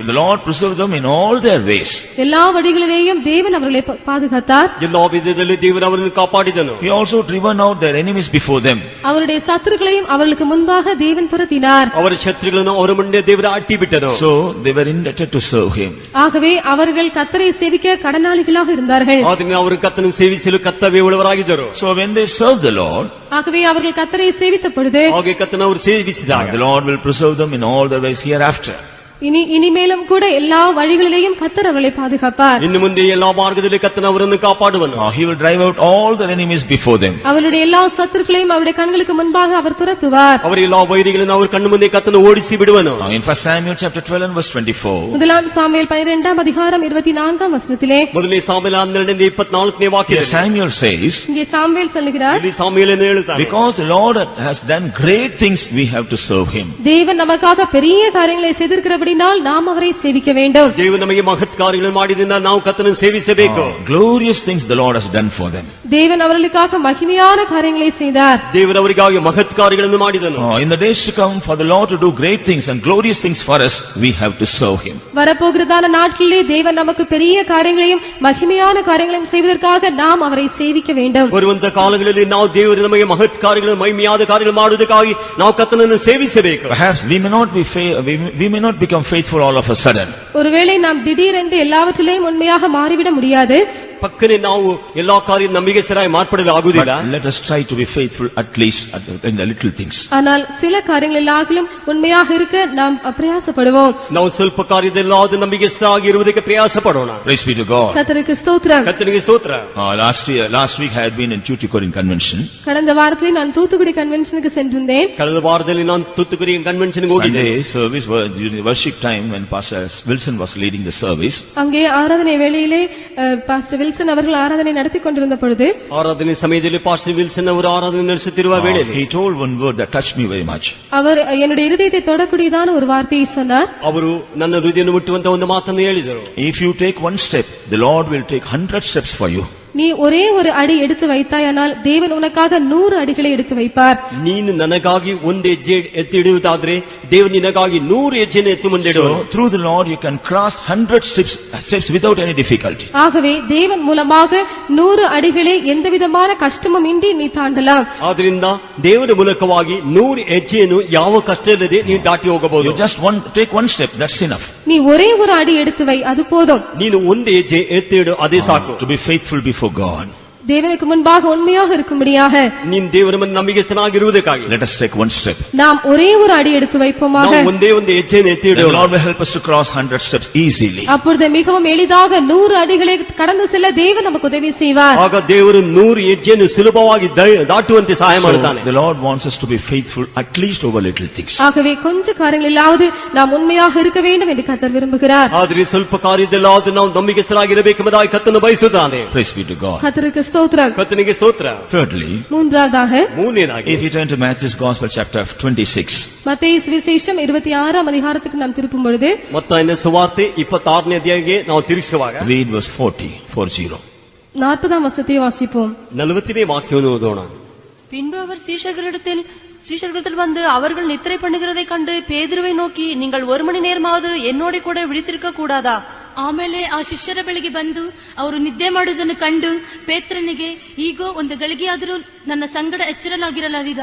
The Lord preserved them in all their ways.
எல்லா வழிகளிலேயும் தேவன் அவர்களை பாதுகாத்தார்.
ಎಲ್ಲಾ ವಿಧದಲ್ಲಿ ದೇವರು ಅವರನ್ನು ಕಾಪಾಡಿದನು.
He also driven out their enemies before them.
அவருடைய சத்துருக்களையும் அவர்களுக்கு முன்பாக தேவன் துரத்தினார்.
ಅವರ ಶತ್ರುಗಳನ್ನು ಅವರ ಮುಂದೆ ದೇವರು ಅಟ್ಟಿ ಬಿಟ್ಟನು.
So they were indebted to serve him.
ஆகவே அவர்கள் கர்த்தரை சேவிக்க கடனாளிகளாக இருந்தார்கள்.
ಆದ್ದರಿಂದ ಅವರು ಕರ್ತನನ್ನು ಸೇವಿಸಲು ಕರ್ತವ್ಯ ಉಳ್ಳವರಾಗಿದ್ದರು.
So when they served the Lord,
ஆகவே அவர்கள் கர்த்தரை சேவித்த பொழுது
ಹಾಗೆ ಕರ್ತನ ಅವರು ಸೇವಿಸಿದಾಗ
the Lord will preserve them in all their ways hereafter.
இனிமேலும் கூட எல்லா வழிகளிலேயும் கர்த்தர் அவர்களை பாதுகாப்பார்.
ಇನ್ನು ಮುಂದೆ ಎಲ್ಲಾ ಮಾರ್ಗದಲ್ಲಿ ಕರ್ತನ ಅವರನ್ನು ಕಾಪಾಡುವನು.
He will drive out all their enemies before them.
அவருடைய எல்லா சத்துருக்களையும் அவருடைய கண்களுக்கு முன்பாக அவர் துரத்துவார்.
ಅವರ ಎಲ್ಲಾ ವೈರಿಗಳನ್ನು ಅವರ ಕಣ್ಣು ಮುಂದೆ ಕರ್ತನ ಓಡಿಸಿ ಬಿಡುವನು.
In 1 Samuel chapter 12 and verse 24.
முதலாம் சாமுவேல் 12ஆம் அதிகாரம் 24ஆம் வசனத்திலே
ಮೊದಲನೇ ಸಾಮುವೇಲ 12ನೇ 24ನೇ ವಾಕ್ಯ
Samuel says,
இங்கே சாமுவேல் சொல்லுகிறார்,
ಇಲ್ಲಿ ಸಾಮುವೇಲನು ಹೇಳುತ್ತಾನೆ,
because the Lord has done great things, we have to serve him.
தேவன் நமக்காக பெரிய காரியங்களை செய்திருக்கிறபடியால் நாம் அவரை சேவிக்க வேண்டும்.
ದೇವರು ನಮಗೆ ಮಹತ್ ಕಾರ್ಯಗಳನ್ನು ಮಾಡಿದಿಂದ ನಾವು ಕರ್ತನನ್ನು ಸೇವಿಸಬೇಕು.
Glorious things the Lord has done for them.
தேவன் அவர்களுக்காக மகிமையான காரியங்களை செய்தார்.
ದೇವರು ಅವರಿಗಾಗಿ ಮಹತ್ ಕಾರ್ಯಗಳನ್ನು ಮಾಡಿದನು.
In the days to come, for the Lord to do great things and glorious things for us, we have to serve him.
வரப்போகிறதான நாட்களிலே தேவன் நமக்கு பெரிய காரியங்களையும் மகிமையான காரியங்களையும் செய்வதற்காக நாம் அவரை சேவிக்க வேண்டும்.
ಬರುವಂತ ಕಾಲಗಳಲ್ಲಿ ನಾವು ದೇವರು ನಮಗೆ ಮಹತ್ ಕಾರ್ಯಗಳನ್ನು ಮಹಿಮೆಯಾದ ಕಾರ್ಯಗಳನ್ನು ಮಾಡುವುದಕ್ಕಾಗಿ ನಾವು ಕರ್ತನನ್ನು ಸೇವಿಸಬೇಕು.
Perhaps we may not become faithful all of a sudden.
ஒருவேளை நாம் திடீரென்று எல்லாவற்றிலேயும் உண்மையாக மாறிவிட முடியாது.
ಪಕ್ಕನೆ ನಾವು ಎಲ್ಲಾ ಕಾರ್ಯ ನಂಬಿಕೆಸ್ಥರಾಗಿ ಮಾರ್ಪಡಲು ಆಗುವುದಿಲ್ಲ.
Let us try to be faithful at least in the little things.
ஆனால் சில காரியங்களிலாகிலும் உண்மையாக இருக்க நாம் பிரயாசப்படுவோம்.
ನಾವು ಸ್ವಲ್ಪ ಕಾರ್ಯದಲ್ಲಾದರೂ ನಂಬಿಕೆಸ್ಥರಾಗಿ ಇರುವುದಕ್ಕೆ ಪ್ರಯಾಸ ಪಡೋಣ.
Praise be to God.
கர்த்தருக்கு ஸ்தோத்திரம்.
ಕರ್ತನಿಗೆ ಸ್ತೋತ್ರ.
Last week I had been in Tuticorin convention.
கடந்த வாரத்திலே நான் தூத்துக்குடி கன்வென்ஷனுக்கு சென்றிருந்தேன்.
ಕಳೆದ ವಾರದಲ್ಲಿ ನಾನು ತುತ್ತೂರಿ ಕನ್ವೆನ್ಷನ್ಗೆ ಹೋಗಿದ್ದೆ.
Sunday service during the worship time when Pastor Wilson was leading the service.
அங்கே ஆராதனை வேளையிலே பாஸ்டர் வில்சன் அவர்கள் ஆராதனை நடத்தி கொண்டிருந்த பொழுது
ಆರಾಧನೆ ಸಮಯದಲ್ಲಿ ಪಾಸ್ಟರ್ ವಿಲ್ಸನ್ ಅವರು ಆರಾಧನೆ ನಡೆಸುತ್ತಿರುವ ವೇಳೆಯಲ್ಲಿ
he told one word that touched me very much.
அவர் என்னுடைய இதயத்தை தொடக்கூடியதான ஒரு வார்த்தையை சொன்னார்.
ಅವರು ನನ್ನ ಹೃದಯವನ್ನು ಮುಟ್ಟುವಂತ ಒಂದು ಮಾತನ್ನು ಹೇಳಿದರು.
If you take one step, the Lord will take 100 steps for you.
நீ ஒரே ஒரு அடி எடுத்து வைத்தாயானால் தேவன் உனக்காக 100 அடிகளை எடுத்து வைப்பார்.
ನೀನು ನನಗಾಗಿ ಒಂದು ಹೆಜ್ಜೆ ಎತ್ತಿ ಇಡುವುದಾದ್ರೆ ದೇವರು ನಿನಗಾಗಿ 100 ಹೆಜ್ಜೆಯನ್ನು ಎತ್ತಿ ಮುಂದಿಡುವನು.
So, through the Lord you can cross 100 steps without any difficulty.
ஆகவே தேவன் மூலமாக 100 அடிகளை எந்தவிதமான கஷ்டமும் இன்றி நீ தாண்டலாம்.
ಆದ್ರಿಂದ ದೇವರ ಮೂಲಕವಾಗಿ 100 ಹೆಜ್ಜೆಯನ್ನು ಯಾವ ಕಷ್ಟ ಇಲ್ಲದೆ ನೀವು ದಾಟಿ ಹೋಗಬಹುದು.
You just take one step, that's enough.
நீ ஒரே ஒரு அடி எடுத்து வை, அது போதும்.
ನೀನು ಒಂದು ಹೆಜ್ಜೆ ಎತ್ತಿ ಇಡು, ಅದೇ ಸಾಕು.
To be faithful before God.
தேவனுக்கு முன்பாக உண்மையாக இருக்கும்படியாக
ನೀನು ದೇವರ ಮುಂದೆ ನಂಬಿಕೆಸ್ಥನಾಗಿರುವುದಕ್ಕಾಗಿ
Let us take one step.
நாம் ஒரே ஒரு அடி எடுத்து வைப்போமாக.
ನಾವು ಒಂದೇ ಒಂದು ಹೆಜ್ಜೆಯನ್ನು ಎತ್ತಿ
The
ಇಡೋಣ.
Lord will help us to cross 100 steps easily.
அப்பொழுது மிகவும் எளிதாக 100 அடிகளை கடந்து செல்ல தேவன் நமக்கு உதவி செய்வார்.
ಆಗ ದೇವರು 100 ಹೆಜ್ಜೆಯನ್ನು ಸುಲಭವಾಗಿ ದಾಟುವಂತೆ ಸಹಾಯ
So,
ಮಾಡುತ್ತಾನೆ.
the Lord wants us to be faithful at least over little things.
ஆகவே கொஞ்ச காரியங்களிலாவது நாம் உண்மையாக இருக்க வேண்டும் என்று கர்த்தர் விரும்புகிறார்.
ಆದರೆ ಸ್ವಲ್ಪ ಕಾರ್ಯದಲ್ಲಾದರೂ ನಾವು ನಂಬಿಕೆಸ್ಥರಾಗಿರಬೇಕೆಂಬುದಾಗಿ ಕರ್ತನು ಬಯಸುತ್ತಾನೆ.
Praise be to God.
கர்த்தருக்கு ஸ்தோத்திரம்.
ಕರ್ತನಿಗೆ ಸ್ತೋತ್ರ.
Thirdly,
மூன்றாவதாக
ಮೂರನೇದಾಗಿ
if you turn to Matthew's Gospel chapter 26,
மத்தேயு சுவிசேஷம் 26ஆம் அதிகாரத்துக்கு நாம் திருப்பும் பொழுது
ಮತ್ತಾಯನ ಸುವಾರ್ತೆ 26ನೇ ಅಧ್ಯಾಯಕ್ಕೆ ನಾವು ತಿರುಗಿಸುವಾಗ
read verse 40.
40ஆம் வசனத்தை வாசிப்போம்.
40ನೇ ವಾಕ್ಯವನ್ನು ಓದೋಣ.
பின்பு அவர் சீஷர்களிடத்தில் வந்து அவர்கள் நித்திரை பண்ணுகிறதை கண்டு பேதுருவை நோக்கி, நீங்கள் 1 மணி நேரமாவது என்னோட கூட விழித்திருக்க கூடாதா?
ಆಮೇಲೆ ಆ ಶಿಷ್ಯರ ಬಳಿಗೆ ಬಂದು ಅವರು ನಿದ್ದೆ ಮಾಡುವುದನ್ನು ಕಂಡು ಪೇತ್ರನಿಗೆ, ಈಗೋ ಒಂದು ಗಳಿಗೆಯಾದರೂ ನನ್ನ ಸಂಗಡ ಎಚ್ಚರಲಾಗಿರಲಾರಿದ?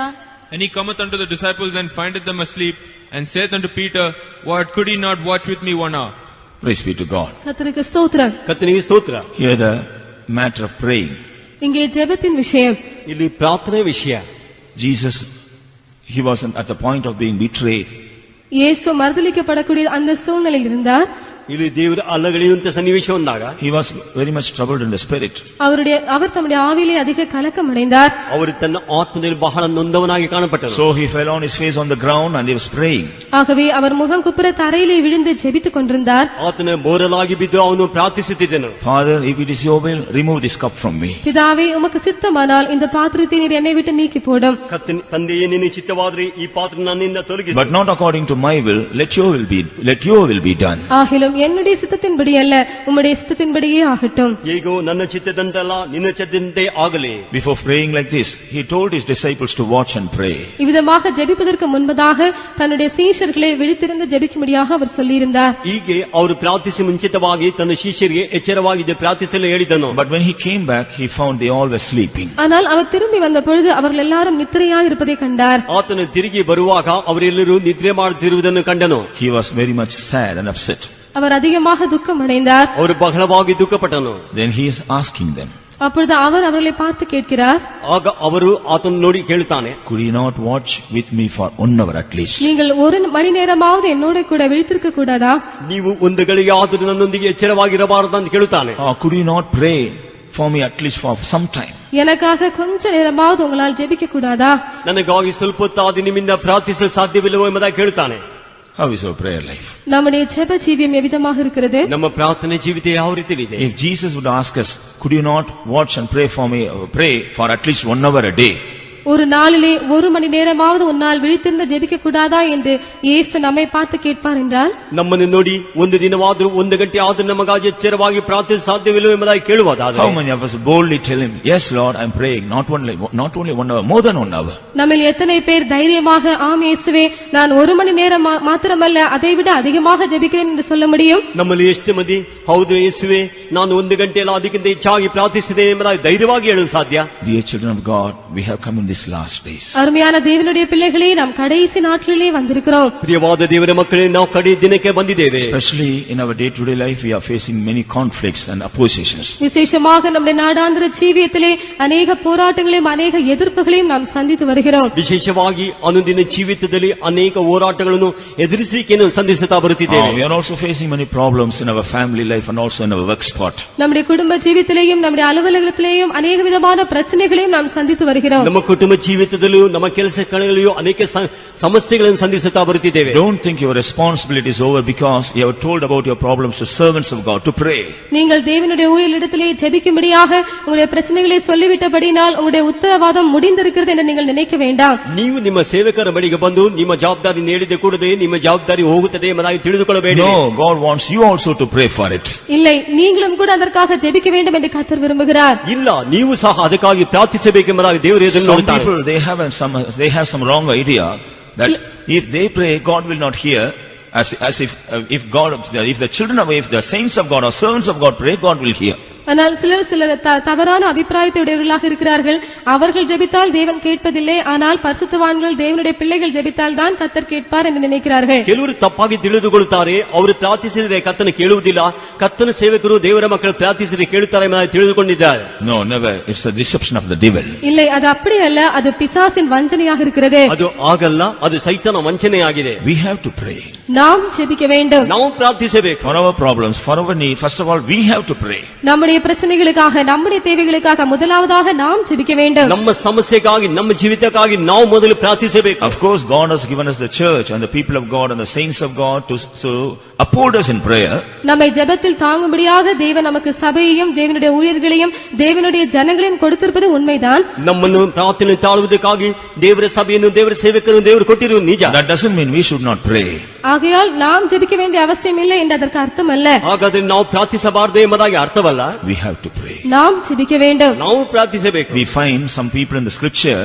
And he cometh unto the disciples and findeth them asleep, and saith unto Peter, What, could he not watch with me 1 hour?
Praise be to God.
கர்த்தருக்கு ஸ்தோத்திரம்.
ಕರ್ತನಿಗೆ ಸ್ತೋತ್ರ.
Here the matter of praying.
இங்கே ஜெபத்தின் விஷயம்.
ಇಲ್ಲಿ ಪ್ರಾರ್ಥನೆ ವಿಷಯ.
Jesus, he was at the point of being betrayed.
இயேசு மறுதலிக்கப்படக்கூடிய அந்த சூழ்நிலையில் இருந்தார்.
ಇಲ್ಲಿ ದೇವರ ಅಲ್ಲಗಳೆಯುವಂತ ಸನ್ನಿವೇಶ ಬಂದಾಗ
He was very much troubled in the spirit.
அவர் தம்முடைய ஆவியிலே அதிக கலக்கம் அடைந்தார்.
ಅವರು ತನ್ನ ಆತ್ಮದಲ್ಲಿ ಬಹಳ ನೊಂದವನಾಗಿ ಕಾಣಪಟ್ಟರು.
So he fell on his face on the ground and he was praying.
ஆகவே அவர் முகம் குப்புற தரையிலே விழுந்து ஜெபித்துக் கொண்டிருந்தார்.
ಆತನ ಬೋರಲಾಗಿ ಬಿದ್ದು ಅವನು ಪ್ರಾರ್ಥಿಸುತ್ತಿದ್ದನು.
Father, if it is your will, remove this cup from me.
பிதாவே, உமக்கு சித்தமானால் இந்த பாத்திரத்தை நீர் என்னை விட்டு நீக்கி போடும்.
ತಂದೆಯೇ, ನಿನ್ನ ಚಿತ್ತವಾದರೆ ಈ ಪಾತ್ರ ನನ್ನಿಂದ ತೊಲಗಿಸು.
But not according to my will, let your will be done.
ஆகிலும் என்னுடைய சித்தத்தின்படி அல்ல, உம்முடைய சித்தத்தின்படியே ஆகட்டும்.
ಹೇಗೋ ನನ್ನ ಚಿತ್ತದಂತಲ್ಲ, ನಿನ್ನ ಚಿತ್ತದಂತೆ ಆಗಲಿ.
Before praying like this, he told his disciples to watch and pray.
இவ்விதமாக ஜெபிப்பதற்கு முன்பதாக தன்னுடைய சீஷர்களை விழித்திருந்து ஜெபிக்கும்படியாக அவர் சொல்லியிருந்தார்.
ಹೀಗೆ ಅವರು ಪ್ರಾರ್ಥಿಸಿ ಮುಂಚಿತವಾಗಿ ತನ್ನ ಶಿಷ್ಯರಿಗೆ ಎಚ್ಚರವಾಗಿದ್ದ ಪ್ರಾರ್ಥಿಸಲು ಹೇಳಿದನು.
But when he came back, he found they all were sleeping.
ஆனால் அவர் திரும்பி வந்த பொழுது அவர்கள் எல்லாரும் நித்திரையாய் இருப்பதை கண்டார்.
ಆತನು ತಿರುಗಿ ಬರುವಾಗ ಅವರೆಲ್ಲರೂ ನಿದ್ರೆ ಮಾಡುತ್ತಿರುವುದನ್ನು ಕಂಡನು.
He was very much sad and upset.
அவர் அதிகமாக துக்கம் அடைந்தார்.
ಅವರು ಬಹಳವಾಗಿ ದುಃಖಪಟ್ಟನು.
Then he is asking them,
அப்பொழுது அவர் அவர்களை பார்த்து கேட்கிறார்,
ಆಗ ಅವರು ಆತನು ನೋಡಿ ಕೇಳುತ್ತಾನೆ,
could you not watch with me for 1 hour at least?
நீங்கள் 1 மணி நேரமாவது என்னோட கூட விழித்திருக்க கூடாதா?
ನೀವು ಒಂದು ಗಳಿಗೆ ಆದರೂ ನನ್ನೊಂದಿಗೆ ಎಚ್ಚರವಾಗಿರಬಾರದು ಅಂತ ಕೇಳುತ್ತಾನೆ.
Or could you not pray for me at least for some time?
எனக்காக கொஞ்ச நேரமாவது உங்களால் ஜெபிக்க கூடாதா?
ನನಗಾಗಿ ಸ್ವಲ್ಪ ಹೊತ್ತಾದ ನಿಮ್ಮಿಂದ ಪ್ರಾರ್ಥಿಸಲು ಸಾಧ್ಯವಿಲ್ಲವೋ ಎಂಬುದಾಗಿ ಕೇಳುತ್ತಾನೆ.
How is our prayer life?
நம்முடைய ஜெப ஜீவியம் எவ்விதமாக இருக்கிறது?
ನಮ್ಮ ಪ್ರಾರ್ಥನೆ ಜೀವಿತ ಯಾವ ರೀತಿ ಇದೆ?
If Jesus would ask us, could you not watch and pray for me, pray for at least 1 hour a day?
ஒரு நாளிலே 1 மணி நேரமாவது உன்னால் விழித்திருந்து ஜெபிக்க கூடாதா என்று இயேசு நம்மை பார்த்து கேட்பார் என்றால்,
ನಮ್ಮನ್ನು ನೋಡಿ ಒಂದು ದಿನವಾದರೂ 1 ಗಂಟೆ ಆದರೂ ನಮಗಾಗಿ ಎಚ್ಚರವಾಗಿ ಪ್ರಾರ್ಥಿಸಲು ಸಾಧ್ಯವಿಲ್ಲವೋ ಎಂಬುದಾಗಿ ಕೇಳುವುದಾದರೆ,
How many of us boldly tell him, yes Lord, I'm praying, not only 1 hour, more than 1 hour.
நம்மில் எத்தனை பேர் தைரியமாக ஆம் இயேசுவே, நான் 1 மணி நேரம் மாத்திரமல்ல அதைவிட அதிகமாக ஜெபிக்கிறேன் என்று சொல்ல முடியும்?
ನಮ್ಮಲ್ಲಿ ಎಷ್ಟು ಮಂದಿ ಹೌದು ಯೇಸುವೆ, ನಾನು 1 ಗಂಟೆಯಲ್ಲ ಅದಕ್ಕಿಂತ ಹೆಚ್ಚಾಗಿ ಪ್ರಾರ್ಥಿಸಿದ್ದೇನೆ ಎಂಬುದಾಗಿ ಧೈರ್ಯವಾಗಿ ಹೇಳಲು ಸಾಧ್ಯ?
Dear children of God, we have come in these last days.
அருமையான தேவனுடைய பிள்ளைகளே, நாம் கடைசி நாட்களிலே வந்திருக்கிறோம்.
ಪ್ರಿಯವಾದ ದೇವರ ಮಕ್ಕಳೇ, ನಾವು ಕಡೆ ದಿನಕ್ಕೆ ಬಂದಿದ್ದೇವೆ.
Especially in our day-to-day life, we are facing many conflicts and oppositions.
விசேஷமாக நம்முடைய நாடாந்திர ஜீவியத்திலே அநேக போராட்டங்களையும் அநேக எதிர்ப்புகளையும் நாம் சந்தித்து வருகிறோம்.
ವಿಶೇಷವಾಗಿ ಅನುದಿನ ಜೀವಿತದಲ್ಲಿ ಅನೇಕ ಹೋರಾಟಗಳನ್ನು ಎದುರಿಸುವಿಕೆಯನ್ನು ಸಂಧಿಸುತ್ತಾ ಬರುತ್ತಿದ್ದೇವೆ.
We are also facing many problems in our family life and also in our work spot.
நம்முடைய குடும்ப ஜீவியத்திலேயும் நம்முடைய அலுவலகத்திலேயும் அநேக விதமான பிரச்சனைகளையும் நாம் சந்தித்து வருகிறோம்.
ನಮ್ಮ ಕುಟುಂಬ ಜೀವಿತದಲ್ಲೂ ನಮ್ಮ ಕೆಲಸ ಕಳೆಯಲ್ಲಿಯೂ ಅನೇಕ ಸಮಸ್ಯೆಗಳನ್ನು ಸಂಧಿಸುತ್ತಾ ಬರುತ್ತಿದ್ದೇವೆ.
Don't think your responsibility is over because you have told about your problems to servants of God to pray.
நீங்கள் தேவனுடைய ஊழியரிடத்திலே ஜெபிக்கும்படியாக உங்களுடைய பிரச்சனைகளை சொல்லிவிட்டபடினால் உங்களுடைய உத்தரவாதம் முடிந்திருக்கிறது என்று நீங்கள் நினைக்க வேண்டாம்.
ನೀವು ನಿಮ್ಮ ಸೇವಕರ ಬಳಿಗೆ ಬಂದು ನಿಮ್ಮ ಜವಾಬ್ದಾರಿ ನೀಡಿದ ಕೂಡಲೇ ನಿಮ್ಮ ಜವಾಬ್ದಾರಿ ಹೋಗುತ್ತದೆ ಎಂಬುದಾಗಿ ತಿಳಿದುಕೊಳ್ಳಬೇಡಿ.
No, God wants you also to pray for it.
இல்லை, நீங்களும் கூட அதற்காக ஜெபிக்க வேண்டும் என்று கர்த்தர் விரும்புகிறார்.
ಇಲ್ಲ, ನೀವು ಸಹ ಅದಕ್ಕಾಗಿ ಪ್ರಾರ್ಥಿಸಬೇಕೆಂಬುದಾಗಿ ದೇವರು ಇದನ್ನು
Some
ನೋಡುತ್ತಾರೆ.
people they have some wrong idea that if they pray God will not hear, as if the children of, if the saints of God or servants of God pray, God will hear.
ஆனால் சிலர் தவறான அபிப்பிராயத்தை உடையவர்களாக இருக்கிறார்கள். அவர்கள் ஜெபித்தால் தேவன் கேட்பதில்லை, ஆனால் பரிசுத்தவான்கள் தேவனுடைய பிள்ளைகள் ஜெபித்தால் தான் கர்த்தர் கேட்பார் என்று நினைக்கிறார்கள்.
ಕೆಲವರು ತಪ್ಪಾಗಿ ತಿಳಿದುಕೊಳ್ಳುತ್ತಾರೆ. ಅವರು ಪ್ರಾರ್ಥಿಸಿದರೆ ಕರ್ತನು ಕೇಳುವುದಿಲ್ಲ, ಕರ್ತನ ಸೇವಕರು ದೇವರ ಮಕ್ಕಳು ಪ್ರಾರ್ಥಿಸಿದರೆ ಕೇಳುತ್ತಾರೆ ಎಂದು ತಿಳಿದುಕೊಂಡಿದ್ದಾರೆ.
No, never. It's a deception of the devil.
இல்லை, அது அப்படி அல்ல, அது பிசாசின் வஞ்சனையாக இருக்கிறது.
ಅದು ಆಗಲ್ಲ, ಅದು ಸೈತಾನ ವಂಚನೆಯಾಗಿದೆ.
We have to pray.
நாம் ஜெபிக்க வேண்டும்.
ನಾವು ಪ್ರಾರ್ಥಿಸಬೇಕು.
For our problems, for our need, first of all we have to pray.
நம்முடைய பிரச்சனைகளுக்காக, நம்முடைய தேவைகளுக்காக முதலாவதாக நாம் ஜெபிக்க வேண்டும்.
ನಮ್ಮ ಸಮಸ್ಯೆಗಾಗಿ, ನಮ್ಮ ಜೀವಿತಕ್ಕಾಗಿ ನಾವು ಮೊದಲು ಪ್ರಾರ್ಥಿಸಬೇಕು.
Of course God has given us the church and the people of God and the saints of God to uphold us in prayer.
நம்மை ஜெபத்தில் தாங்கும்படியாக தேவன் நமக்கு சபையையும் தேவனுடைய ஊழியர்களையும் தேவனுடைய ஜனங்களையும் கொடுத்திருப்பது உண்மைதான்.
ನಮ್ಮನ್ನು ಪ್ರಾರ್ಥನೆ ತಾಳುವುದಕ್ಕಾಗಿ ದೇವರ ಸಭೆಯನ್ನು ದೇವರ ಸೇವಕರನ್ನು ದೇವರು ಕೊಟ್ಟಿರುವುದು ನಿಜ.
That doesn't mean we should not pray.
ஆகையால் நாம் ஜெபிக்க வேண்டிய அவசியம் இல்லை என்று அதற்கு அர்த்தம் அல்ல.
ಹಾಗಾದ್ರೆ ನಾವು ಪ್ರಾರ್ಥಿಸಬಾರದು ಎಂಬುದಾಗಿ ಅರ್ಥವಲ್ಲ.
We have to pray.
நாம் ஜெபிக்க வேண்டும்.
ನಾವು ಪ್ರಾರ್ಥಿಸಬೇಕು.
We find some people in the scripture,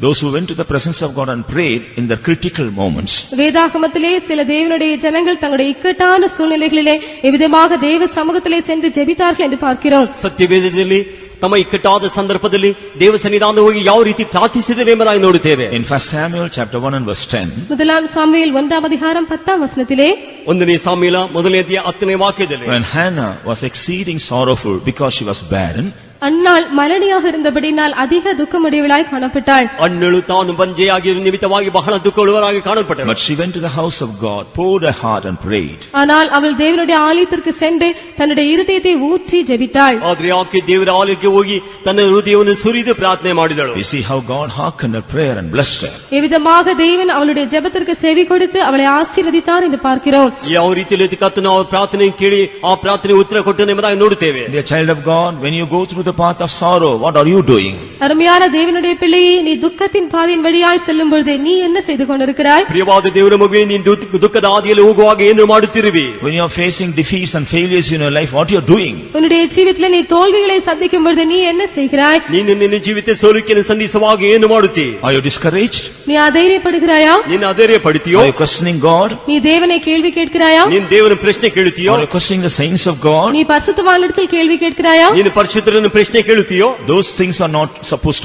those who went to the presence of God and prayed in their critical moments.
வேதாகமத்திலே சில தேவனுடைய ஜனங்கள் தங்களுடைய இக்கட்டான சூழ்நிலைகளிலே எவ்விதமாக தேவ சமூகத்திலே சென்று ஜெபித்தார்கள் என்று பார்க்கிறோம்.
ಸತ್ಯವೇದದಲ್ಲಿ ತಮ್ಮ ಇಕ್ಕಟ್ಟಾದ ಸಂದರ್ಭದಲ್ಲಿ ದೇವ ಸನ್ನಿಧಾನ ಹೋಗಿ ಯಾವ ರೀತಿ ಪ್ರಾರ್ಥಿಸಿದರು ಎಂಬುದಾಗಿ ನೋಡುತ್ತೇವೆ.
In 1 Samuel chapter 1 and verse 10.
முதலாம் சாமுவேல் 1ஆம் அதிகாரம் 10ஆம் வசனத்திலே,
1ನೇ ಸಾಮುವೇಲ 1ನೇ ಅಧ್ಯಾಯ 10ನೇ ವಾಕ್ಯದಲ್ಲಿ,
When Hannah was exceeding sorrowful because she was barren,
அன்னாள் மலடியாக இருந்தபடினால் அதிக துக்கமுடையவளாய் காணப்பட்டாள்.
ಅಣ್ಣಳು ತಾನು ಬಂಜೆಯಾಗಿರುವ ನಿಮಿತ್ತವಾಗಿ ಬಹಳ ದುಃಖವುಳ್ಳವರಾಗಿ ಕಾಣಲ್ಪಟ್ಟಳು.
but she went to the house of God, poured her heart and prayed.
ஆனால் அவள் தேவனுடைய ஆலயத்திற்கு சென்று தன்னுடைய இருதயத்தை ஊற்றி ஜெபித்தாள்.
ಆದ್ರೆ ಆಕೆ ದೇವರ ಆಲಯಕ್ಕೆ ಹೋಗಿ ತನ್ನ ಹೃದಯವನ್ನು ಸುರಿದು ಪ್ರಾರ್ಥನೆ ಮಾಡಿದಳು.
We see how God hearkened her prayer and blessed her.
எவ்விதமாக தேவன் அவளுடைய ஜெபத்திற்கு செவி கொடுத்து அவளை ஆசீர்வதித்தார் என்று பார்க்கிறோம்.
ಯಾವ ರೀತಿಯಲ್ಲಿ ಕರ್ತನು ಅವರ ಪ್ರಾರ್ಥನೆ ಕೇಳಿ ಆ ಪ್ರಾರ್ಥನೆ ಉತ್ತರ ಕೊಟ್ಟನು ಎಂಬುದಾಗಿ ನೋಡುತ್ತೇವೆ.
Dear child of God, when you go through the path of sorrow, what are you doing?
அருமையான தேவனுடைய பிள்ளையே, நீ துக்கத்தின் பாதையின் வழியாய் செல்லும் பொழுது நீ என்ன செய்து கொண்டிருக்கிறாய்?
ಪ್ರಿಯವಾದ ದೇವರ ಮಗುವೆ, ನೀನು ದುಃಖದ ಹಾದಿಯಲ್ಲಿ ಹೋಗುವಾಗ ಏನು ಮಾಡುತ್ತಿರುವಿ?
When you are facing defeats and failures in your life, what you are doing?
உன்னுடைய ஜீவிதத்திலே நீ தோல்விகளை சந்திக்கும் பொழுது நீ என்ன செய்கிறாய்?
ನೀನು ನಿನ್ನ ಜೀವಿತ ಸೋಲಿಕೆಯನ್ನು ಸಂಧಿಸುವಾಗ ಏನು ಮಾಡುತ್ತಿ?
Are you discouraged?
நீ அதைரியப்படுகிறாயா?
ನೀನು ಅಧೈರ್ಯ ಪಡುತ್ತೀಯೋ?
Are you questioning God?
நீ தேவனை கேள்வி கேட்கிறாயா?
ನೀನು ದೇವರ ಪ್ರಶ್ನೆ ಕೇಳುತ್ತೀಯೋ?
Are you questioning the saints of God?
நீ பரிசுத்தவான்களிடத்தில் கேள்வி கேட்கிறாயா?
ನೀನು ಪರಿಶುದ್ಧರನ್ನು ಪ್ರಶ್ನೆ ಕೇಳುತ್ತೀಯೋ?
Those things are not supposed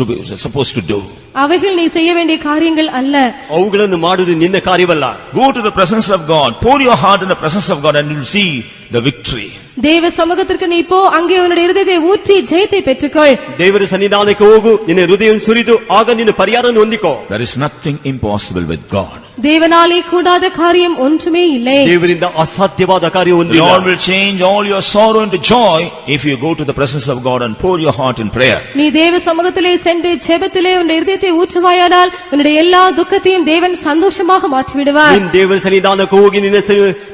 to do.
அவைகள் நீ செய்ய வேண்டிய காரியங்கள் அல்ல.
ಅವುಗಳನ್ನು ಮಾಡುವುದು ನಿನ್ನ ಕಾರ್ಯವಲ್ಲ.
Go to the presence of God, pour your heart in the presence of God, and you'll see the victory.
தேவ சமூகத்திற்கு நீ போ, அங்கே உன்னுடைய இருதயத்தை ஊற்றி ஜெயத்தை பெற்றுக்கொள்.
ದೇವರ ಸನ್ನಿಧಾನಕ್ಕೆ ಹೋಗು, ನಿನ್ನ ಹೃದಯವನ್ನು ಸುರಿದು ಆಗ ನಿನ್ನ ಪರಿಹಾರವನ್ನು ಹೊಂದಿಕೋ.
There is nothing impossible with God.
தேவனாலே கூடாத காரியம் ஒன்றுமே இல்லை.
ದೇವರಿಂದ ಅಸಾಧ್ಯವಾದ ಕಾರ್ಯ
The
ಹೊಂದಿಲ್ಲ.
Lord will change all your sorrow into joy if you go to the presence of God and pour your heart in prayer.
நீ தேவ சமூகத்திலே சென்று ஜெபத்திலே உன்னுடைய இருதயத்தை ஊற்றுவாயானால் உன்னுடைய எல்லா துக்கத்தையும் தேவன் சந்தோஷமாக மாற்றி விடுவார்.
ನೀನು ದೇವರ ಸನ್ನಿಧಾನಕ್ಕೆ ಹೋಗಿ ನಿನ್ನ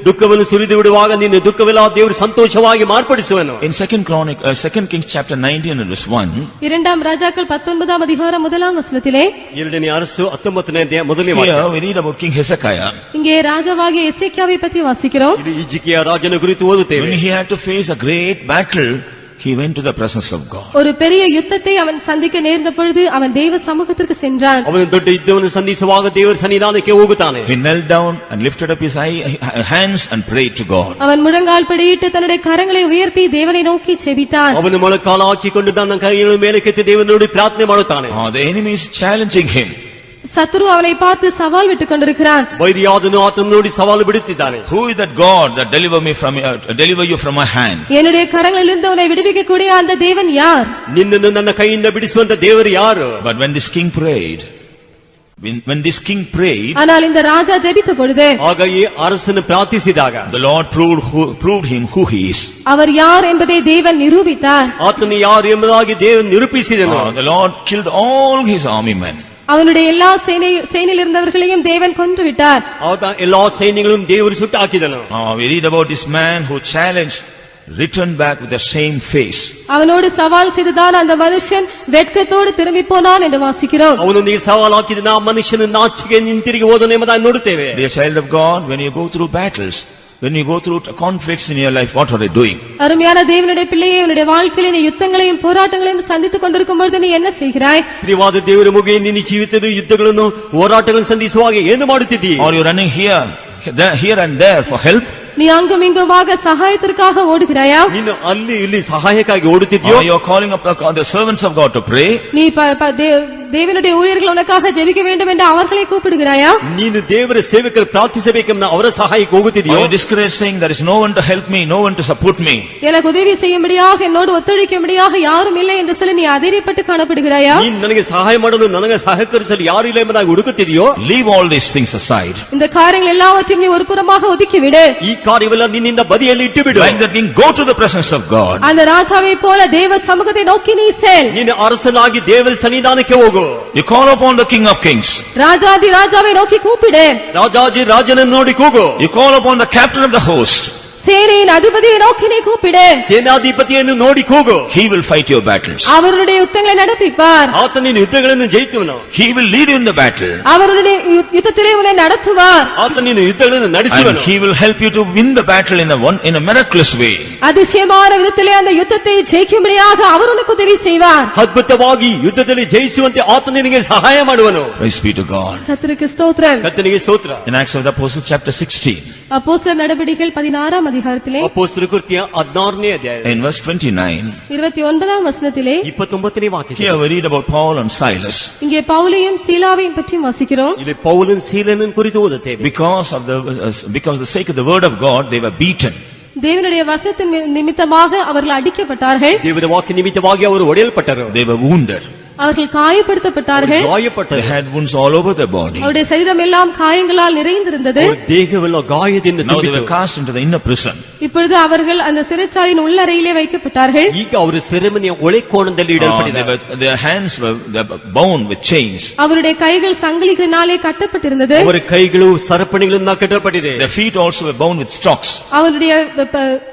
ದುಃಖವನ್ನು ಸುರಿದು ಬಿಡುವಾಗ ನಿನ್ನ ದುಃಖವೆಲ್ಲ ದೇವರು ಸಂತೋಷವಾಗಿ ಮಾರ್ಪಡಿಸುವನು.
In 2 Kings chapter 19 and verse 1.
இரண்டாம் ராஜாக்கள் 19ஆம் அதிகாரம் 1ஆம் வசனத்திலே,
2ನೇ ಅರಸು 19ನೇ ಅಧ್ಯಾಯ 1ನೇ ವಾಕ್ಯ.
Here we read about King Hezekiah.
இங்கே ராஜாவாகிய எசேக்கியாவை பற்றி வாசிக்கிறோம்.
ಇದು ಹಿಜ್ಕಿಯ ರಾಜನ ಕುರಿತು ಓದುತ್ತೇವೆ.
When he had to face a great battle, he went to the presence of God.
ஒரு பெரிய யுத்தத்தை அவன் சந்திக்க நேர்ந்த பொழுது அவன் தேவ சமூகத்திற்கு சென்றான்.
ಅವನು ದೊಡ್ಡ ಯುದ್ಧವನ್ನು ಸಂಧಿಸುವಾಗ ದೇವರ ಸನ್ನಿಧಾನಕ್ಕೆ ಹೋಗುತ್ತಾನೆ.
He knelt down and lifted up his hands and prayed to God.
அவன் முழங்கால் படியிட்டு தன்னுடைய கரங்களை உயர்த்தி தேவனை நோக்கி ஜெபித்தான்.
ಅವನು ಮೊಳಕಾಲ ಹಾಕಿಕೊಂಡು ತನ್ನ ಕೈಗಳನ್ನು ಮೇಲಕ್ಕೆತ್ತಿ ದೇವರನ್ನು ನೋಡಿ ಪ್ರಾರ್ಥನೆ ಮಾಡುತ್ತಾನೆ.
The enemy is challenging him.
சத்துரு அவனை பார்த்து சவால் விட்டுக் கொண்டிருக்கிறான்.
ವೈರಿಯಾದನು ಆತನು ನೋಡಿ ಸವಾಲು ಬಿಡುತ್ತಿದ್ದಾನೆ.
Who is that God that deliver you from my hand?
என்னுடைய கரங்களிலிருந்து உன்னை விடுவிக்கக்கூடிய அந்த தேவன் யார்?
ನಿನ್ನನ್ನು ನನ್ನ ಕೈಯಿಂದ ಬಿಡಿಸುವಂತ ದೇವರು ಯಾರು?
But when this king prayed, When this king prayed,
ஆனால் இந்த ராஜா ஜெபித்த பொழுது
ಹಾಗಾಗಿ ಅರಸನು ಪ್ರಾರ್ಥಿಸಿದಾಗ
the Lord proved him who he is.
அவர் யார் என்பதை தேவன் நிரூபித்தார்.
ಆತನು ಯಾರು ಎಂಬುದಾಗಿ ದೇವರು ನಿರೂಪಿಸಿದನು.
The Lord killed all his army men.
அவனுடைய எல்லா சேனையில் இருந்தவர்களையும் தேவன் கொன்று விட்டார்.
ಆತ ಎಲ್ಲಾ ಸೈನ್ಯಗಳನ್ನು ದೇವರು ಸುಟ್ಟು ಹಾಕಿದನು.
We read about this man who challenged, returned back with the same face.
அவனோடு சவால் செய்ததால் அந்த மனுஷன் வெட்கத்தோடு திரும்பி போனான் என்று வாசிக்கிறோம்.
ಅವನೊಂದಿಗೆ ಸವಾಲು ಹಾಕಿದ ಆ ಮನುಷ್ಯನು ನಾಚಿಕೆ ಹಿಂತಿರುಗಿ ಹೋದನು ಎಂಬುದಾಗಿ ನೋಡುತ್ತೇವೆ.
Dear child of God, when you go through battles, when you go through conflicts in your life, what are you doing?
அருமையான தேவனுடைய பிள்ளையே, உன்னுடைய வாழ்க்கையிலே நீ யுத்தங்களையும் போராட்டங்களையும் சந்தித்துக் கொண்டிருக்கும் பொழுது நீ என்ன செய்கிறாய்?
ಪ್ರಿಯವಾದ ದೇವರ ಮಗುವೆ, ನಿನ್ನ ಜೀವಿತದ ಯುದ್ಧಗಳನ್ನು ಹೋರಾಟಗಳನ್ನು ಸಂಧಿಸುವಾಗ ಏನು ಮಾಡುತ್ತಿದ್ದೀ?
Are you running here and there for help?
நீ அங்கும் இங்குமாக சகாயத்திற்காக ஓடுகிறாயா?
ನೀನು ಅಲ್ಲಿ ಇಲ್ಲಿ ಸಹಾಯಕ್ಕಾಗಿ ಓಡುತ್ತಿದ್ದೀಯೋ?
Or you are calling up the servants of God to pray?
நீ தேவனுடைய ஊழியர்கள் உனக்காக ஜெபிக்க வேண்டும் என்று அவர்களை கூப்பிடுகிறாயா?
ನೀನು ದೇವರ ಸೇವಕರು ಪ್ರಾರ್ಥಿಸಬೇಕೆಂಬ ಅವರ ಸಹಾಯಕ್ಕೆ ಹೋಗುತ್ತಿದ್ದೀಯೋ?
Or you discouraged saying there is no one to help me, no one to support me?
எனக்கு உதவி செய்யும்படியாக என்னோடு ஒத்துழைக்கும்படியாக யாரும் இல்லை என்று சொல்லி நீ அதிரைப்பட்டு காணப்படுகிறாயா?
ನೀನು ನನಗೆ ಸಹಾಯ ಮಾಡಲು ನನಗೆ ಸಹಕರಿಸಲು ಯಾರು ಇಲ್ಲ ಎಂಬುದಾಗಿ ಹುಡುಕುತ್ತಿದ್ದೀಯೋ?
Leave all these things aside.
இந்த காரியங்கள் எல்லாவற்றையும் நீ ஒரு புறமாக ஒதுக்கிவிடு.
ಈ ಕಾರ್ಯವೆಲ್ಲ ನಿನ್ನಿಂದ ಬದಿಯಲ್ಲಿ ಇಟ್ಟುಬಿಡು.
Like that king, go to the presence of God.
அந்த ராஜாவை போல தேவ சமூகத்தை நோக்கி நீ செல்.
ನೀನು ಅರಸನಾಗಿ ದೇವರ ಸನ್ನಿಧಾನಕ್ಕೆ ಹೋಗು.
You call upon the King of Kings.
ராஜாதி ராஜாவை நோக்கி கூப்பிடு.
ರಾಜಾಜಿ ರಾಜನನ್ನು ನೋಡಿ ಕೂಗು.
You call upon the captain of the host.
சேனையின் அதிபதியை நோக்கி நீ கூப்பிடு.
ಸೇನಾಧಿಪತಿಯನ್ನು ನೋಡಿ ಕೂಗು.
He will fight your battles.
அவருடைய யுத்தங்களை நடப்பிப்பார்.
ಆತ ನಿನ್ನ ಯುದ್ಧಗಳನ್ನು ಜಯಿಸುವನು.
He will lead you in the battle.
அவருடைய யுத்தத்திலே உன்னை நடத்துவார்.
ಆತ ನಿನ್ನ ಯುದ್ಧಗಳನ್ನು
And
ನಡೆಸುವನು.
he will help you to win the battle in a miraculous way.
அதிசயமான விதத்திலே அந்த யுத்தத்தை ஜெயிக்கும்படியாக அவர் உனக்கு உதவி செய்வார்.
ಅದ್ಭುತವಾಗಿ ಯುದ್ಧದಲ್ಲಿ ಜಯಿಸುವಂತೆ ಆತ ನಿನಗೆ ಸಹಾಯ ಮಾಡುವನು.
Praise be to God.
கர்த்தருக்கு ஸ்தோத்திரம்.
ಕರ್ತನಿಗೆ ಸ್ತೋತ್ರ.
In Acts of the Apostles chapter 16,
அப்போஸ்தலர் நடபடிகள் 16ஆம் அதிகாரத்திலே
ಅಪೊಸ್ತಲರ ಕೃತ್ಯ 16ನೇ ಅಧ್ಯಾಯ
in verse 29,
29ஆம் வசனத்திலே
29ನೇ ವಾಕ್ಯ.
here we read about Paul and Silas.
இங்கே பவுலையும் சீலாவையும் பற்றி வாசிக்கிறோம்.
ಇಲ್ಲಿ ಪೌಲನ ಸೀಲನನ್ನು ಕುರಿತು ಓದುತ್ತೇವೆ.
Because of the sake of the word of God, they were beaten.
தேவனுடைய வசனத்தின் நிமித்தமாக அவர்கள் அடிக்கப்பட்டார்கள்.
ದೇವರ ವಾಕ್ಯ ನಿಮಿತ್ತವಾಗಿ ಅವರು ಹೊಡೆಯಲ್ಪಟ್ಟರು.
They were wounded.
அவர்கள் காயப்படுத்தப்பட்டார்கள்.
They
ಗಾಯಪಟ್ಟರು.
had wounds all over their body.
அவருடைய சரீரம் எல்லாம் காயங்களால் நிறைந்திருந்தது.
ಅವರ ದೇಹವೆಲ್ಲ ಗಾಯದಿಂದ
Now they were
ತುಂಬಿತ್ತು.
cast into the inner prison.
இப்பொழுது அவர்கள் அந்த சிறைச்சாலையின் உள்ளறையிலே வைக்கப்பட்டார்கள்.
ಈಗ ಅವರು ಸೆರೆಮನೆಯ ಒಳೆ ಕೋಣದಲ್ಲಿ ಇಡಲ್ಪಟ್ಟಿದ್ದಾರೆ.
Their hands were bound with chains.
அவருடைய கைகள் சங்கிலிகளினாலே கட்டப்பட்டிருந்தது.
ಅವರ ಕೈಗಳು ಸರಪಣಿಗಳಿಂದ ಕಟ್ಟಲ್ಪಟ್ಟಿದೆ.
Their feet also were bound with stocks.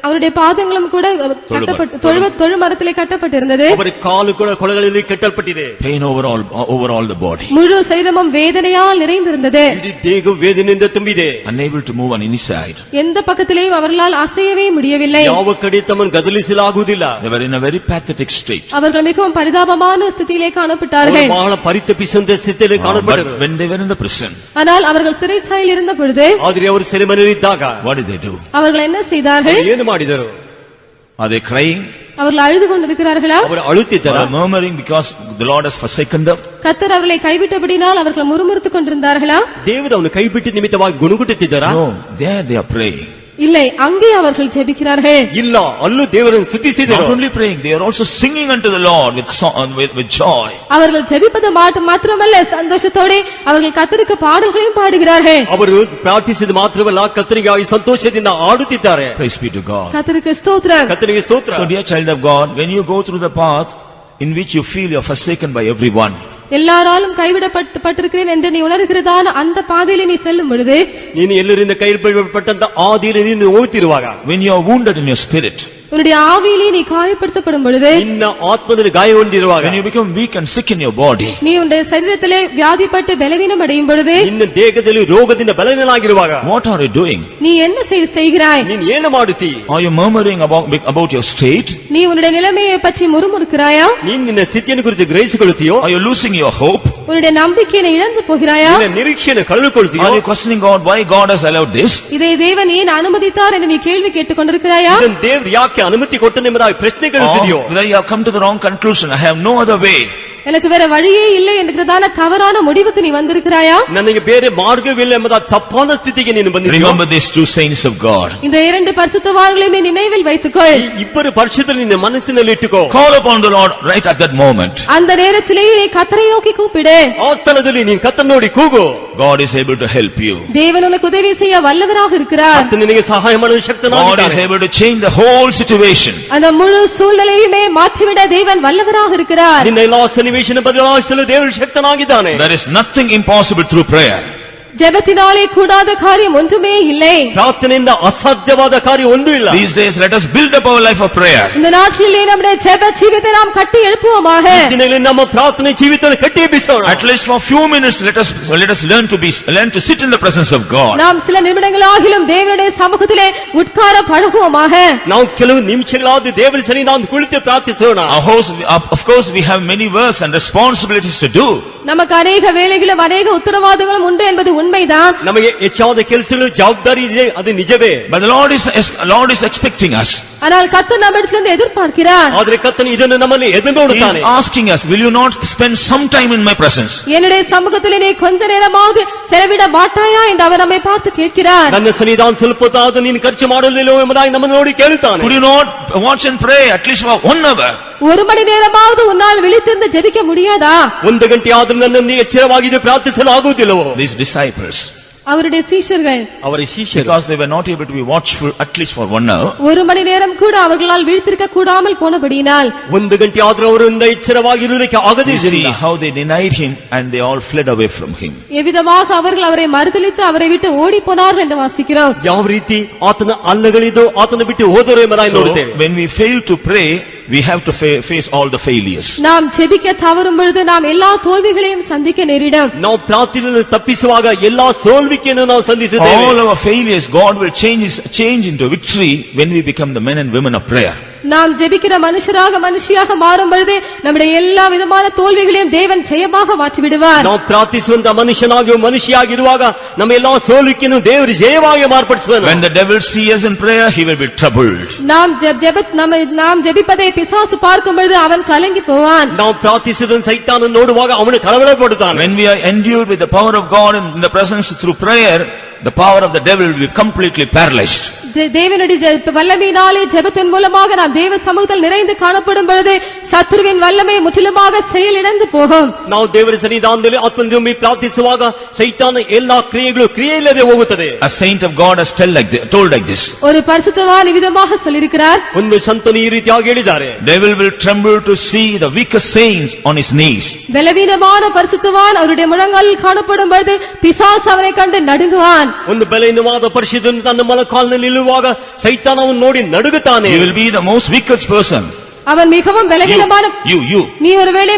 அவருடைய பாதங்களும் கூட தொழு மரத்திலே கட்டப்பட்டிருந்தது.
ಅವರ ಕಾಲು ಕೂಡ ಕೊಳಗಳಲ್ಲಿ ಕಟ್ಟಲ್ಪಟ್ಟಿದೆ.
Pain over all the body.
முழு சரீரமும் வேதனையால் நிறைந்திருந்தது.
ಇಡೀ ದೇಹ ವೇದನೆಯಿಂದ ತುಂಬಿದೆ.
Unable to move on any side.
எந்த பக்கத்திலேயும் அவர்களால் அசையவே முடியவில்லை.
ಯಾವ ಕಡೆ ತಮ್ಮನ್ನು ಗದಲಿಸಲಾಗುವುದಿಲ್ಲ.
They were in a very pathetic state.
அவர்கள் மிகவும் பரிதாபமான ஸ்திதியிலே காணப்பட்டார்கள்.
ಅವರು ಬಹಳ ಪರಿತಪಿಸುವಂತ ಸ್ಥಿತಿಯಲ್ಲಿ ಕಾಣಪಟ್ಟರು.
But when they were in the prison,
ஆனால் அவர்கள் சிறைச்சாலையில் இருந்த பொழுது
ಆದರೆ ಅವರು ಸೆರೆಮನೆಯಲ್ಲಿ ಇದ್ದಾಗ
what did they do?
அவர்கள் என்ன செய்தார்கள்?
ಏನು ಮಾಡಿದರು?
Are they crying?
அவர்கள் அழுது கொண்டிருக்கிறார்களா?
ಅವರು ಅಳುತ್ತಿದ್ದಾರೆ.
Or murmuring because the Lord has forsaken them?
கர்த்தர் அவர்களை கைவிட்டபடினால் அவர்கள் முறுமுறுத்துக் கொண்டிருந்தார்களா?
ದೇವರು ಅವನು ಕೈ ಬಿಟ್ಟು ನಿಮಿತ್ತವಾಗಿ ಗುಣಗುಟ್ಟುತ್ತಿದ್ದಾರಾ?
No, there they are praying.
இல்லை, அங்கே அவர்கள் ஜெபிக்கிறார்கள்.
ಇಲ್ಲ, ಅಲ್ಲೂ ದೇವರನ್ನು ಸ್ತುತಿಸಿದರು.
Not only praying, they are also singing unto the Lord with joy.
அவர்கள் ஜெபிப்பது மாத்திரமல்ல, சந்தோஷத்தோடு அவர்கள் கர்த்தருக்கு பாடல்களையும் பாடுகிறார்கள்.
ಅವರು ಪ್ರಾರ್ಥಿಸಿದ ಮಾತ್ರವಲ್ಲ, ಕರ್ತನಿಗಾಗಿ ಸಂತೋಷದಿಂದ ಆಡುತ್ತಿದ್ದಾರೆ.
Praise be to God.
கர்த்தருக்கு ஸ்தோத்திரம்.
ಕರ್ತನಿಗೆ ಸ್ತೋತ್ರ.
So dear child of God, when you go through the path in which you feel you are forsaken by everyone,
எல்லாராலும் கைவிடப்பட்டிருக்கிறேன் என்று நீ உணர்கிறதான அந்த பாதையிலே நீ செல்லும் பொழுது,
ನೀನು ಎಲ್ಲರಿಂದ ಕೈ ಬಿಡಲ್ಪಟ್ಟಂತ ಆದಿಯಲ್ಲಿ ನೀನು ಹೋಗುತ್ತಿರುವಾಗ,
when you are wounded in your spirit,
உன்னுடைய ஆவியிலே நீ காயப்படுத்தப்படும் பொழுது,
ನಿನ್ನ ಆತ್ಮದಲ್ಲಿ ಗಾಯಗೊಂಡಿರುವಾಗ,
when you become weak and sick in your body,
நீ உன்னுடைய சரீரத்திலே வியாதிப்பட்டு பலவீனம் அடையும் பொழுது,
ನಿನ್ನ ದೇಹದಲ್ಲಿ ರೋಗದಿಂದ ಬಲಹೀನನಾಗಿರುವಾಗ,
what are you doing?
நீ என்ன செய்கிறாய்?
ನೀನು ಏನು ಮಾಡುತ್ತಿ?
Are you murmuring about your state?
நீ உன்னுடைய நிலைமையை பற்றி முறுமுறுக்கிறாயா?
ನೀನು ನಿನ್ನ ಸ್ಥಿತಿಯನ್ನು ಕುರಿತು ಗ್ರಹಿಸಿಕೊಳ್ಳುತ್ತೀಯೋ?
Are you losing your hope?
உன்னுடைய நம்பிக்கையை இழந்து போகிறாயா?
ನಿನ್ನ ನಿರೀಕ್ಷೆಯನ್ನು ಕಳೆದುಕೊಳ್ಳುತ್ತೀಯೋ?
Are you questioning God why God has allowed this?
இதை தேவன் ஏன் அனுமதித்தார் என்று நீ கேள்வி கேட்டுக் கொண்டிருக்கிறாயா?
ಇದನ್ನು ದೇವರು ಯಾಕೆ ಅನುಮತಿ ಕೊಟ್ಟನೆಂಬುದಾಗಿ ಪ್ರಶ್ನೆ ಕೇಳುತ್ತಿದೆಯೋ?
Whether you have come to the wrong conclusion, I have no other way.
எனக்கு வேற வழியே இல்லை என்கிறதான தவறான முடிவுக்கு நீ வந்திருக்கிறாயா?
ನನಗೆ ಬೇರೆ ಮಾರ್ಗವಿಲ್ಲ ಎಂಬ ತಪ್ಪಾದ ಸ್ಥಿತಿಗೆ ನೀನು ಬಂದಿದ್ದೀಯ.
Remember these two saints of God.
இந்த இரண்டு பரிசுத்தவான்களையும் நீ நினைவில் வைத்துக்கொள்.
ಈ ಇಬ್ಬರು ಪರಿಶುದ್ಧರು ನಿನ್ನ ಮನಸ್ಸಿನಲ್ಲಿ ಇಟ್ಟುಕೋ.
Call upon the Lord right at that moment.
அந்த நேரத்திலேயே நீ கர்த்தரை நோக்கி கூப்பிடு.
ಆ ಸ್ಥಳದಲ್ಲಿ ನೀನು ಕರ್ತನನ್ನು ನೋಡಿ ಕೂಗು.
God is able to help you.
தேவன் உனக்கு உதவி செய்ய வல்லவராக இருக்கிறார்.
ಕರ್ತನು ನಿನಗೆ ಸಹಾಯ ಮಾಡಲು
God is
ಶಕ್ತನಾಗಿದ್ದಾನೆ.
able to change the whole situation.
அந்த முழு சூழ்நிலையுமே மாற்றிவிட தேவன் வல்லவராக இருக்கிறார்.
ನಿನ್ನ ಎಲ್ಲಾ ಸನ್ನಿವೇಶನ ಬದಲಾಯಿಸಲು ದೇವರು ಶಕ್ತನಾಗಿದ್ದಾನೆ.
There is nothing impossible through prayer.
ஜெபத்தினாலே கூடாத காரியம் ஒன்றுமே இல்லை.
ಪ್ರಾರ್ಥನೆಯಿಂದ ಅಸಾಧ್ಯವಾದ ಕಾರ್ಯ ಒಂದೂ ಇಲ್ಲ.
These days let us build up our life of prayer.
இந்த நாட்களிலே நம்முடைய ஜெப ஜீவிதத்தை நாம் கட்டி எழுப்புவோமாக.
ಈ ದಿನಗಳಲ್ಲಿ ನಮ್ಮ ಪ್ರಾರ್ಥನೆ ಜೀವಿತವನ್ನು ಕಟ್ಟಿ ಎಬ್ಬಿಸೋಣ.
At least for a few minutes let us learn to sit in the presence of God.
நாம் சில நிமிடங்களாகிலும் தேவனுடைய சமூகத்திலே உட்கார பழகுவோமாக.
ನಾವು ಕೆಲವು ನಿಮಿಷಗಳಾದ ದೇವರ ಸನ್ನಿಧಾನದಲ್ಲಿ ಕುಳಿತು ಪ್ರಾರ್ಥಿಸೋಣ.
Of course we have many works and responsibilities to do.
நமக்கு अनेक வேலைகளும் अनेक உத்தரவாதங்களும் உண்டு என்பது உண்மைதான்.
ನಮಗೆ ಹೆಚ್ಚಾದ ಕೆಲಸಗಳು ಜವಾಬ್ದಾರಿ ಇದೆ, ಅದು ನಿಜವೇ.
But the Lord is expecting us.
ஆனால் கர்த்தர் நம்மிடத்திலிருந்து எதிர்பார்க்கிறார்.
ಆದರೆ ಕರ್ತನು ಇದನ್ನು ನಮ್ಮಲ್ಲಿ ಎದುರು
He is
ನೋಡುತ್ತಾನೆ.
asking us, will you not spend some time in my presence?
என்னுடைய சமூகத்திலே நீ கொஞ்ச நேரமாவது செலவிட மாட்டாயா என்று அவர் நம்மை பார்த்து கேட்கிறார்.
ನನ್ನ ಸನ್ನಿಧಾನ ಸ್ವಲ್ಪ ಹೊತ್ತಾದರೂ ನೀನು ಖರ್ಚು ಮಾಡಲಿಲ್ಲವೋ ಎಂಬುದಾಗಿ ನಮ್ಮನ್ನು ನೋಡಿ ಕೇಳುತ್ತಾನೆ.
Could you not watch and pray at least for 1 hour?
ஒரு மணி நேரமாவது உன்னால் விழித்திருந்து ஜெபிக்க முடியாதா?
1 ಗಂಟೆ ಆದರೂ ನನ್ನನ್ನು ಎಚ್ಚರವಾಗಿದ್ದು ಪ್ರಾರ್ಥಿಸಲು ಆಗುವುದಿಲ್ಲವೋ?
These disciples,
அவருடைய சீஷர்கள்
ಅವರ ಶಿಷ್ಯರು
because they were not able to be watchful at least for 1 hour,
ஒரு மணி நேரம் கூட அவர்களால் விழித்திருக்க கூடாமல் போனபடியினால்
1 ಗಂಟೆ ಆದರೂ ಅವರಿಂದ ಎಚ್ಚರವಾಗಿರುವುದಕ್ಕೆ
we
ಆಗದೇ
see
ಇಲ್ಲ.
how they denied him and they all fled away from him.
எவ்விதமாக அவர்கள் அவரை மறுதலித்து அவரை விட்டு ஓடி போனார்கள் என்று வாசிக்கிறோம்.
ಯಾವ ರೀತಿ ಆತನ ಅಲ್ಲಗಳಿದ್ದು ಆತನ ಬಿಟ್ಟು ಹೋದರು ಎಂಬುದಾಗಿ
So
ನೋಡುತ್ತೇವೆ.
when we fail to pray, we have to face all the failures.
நாம் ஜெபிக்க தவறும் பொழுது நாம் எல்லா தோல்விகளையும் சந்திக்க நேரிடும்.
ನಾವು ಪ್ರಾರ್ಥನೆಯನ್ನು ತಪ್ಪಿಸುವಾಗ ಎಲ್ಲಾ ಸೋಲ್ವಿಕೆಯನ್ನು ನಾವು ಸಂಧಿಸುತ್ತೇವೆ.
All our failures God will change into victory when we become the men and women of prayer.
நாம் ஜெபிக்கிற மனுஷியாக மாறும் பொழுது நம்முடைய எல்லா விதமான தோல்விகளையும் தேவன் ஜெயமாக மாற்றி விடுவார்.
ನಾವು ಪ್ರಾರ್ಥಿಸುವಂತ ಮನುಷ್ಯನಾಗಿರುವಾಗ ನಮ್ಮ ಎಲ್ಲಾ ಸೋಲಿಕೆಯನ್ನು ದೇವರು ಜಯವಾಗಿ ಮಾರ್ಪಡಿಸುವನು.
When the devil sees us in prayer, he will be troubled.
நாம் ஜெபிப்பதை பிசாசு பார்க்கும் பொழுது அவன் கலங்கி போவான்.
ನಾವು ಪ್ರಾರ್ಥಿಸುವುದನ್ನು ಸೈತಾನ ನೋಡುವಾಗ ಅವನು ಕಳವಳ ಪಡುತ್ತಾನೆ.
When we are endued with the power of God in the presence through prayer, the power of the devil will be completely paralyzed.
தேவனுடைய வல்லமையினாலே ஜெபத்தின் மூலமாக நாம் தேவ சமூகத்தில் நிறைந்து காணப்படும் பொழுது சத்துருவின் வல்லமை முற்றிலுமாக செயலிழந்து போகும்.
ನಾವು ದೇವರ ಸನ್ನಿಧಾನದಲ್ಲಿ ಆತ್ಮದಿಂದ ಪ್ರಾರ್ಥಿಸುವಾಗ ಸೈತಾನ ಎಲ್ಲಾ ಕ್ರಿಯೆಯಿಲ್ಲದೆ ಹೋಗುತ್ತದೆ.
A saint of God has told like this.
ஒரு பரிசுத்தவான் விதமாக சொல்லியிருக்கிறார்.
ಒಂದು ಸಂತನು ಈ ರೀತಿಯಾಗಿ ಹೇಳಿದ್ದಾರೆ.
Devil will tremble to see the weakest saints on his knees.
பலவீனமான பரிசுத்தவான் அவருடைய முழங்காலில் காணப்படும் பொழுது பிசாசு அவனை கண்டு நடுங்குவான்.
ಒಂದು ಬಲಹೀನವಾದ ಪರಿಶುದ್ಧನು ತನ್ನ ಮೊಳಕಾಲಿನಲ್ಲಿ ನಿಲ್ಲುವಾಗ ಸೈತಾನವನ್ನು ನೋಡಿ ನಡುಗುತ್ತಾನೆ.
He will be the most weakest person.
அவன் மிகவும் பலவீனமான
you
நீ ஒருவேளை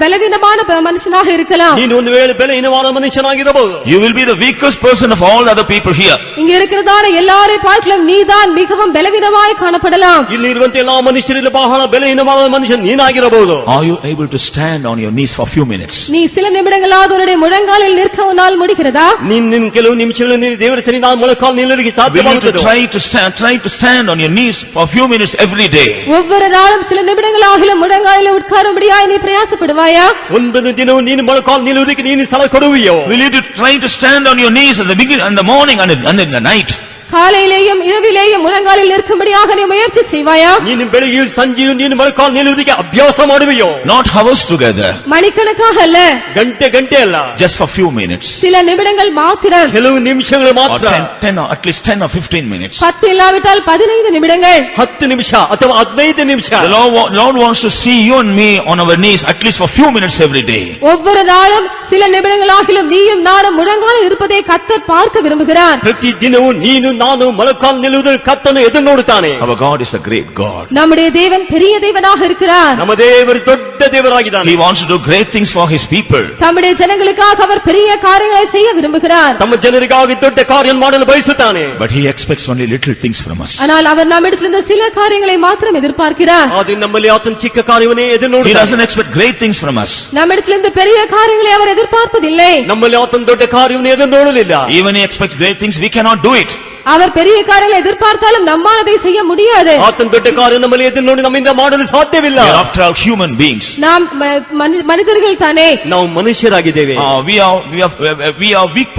பலவீனமான மனுஷனாக இருக்கலாம்.
ನೀನು ಒಂದು ವೇಳೆ ಬಲಹೀನವಾದ ಮನುಷ್ಯನಾಗಿರಬಹುದು.
You will be the weakest person of all other people here.
இங்க இருக்கிறதான எல்லாரை பார்க்கலாம் நீதான் மிகவும் பலவீனமாய் காணப்படலாம்.
ಇಲ್ಲಿ ಇರುವಂತ ಎಲ್ಲಾ ಮನುಷ್ಯರಲ್ಲಿ ಬಹಳ ಬಲಹೀನವಾದ ಮನುಷ್ಯ ನೀನಾಗಿರಬಹುದು.
Are you able to stand on your knees for a few minutes?
நீ சில நிமிடங்களாவது உன்னுடைய முழங்காலில் நிற்க உன்னால் முடிகிறதா?
ನಿನ್ನ ಕೆಲವು ನಿಮಿಷಗಳು ನೀನು ದೇವರ ಸನ್ನಿಧಾನ ಮೊಳಕಾಲು ನಿಲ್ಲಲಿಕ್ಕೆ ಸಾಧ್ಯವಾಗುತ್ತದೆ.
Try to stand on your knees for a few minutes every day.
ஒவ்வொரு நாளும் சில நிமிடங்களாகிலும் முழங்காலில் உட்காரும்படியாய் நீ பிரயாசப்படுவாயா?
ಒಂದೊಂದು ದಿನವೂ ನೀನು ಮೊಳಕಾಲು ನಿಲ್ಲುವುದಕ್ಕೆ ನೀನು ಸ್ಥಳ ಕೊಡುವಿಯೋ?
Will you try to stand on your knees in the morning and in the night?
காலையிலேயும் இரவிலேயும் முழங்காலில் நிற்கும்படியாக நீ முயற்சி செய்வாயா?
ನೀನು ಬೆಳಗ್ಗೆ ಸಂಜೆಯೂ ನೀನು ಮೊಳಕಾಲು ನಿಲ್ಲುವುದಕ್ಕೆ ಅಭ್ಯಾಸ ಮಾಡುವಿಯೋ?
Not hours together.
மணிக்கணக்காக அல்ல.
ಗಂಟೆ ಅಲ್ಲ.
Just for few minutes.
சில நிமிடங்கள் மாத்திரம்.
ಕೆಲವು ನಿಮಿಷಗಳು ಮಾತ್ರ.
10 or at least 10 or 15 minutes.
10 இல்லாவிட்டால் 15 நிமிடங்கள்.
10 ನಿಮಿಷ ಅಥವಾ 15 ನಿಮಿಷ.
The Lord wants to see you and me on our knees at least for few minutes every day.
ஒவ்வொரு நாளும் சில நிமிடங்களாகிலும் நீயும் நானும் முழங்காலில் இருப்பதை கர்த்தர் பார்க்க விரும்புகிறார்.
ಪ್ರತಿ ದಿನವೂ ನೀನು ನಾನು ಮೊಳಕಾಲು ನಿಲ್ಲುವುದನ್ನು ಕರ್ತನು ಎದುರು ನೋಡುತ್ತಾನೆ.
Our God is a great God.
நம்முடைய தேவன் பெரிய தேவனாக இருக்கிறார்.
ನಮ್ಮ ದೇವರು ದೊಡ್ಡ ದೇವರಾಗಿದ್ದಾನೆ.
He wants to do great things for his people.
தம்முடைய ஜனங்களுக்காக அவர் பெரிய காரியங்களை செய்ய விரும்புகிறார்.
ತಮ್ಮ ಜನರಿಗಾಗಿ ದೊಡ್ಡ ಕಾರ್ಯ ಮಾಡಲು ಬಯಸುತ್ತಾನೆ.
But he expects only little things from us.
ஆனால் அவர் நம்மிடத்திலிருந்து சில காரியங்களை மாத்திரம் எதிர்பார்க்கிறார்.
ಆದರೆ ನಮ್ಮಲ್ಲಿ ಆತನ ಚಿಕ್ಕ ಕಾರ್ಯವನ್ನೇ ಎದುರು
He
ನೋಡುತ್ತಾನೆ.
doesn't expect great things from us.
நம்மிடத்திலிருந்து பெரிய காரியங்களை அவர் எதிர்பார்ப்பதில்லை.
ನಮ್ಮಲ್ಲಿ ಆತನ ದೊಡ್ಡ ಕಾರ್ಯವನ್ನು ಎದುರು ನೋಡಲಿಲ್ಲ.
Even he expects great things, we cannot do it.
அவர் பெரிய காரியங்களை எதிர்பார்த்தாலும் நம்மால் அதை செய்ய முடியாது.
ಆತನ ದೊಡ್ಡ ಕಾರ್ಯ ನಮ್ಮಲ್ಲಿ ಎದುರು ನೋಡಿ ನಮ್ಮಿಂದ ಮಾಡಲು ಸಾಧ್ಯವಿಲ್ಲ.
We are after all human beings.
நாம் மனிதர்கள் தானே.
ನಾವು ಮನುಷ್ಯರಾಗಿದ್ದೇವೆ.
We are weak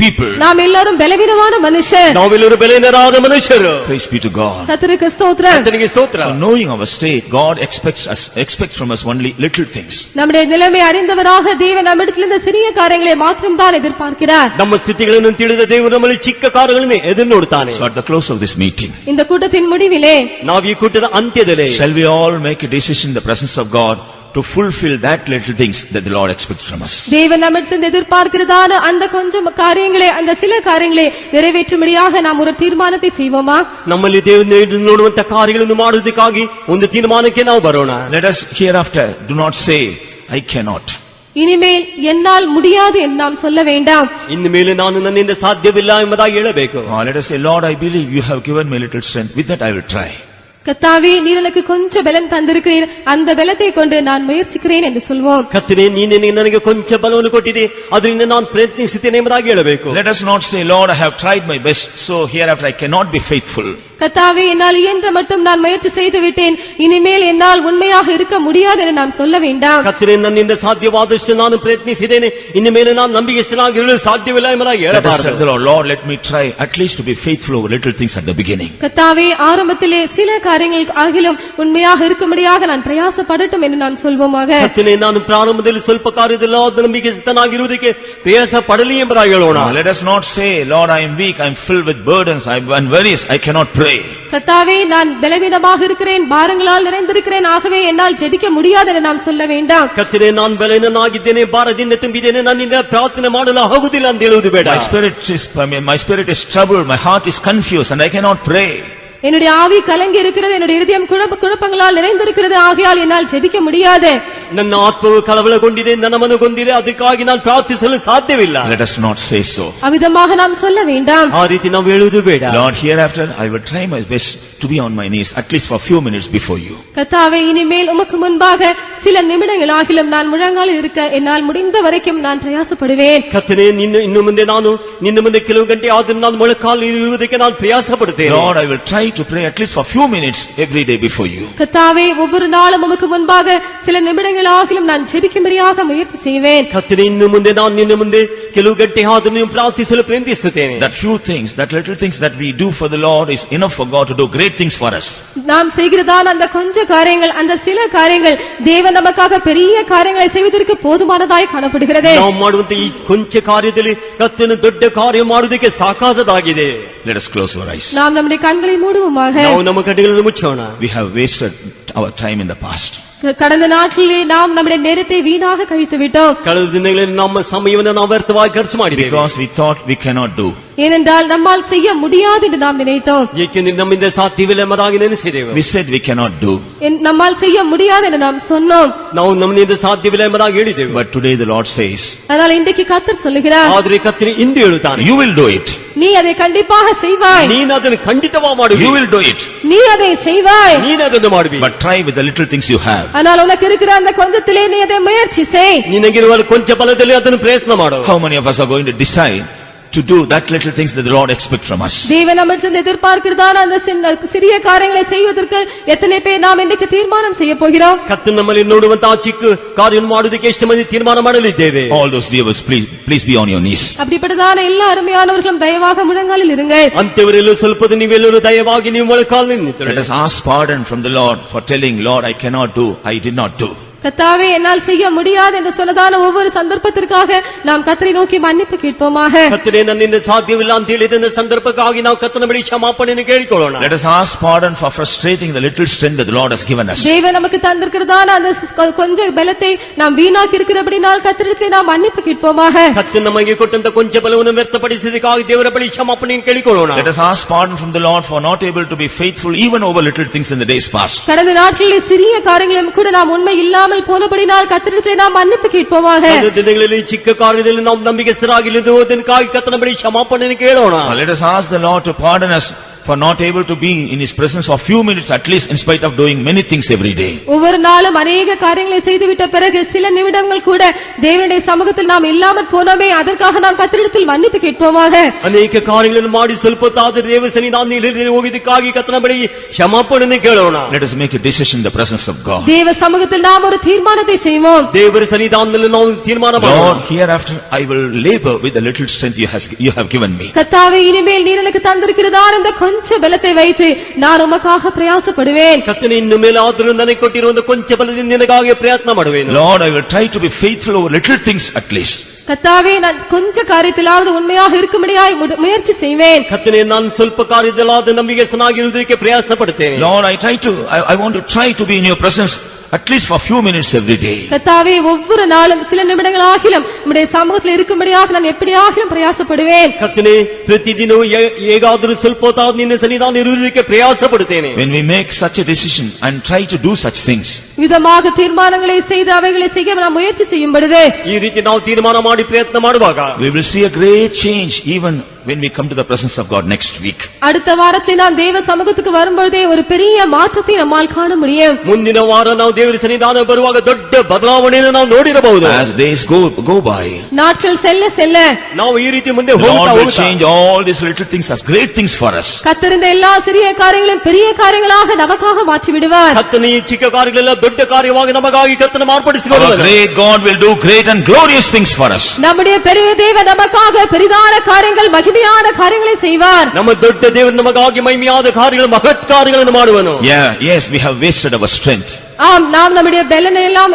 people.
நாம் எல்லாரும் பலவீனமான மனுஷர்.
ನಾವೆಲ್ಲರೂ ಬಲಹೀನರಾದ ಮನುಷ್ಯರು.
Praise be to God.
கர்த்தருக்கு ஸ்தோத்திரம்.
ಕರ್ತನಿಗೆ ಸ್ತೋತ್ರ.
So knowing our state, God expects from us only little things.
நம்முடைய நிலைமை அறிந்தவராக தேவன் நம்மிடத்திலிருந்து சிறிய காரியங்களை மாத்திரம் தான் எதிர்பார்க்கிறார்.
ನಮ್ಮ ಸ್ಥಿತಿಗಳನ್ನು ತಿಳಿದ ದೇವರು ನಮ್ಮಲ್ಲಿ ಚಿಕ್ಕ ಕಾರ್ಯಗಳನ್ನು ಎದುರು ನೋಡುತ್ತಾನೆ.
So at the close of this meeting,
இந்த கூட்டத்தின் முடிவிலே
ನಾವು ಈ ಕೂಟದ ಅಂತ್ಯದಲ್ಲಿ
shall we all make a decision in the presence of God to fulfill that little things that the Lord expects from us?
தேவன் நம்மிடத்திலிருந்து எதிர்பார்க்கிறதான அந்த கொஞ்சம் காரியங்களை, அந்த சில காரியங்களை நிறைவேற்றும்படியாக நாம் ஒரு தீர்மானத்தை செய்வோமா?
ನಮ್ಮಲ್ಲಿ ದೇವರು ನೋಡುವಂತ ಕಾರ್ಯಗಳನ್ನು ಮಾಡುವುದಕ್ಕಾಗಿ ಒಂದು ತೀರ್ಮಾನಕ್ಕೆ ನಾವು ಬರೋಣ.
Let us hereafter do not say, I cannot.
இனிமேல் என்னால் முடியாது என்று நாம் சொல்ல வேண்டாம்.
ಇನ್ನು ಮೇಲೆ ನಾನು ನನ್ನಿಂದ ಸಾಧ್ಯವಿಲ್ಲ ಎಂಬುದಾಗಿ ಹೇಳಬೇಕು.
Let us say, Lord, I believe you have given me little strength. With that I will try.
கர்த்தாவே, நீர் எனக்கு கொஞ்சம் பலம் தந்திருக்கிறீர், அந்த பலத்தை கொண்டு நான் முயற்சிக்கிறேன் என்று சொல்வோம்.
ಕರ್ತನೇ, ನೀನೇ ನನಗೆ ಕೊಂಚ ಬಲವನ್ನು ಕೊಟ್ಟಿದೆ, ಅದರಿಂದ ನಾನು ಪ್ರಯತ್ನಿಸುತ್ತೇನೆ ಎಂಬುದಾಗಿ ಹೇಳಬೇಕು.
Let us not say, Lord, I have tried my best, so hereafter I cannot be faithful.
கர்த்தாவே, என்னால் இயன்ற மட்டும் நான் முயற்சி செய்து விட்டேன், இனிமேல் என்னால் உண்மையாக இருக்க முடியாது என்று நாம் சொல்ல வேண்டாம்.
ಕರ್ತನೇ, ನನ್ನಿಂದ ಸಾಧ್ಯವಾದಷ್ಟು ನಾನು ಪ್ರಯತ್ನಿಸಿದ್ದೇನೆ, ಇನ್ನು ಮೇಲೆ ನಾನು ನಂಬಿಕೆಸ್ಥನಾಗಿರಲು ಸಾಧ್ಯವಿಲ್ಲ ಎಂಬುದಾಗಿ ಹೇಳಬಾರದು.
Lord, let me try at least to be faithful over little things at the beginning.
கர்த்தாவே, ஆரம்பத்திலே சில காரியங்கள் ஆகிலும் உண்மையாக இருக்கும்படியாக நான் பிரயாசப்படட்டும் என்று நான் சொல்வோமாக.
ಕರ್ತನೇ, ನಾನು ಪ್ರಾರಂಭದಲ್ಲಿ ಸ್ವಲ್ಪ ಕಾರ್ಯದಲ್ಲಿ ನಂಬಿಕೆಸ್ಥನಾಗಿರುವುದಕ್ಕೆ ಪ್ರಯಾಸ ಪಡಲಿ ಎಂಬುದಾಗಿ ಹೇಳೋಣ.
Let us not say, Lord, I am weak, I am filled with burdens, I am worries, I cannot pray.
கர்த்தாவே, நான் பலவீனமாக இருக்கிறேன், பாரங்களால் நிறைந்திருக்கிறேன், ஆகவே என்னால் ஜெபிக்க முடியாது என்று நாம் சொல்ல வேண்டாம்.
ಕರ್ತನೇ, ನಾನು ಬಲಹೀನನಾಗಿದ್ದೇನೆ, ಭಾರದಿಂದ ತುಂಬಿದ್ದೇನೆ, ನನ್ನಿಂದ ಪ್ರಾರ್ಥನೆ ಮಾಡಲು ಆಗುವುದಿಲ್ಲ ಅಂತ ಹೇಳುವುದು ಬೇಡ.
My spirit is troubled, my heart is confused and I cannot pray.
என்னுடைய ஆவி கலங்கி இருக்கிறது, என்னுடைய இருதயம் குழப்பங்களால் நிறைந்திருக்கிறது, ஆகையால் என்னால் ஜெபிக்க முடியாது.
ನನ್ನ ಆತ್ಮವು ಕಳವಳಗೊಂಡಿದೆ, ನನ್ನ ಮನಗೊಂಡಿದೆ, ಅದಕ್ಕಾಗಿ ನಾನು ಪ್ರಾರ್ಥಿಸಲು ಸಾಧ್ಯವಿಲ್ಲ.
Let us not say so.
அவிதமாக நாம் சொல்ல வேண்டாம்.
ಆ ರೀತಿ ನಾವು ಹೇಳುವುದು ಬೇಡ.
Lord, hereafter I will try my best to be on my knees at least for a few minutes before you.
கர்த்தாவே, இனிமேல் உமக்கு முன்பாக சில நிமிடங்கள் ஆகிலும் நான் முழங்காலில் இருக்க என்னால் முடிந்த வரைக்கும் நான் பிரயாசப்படுவேன்.
ಕರ್ತನೇ, ಇನ್ನು ಮುಂದೆ ನಾನು ನಿನ್ನ ಮುಂದೆ ಕೆಲವು ಗಂಟೆ ಆದರೂ ನಾನು ಮೊಳಕಾಲು ಇರುವುದಕ್ಕೆ ನಾನು ಪ್ರಯಾಸ ಪಡುತ್ತೇನೆ.
Lord, I will try to pray at least for a few minutes every day before you.
கர்த்தாவே, ஒவ்வொரு நாளும் உமக்கு முன்பாக சில நிமிடங்கள் ஆகிலும் நான் ஜெபிக்கும்படியாக முயற்சி செய்வேன்.
ಕರ್ತನೇ, ಇನ್ನು ಮುಂದೆ ನಾನು ನಿನ್ನ ಮುಂದೆ ಕೆಲವು ಗಂಟೆ ಆದರೂ ನೀವು ಪ್ರಾರ್ಥಿಸಲು ಪ್ರಯತ್ನಿಸುತ್ತೇನೆ.
That few things, that little things that we do for the Lord is enough for God to do great things for us.
நாம் செய்கிறதான அந்த கொஞ்ச காரியங்கள், அந்த சில காரியங்கள் தேவன் நமக்காக பெரிய காரியங்களை செய்வதற்கு போதுமானதாய் காணப்படுகிறது.
ನಾವು ಮಾಡುವಂತ ಈ ಕೊಂಚ ಕಾರ್ಯದಲ್ಲಿ ಕರ್ತನು ದೊಡ್ಡ ಕಾರ್ಯ ಮಾಡುವುದಕ್ಕೆ ಸಾಕಾದದಾಗಿದೆ.
Let us close our eyes.
நாம் நம்முடைய கண்களை மூடுவோமாக.
ನಾವು ನಮ್ಮ ಕಣ್ಣುಗಳನ್ನು ಮುಚ್ಚೋಣ.
We have wasted our time in the past.
கடந்த நாட்களிலே நாம் நம்முடைய நேரத்தை வீணாக கழித்து விட்டோம்.
ಕಳೆದ ದಿನಗಳಲ್ಲಿ ನಮ್ಮ ಸಮಯವನ್ನು ನಾವು ವ್ಯರ್ಥವಾಗಿ ಖರ್ಚು ಮಾಡಿದ್ದೇವೆ.
Because we thought we cannot do.
ஏனென்றால் நம்மால் செய்ய முடியாது என்று நாம் நினைத்தோம்.
ಏಕೆಂದರೆ ನಮ್ಮಿಂದ ಸಾಧ್ಯವಿಲ್ಲ ಎಂಬುದಾಗಿ ನೆನೆಸಿದೆವು.
We said we cannot do.
நம்மால் செய்ய முடியாது என்று நாம் சொன்னோம்.
ನಾವು ನಮ್ಮಿಂದ ಸಾಧ್ಯವಿಲ್ಲ ಎಂಬುದಾಗಿ ಹೇಳಿದೆವು.
But today the Lord says,
ஆனால் இன்றைக்கு கர்த்தர் சொல்லுகிறார்,
ಆದರೆ ಕರ್ತನು ಇಂದು ಹೇಳುತ್ತಾನೆ,
you will do it.
நீ அதை கண்டிப்பாக செய்வாய்.
ನೀನು ಅದನ್ನು ಖಂಡಿತವಾಗಿ ಮಾಡುವಿ.
You will do it.
நீ அதை செய்வாய்.
ನೀನು ಅದನ್ನು ಮಾಡುವಿ.
But try with the little things you have.
ஆனால் உனக்கு இருக்கிற அந்த கொஞ்சத்திலே நீ அதை முயற்சி செய்.
ನಿನಗಿರುವ ಕೊಂಚ ಬಲದಲ್ಲಿ ಅದನ್ನು ಪ್ರಯತ್ನ ಮಾಡು.
How many of us are going to decide to do that little things that the Lord expects from us?
தேவன் நம்மிடம் எதிர்பார்க்கிறதான அந்த சிறிய காரியங்களை செய்வதற்கு எத்தனை பேர் நாம் இன்றைக்கு தீர்மானம் செய்ய போகிறோம்?
ಕರ್ತನು ನಮ್ಮಲ್ಲಿ ನೋಡುವಂತಹ ಚಿಕ್ಕ ಕಾರ್ಯವನ್ನು ಮಾಡುವುದಕ್ಕೆ ಎಷ್ಟು ಮಂದಿ ತೀರ್ಮಾನ ಮಾಡಲಿದ್ದೇವೆ?
All those dears, please be on your knees.
அப்படிப்பட்டதான எல்லா அருமையானவர்களும் தயவாக முழங்காலில் இருங்கள்.
ಅಂತವರೆಲ್ಲೂ ಸ್ವಲ್ಪ ನೀವೆಲ್ಲರೂ ದಯವಾಗಿ ನೀವು ಮೊಳಕಾಲು ನಿಂತು.
Let us ask pardon from the Lord for telling, Lord, I cannot do, I did not do.
கர்த்தாவே, என்னால் செய்ய முடியாது என்று சொன்னதான ஒவ்வொரு சந்தர்ப்பத்திற்காக நாம் கர்த்தரை நோக்கி மன்னிப்பு கேட்போமாக.
ಕರ್ತನೇ, ನನ್ನಿಂದ ಸಾಧ್ಯವಿಲ್ಲ ಅಂತ ಹೇಳಿದ ಸಂದರ್ಭಕ್ಕಾಗಿ ನಾವು ಕರ್ತನ ಬಳಿ ಕ್ಷಮಾಪಣೆಯನ್ನು ಕೇಳಿಕೊಳ್ಳೋಣ.
Let us ask pardon for frustrating the little strength that the Lord has given us.
தேவன் நமக்கு தந்திருக்கிறதான அந்த கொஞ்ச பலத்தை நாம் வீணாக்கி இருக்கிறபடினால் கர்த்தரிடத்தில் நாம் மன்னிப்பு கேட்போமாக.
ಕರ್ತನು ನಮಗೆ ಕೊಟ್ಟಂತ ಕೊಂಚ ಬಲವನ್ನು ವ್ಯರ್ಥಪಡಿಸಿದಕ್ಕಾಗಿ ದೇವರ ಬಳಿ ಕ್ಷಮಾಪಣೆಯನ್ನು ಕೇಳಿಕೊಳ್ಳೋಣ.
Let us ask pardon from the Lord for not able to be faithful even over little things in the days past.
கடந்த நாட்களில் சிறிய காரியங்களும் கூட நாம் உண்மை இல்லாமல் போனபடினால் கர்த்தரிடத்தில் நாம் மன்னிப்பு கேட்போமாக.
அந்த ದಿನಗಳಲ್ಲಿ ಚಿಕ್ಕ ಕಾರ್ಯದಲ್ಲಿ ನಾವು ನಂಬಿಕೆಸ್ಥರಾಗಿಲ್ಲದೆ ಹೋದಕ್ಕಾಗಿ ಕರ್ತನ ಬಳಿ ಕ್ಷಮಾಪಣೆಯನ್ನು ಕೇಳೋಣ.
Let us ask the Lord to pardon us for not able to be in his presence for few minutes at least, in spite of doing many things every day.
ஒவ்வொரு நாளும் अनेக காரியங்களை செய்துவிட்ட பிறகு சில நிமிடங்கள் கூட தேவனுடைய சமூகத்தில் நாம் இல்லாமல் போனோமே, அதற்காக நாம் கர்த்தரிடத்தில் மன்னிப்பு கேட்போமாக.
ಅನೇಕ ಕಾರ್ಯಗಳನ್ನು ಮಾಡಿ ಸ್ವಲ್ಪ ತಾದ ದೇವ ಸನ್ನಿಧಾನದಲ್ಲಿ ಹೋಗಿದ್ದಕ್ಕಾಗಿ ಕರ್ತನ ಬಳಿ ಕ್ಷಮಾಪಣೆ ಕೇಳೋಣ.
Let us make a decision in the presence of God.
தேவ சமூகத்தில் நாம் ஒரு தீர்மானத்தை செய்வோம்.
ದೇವರ ಸನ್ನಿಧಾನದಲ್ಲಿ ನಾವು ತೀರ್ಮಾನ ಮಾಡೋಣ.
Lord, hereafter I will labor with the little strength you have given me.
கர்த்தாவே, இனிமேல் நீர் எனக்கு தந்திருக்கிறதான இந்த கொஞ்ச பலத்தை வைத்து நான் உமக்காக பிரயாசப்படுவேன்.
ಕರ್ತನೇ, ಇನ್ನು ಮೇಲಾದರೂ ನನಗೆ ಕೊಟ್ಟಿರುವ ಕೊಂಚ ಬಲದಿಂದ ನಿನಗಾಗಿ ಪ್ರಯತ್ನ ಮಾಡುವೆನು.
Lord, I will try to be faithful over little things at least.
கர்த்தாவே, நான் கொஞ்ச காரியத்திலாவது உண்மையாக இருக்கும்படியாய் முயற்சி செய்வேன்.
ಕರ್ತನೇ, ನಾನು ಸ್ವಲ್ಪ ಕಾರ್ಯದಲ್ಲಾದ ನಂಬಿಕೆಸ್ತನಾಗಿರುವುದಕ್ಕೆ ಪ್ರಯಾಸ ಪಡುತ್ತೇನೆ.
Lord, I want to try to be in your presence at least for few minutes every day.
கர்த்தாவே, ஒவ்வொரு நாளும் சில நிமிடங்கள் ஆகிலும் உம்முடைய சமூகத்தில் இருக்கும்படியாக நான் எப்படியாகிலும் பிரயாசப்படுவேன்.
ಕರ್ತನೇ, ಪ್ರತಿದಿನವೂ ಹೇಗಾದರೂ ಸ್ವಲ್ಪ ಹೊತ್ತಾದ ನಿನ್ನ ಸನ್ನಿಧಾನ ಇರುವುದಕ್ಕೆ ಪ್ರಯಾಸ ಪಡುತ್ತೇನೆ.
When we make such a decision and try to do such things,
விதமாக தீர்மானங்களை செய்து அவைகளை செய்ய நாம் முயற்சி செய்யும் பொழுது,
ಈ ರೀತಿ ನಾವು ತೀರ್ಮಾನ ಮಾಡಿ ಪ್ರಯತ್ನ ಮಾಡುವಾಗ
we will see a great change even when we come to the presence of God next week.
அடுத்த வாரத்தில் நாம் தேவ சமூகத்துக்கு வரும்பொழுதே ஒரு பெரிய மாற்றத்தை நம்மால் காண முடியும்.
ಮುಂದಿನ ವಾರ ನಾವು ದೇವರ ಸನ್ನಿಧಾನ ಬರುವಾಗ ದೊಡ್ಡ ಬದಲಾವಣೆಯನ್ನು ನಾವು ನೋಡಿರಬಹುದು.
As days go by,
நாட்கள் செல்ல செல்ல
ನಾವು ಈ ರೀತಿ ಮುಂದೆ
Lord will
ಹೋಗುತ್ತಾ
change all these little things as great things for us.
கர்த்தர் இந்த எல்லா சிறிய காரியங்களையும் பெரிய காரியங்களாக நமக்காக மாற்றி விடுவார்.
ಕರ್ತನ ಈ ಚಿಕ್ಕ ಕಾರ್ಯಗಳೆಲ್ಲ ದೊಡ್ಡ ಕಾರ್ಯವಾಗಿ ನಮಗಾಗಿ ಕರ್ತನ
Our
ಮಾರ್ಪಡಿಸಿಕೊಳ್ಳುವನು.
great God will do great and glorious things for us.
நம்முடைய பெரிய தேவன் நமக்காக பெரிதான காரியங்கள், மகிமையான காரியங்களை செய்வார்.
ನಮ್ಮ ದೊಡ್ಡ ದೇವರು ನಮಗಾಗಿ ಮಹಿಮೆಯಾದ ಕಾರ್ಯಗಳು, ಮಹತ್ ಕಾರ್ಯಗಳನ್ನು ಮಾಡುವನು.
Yes, we have wasted our strength.
ஆம், நாம் நம்முடைய பெலனை எல்லாம்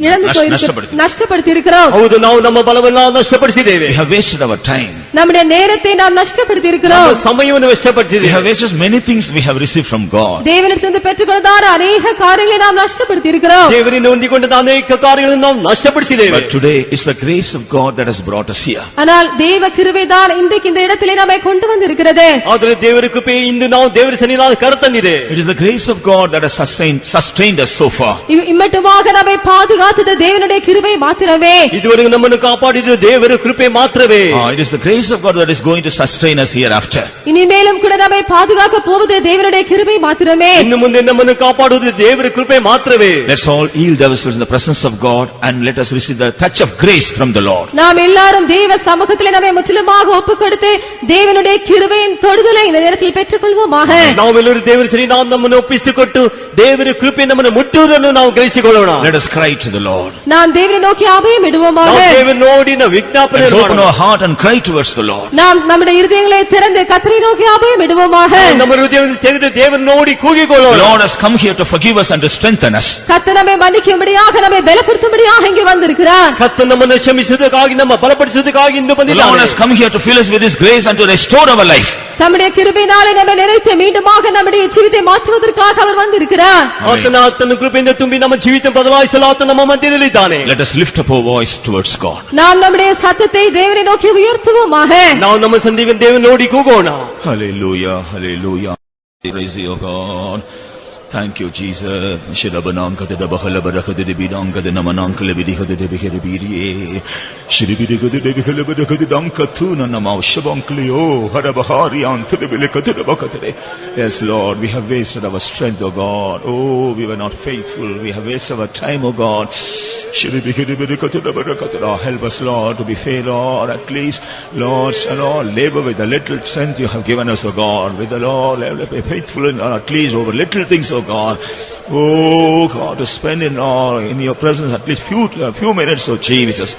இழந்து போயிருக்கிறோம், நஷ்டப்படுத்தி இருக்கிறோம்.
ಹೌದು, ನಾವು ನಮ್ಮ ಬಲವನ್ನು ನಷ್ಟಪಡಿಸಿದ್ದೇವೆ.
We have wasted our time.
நம்முடைய நேரத்தை நாம் நஷ்டப்படுத்தி இருக்கிறோம்.
ನಮ್ಮ ಸಮಯವನ್ನು
We
ನಷ್ಟಪಡಿಸಿದ್ದೇವೆ.
have wasted many things we have received from God.
தேவனிடத்திலிருந்து பெற்றுக்கொண்டதான அநேக காரியங்களை நாம் நஷ்டப்படுத்தி இருக்கிறோம்.
ದೇವರಿಂದ ಹೊಂದಿಕೊಂಡ ಅನೇಕ ಕಾರ್ಯಗಳನ್ನು ನಾವು ನಷ್ಟಪಡಿಸಿದ್ದೇವೆ.
But today it's the grace of God that has brought us here.
ஆனால் தேவ கிருபைதான் இன்றைக்கு இந்த இடத்திலே நம்மை கொண்டு வந்திருக்கிறது.
ಆದರೆ ದೇವರ ಕೃಪೆ ಇಂದು ನಾವು ದೇವರ ಸನ್ನಿಧಾನ ಕರೆತಂದಿದೆ.
It is the grace of God that has sustained us so far.
இம்மட்டுமாக நம்மை பாதுகாத்தது தேவனுடைய கிருபை மாத்திரமே.
ಇದುವರೆಗೂ ನಮ್ಮನ್ನು ಕಾಪಾಡಿದ್ದು ದೇವರ ಕೃಪೆ ಮಾತ್ರವೇ.
It is the grace of God that is going to sustain us hereafter.
இனிமேலும் கூட நம்மை பாதுகாக்க போவது தேவனுடைய கிருபை மாத்திரமே.
ಇನ್ನು ಮುಂದೆ ನಮ್ಮನ್ನು ಕಾಪಾಡುವುದು ದೇವರ ಕೃಪೆ ಮಾತ್ರವೇ.
Let's all yield ourselves in the presence of God and let us receive the touch of grace from the Lord.
நாம் எல்லாரும் தேவ சமூகத்திலே நம்மை முற்றிலுமாக ஒப்புக்கொடுத்து தேவனுடைய கிருபையின் தொடுதலை இந்த நேரத்தில் பெற்றுக்கொள்வோமாக.
ನಾವೆಲ್ಲರೂ ದೇವರ ಸನ್ನಿಧಾನ ನಮ್ಮನ್ನು ಒಪ್ಪಿಸಿಕೊಟ್ಟು ದೇವರ ಕೃಪೆ ನಮ್ಮನ್ನು ಮುಟ್ಟುವುದನ್ನು ನಾವು ಗ್ರಹಿಸಿಕೊಳ್ಳೋಣ.
Let us cry to the Lord.
நாம் தேவனை நோக்கி அபயம் இடுவோமாக.
ನಾವು ದೇವರನ್ನು ನೋಡಿ ನಾವು ವಿಜ್ಞಾಪನೆ
Let's open
ಮಾಡೋಣ.
our heart and cry towards the Lord.
நாம் நம்முடைய இருதயங்களை திறந்து கர்த்தரை நோக்கி அபயம் இடுவோமாக.
ನಮ್ಮ ಹೃದಯವನ್ನು ತೆಗೆದು ದೇವರನ್ನು ನೋಡಿ ಕೂಗಿಕೊಳ್ಳೋಣ.
The Lord has come here to forgive us and to strengthen us.
கர்த்தர் நம்மை மன்னிக்கும்படியாக, நம்மை பலப்படுத்தும்படியாக இங்கே வந்திருக்கிறார்.
ಕರ್ತನು ನಮ್ಮನ್ನು ಕ್ಷಮಿಸುವುದಕ್ಕಾಗಿ, ನಮ್ಮ ಬಲಪಡಿಸುವುದಕ್ಕಾಗಿ ಇಂದು
The Lord
ಬಂದಿದ್ದಾನೆ.
has come here to fill us with His grace and to restore our life.
தம்முடைய கிருபையினாலே நம்மை நிறைத்து மீண்டுமாக நம்முடைய ஜீவித்தை மாற்றுவதற்காக அவர் வந்திருக்கிறார்.
ಆತನ ಕೃಪೆಯಿಂದ ತುಂಬಿ ನಮ್ಮ ಜೀವಿತ ಬದಲಾಯಿಸಲು ಆತ ನಮ್ಮ ಮಧ್ಯದಲ್ಲಿದ್ದಾನೆ.
Let us lift up our voice towards God.
நாம் நம்முடைய சத்தத்தை தேவனை நோக்கி உயர்த்துவோமாக.
ನಾವು ನಮ್ಮ ಸಂಧಿಗೆ ದೇವರನ್ನು ನೋಡಿ ಕೂಗೋಣ.
Hallelujah, hallelujah. Praise you, God. Thank you, Jesus. Shirabananka de Bahalabaka de Bidanka de Namananka Lebidiha de Bihiribiri. Shiribidika de Bihalabaka de Dankatuna Namau Shabanklio, Harabahari to the Bilikata de Bakatare. Yes, Lord, we have wasted our strength, O God. Oh, we were not faithful. We have wasted our time, O God. Help us, Lord, to be fair, Lord, at least, Lord, and all, labor with the little strength you have given us, O God. With the Lord, be faithful in at least over little things, O God. Oh, God, to spend in your presence at least few minutes, O Jesus.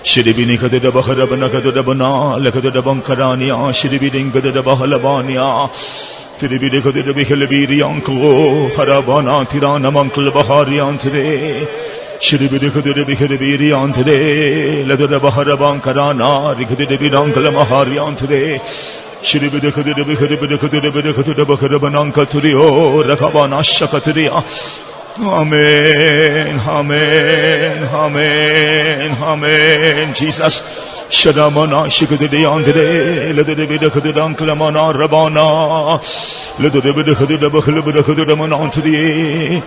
Shiribini kadada baharabana kadada bana lakadada bankarania shiribidin kadada bahalabania tiribide kadada bihalabiri anko harabana tirana mankal bahari antide shiribide kadada bihalabiri antide lakadada baharabankarana rikadada bidankal mahari antide shiribide kadada bihalabide baharabana turiyo rakabana shakatriya. Amen, amen, amen, amen. Jesus, Shadamana, Shikadi Andre, let the Bida Kadanklamana, Rabana, let the Bida Kadabakadaman onto the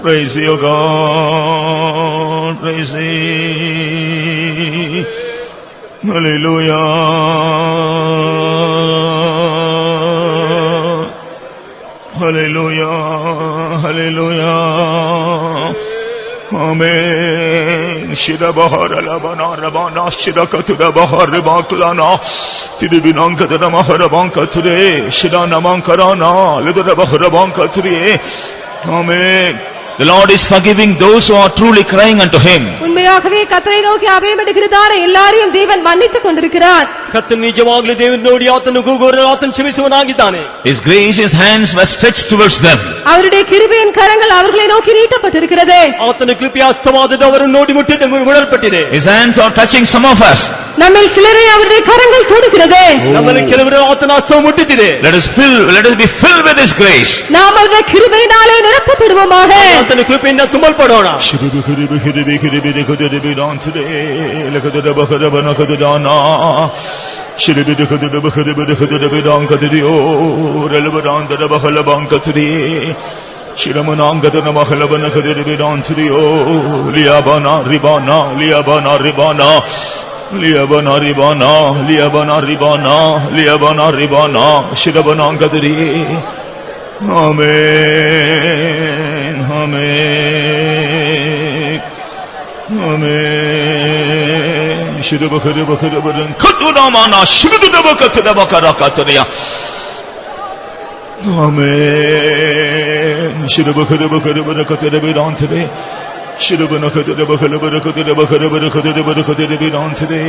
praise your God, praise thee. Hallelujah. Hallelujah, hallelujah. Amen. Shira bahar alabana rabana shira katura bahar baklana tidibinanka dana mahara banka ture shira namankarana lidara bahara banka ture. Amen. The Lord is forgiving those who are truly crying unto Him.
உண்மையாகவே கர்த்தரை நோக்கி அபயமிடுகிறதான எல்லாரையும் தேவன் மன்னித்துக் கொண்டிருக்கிறார்.
ಕರ್ತನು ನಿಜವಾಗಲೂ ದೇವರನ್ನು ನೋಡಿ ಆತನು ಕೂಗುವವರನ್ನು ಆತನು ಕ್ಷಮಿಸುವನಾಗಿದ್ದಾನೆ.
His gracious hands were stretched towards them.
அவருடைய கிருபையின் கரங்கள் அவர்களை நோக்கி நீட்டப்பட்டிருக்கிறது.
ಆತನ ಕೃಪೆಯ ಹಸ್ತವಾದದ್ದು ಅವರನ್ನು ನೋಡಿ ಮುಟ್ಟಲ್ಪಟ್ಟಿದೆ.
His hands are touching some of us.
நம்மில் சிலரை அவருடைய கரங்கள் தொடுகிறது.
ನಮ್ಮಲ್ಲಿ ಕೆಲವರು ಆತನ ಹಸ್ತವು ಮುಟ್ಟುತ್ತಿದೆ.
Let us be filled with His grace.
நாம் அவருடைய கிருபையினாலே நிரப்பப்படுவோமாக.
ಆತನ ಕೃಪೆಯಿಂದ ತುಂಬಲ್ಪಡೋಣ.
Shiramanangada namahalabana kadiribidantriyo liyabana ribana liyabana ribana liyabana ribana liyabana ribana liyabana ribana shirabanangadiri. Amen, amen, amen. Shirabakarabakarabran katunamana shibudabakatadabakarakatariya. Amen. Shirabakarabakarabakatarabirantare shirabanakatarabakarabakatarabakatarabakatarabakatarabirantare.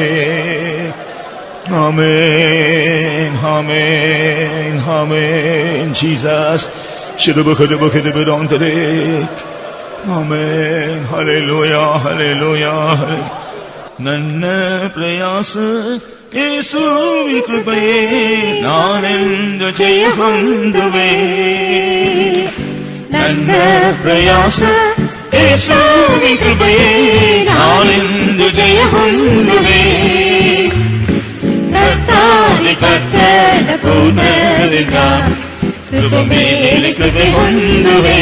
Amen, amen, amen, Jesus. Shirabakarabakarabirantare. Amen, hallelujah, hallelujah. ನನ್ನ ಪ್ರಯಾಸ ಯೇಸುವಿನ ಕೃಪೆಯೇ ನಾನೆಂದು ಜಯ ಹೊಂದುವೆ. ನನ್ನ ಪ್ರಯಾಸ ಯೇಸುವಿನ ಕೃಪೆಯೇ ನಾನೆಂದು ಜಯ ಹೊಂದುವೆ. ಕರ್ತಾನೆ ಕರ್ತನ ಪೂರ್ಣದಿಂದ ಕೃಪೆ ಮೇಲೆ ಕೃಪೆ ಹೊಂದುವೆ.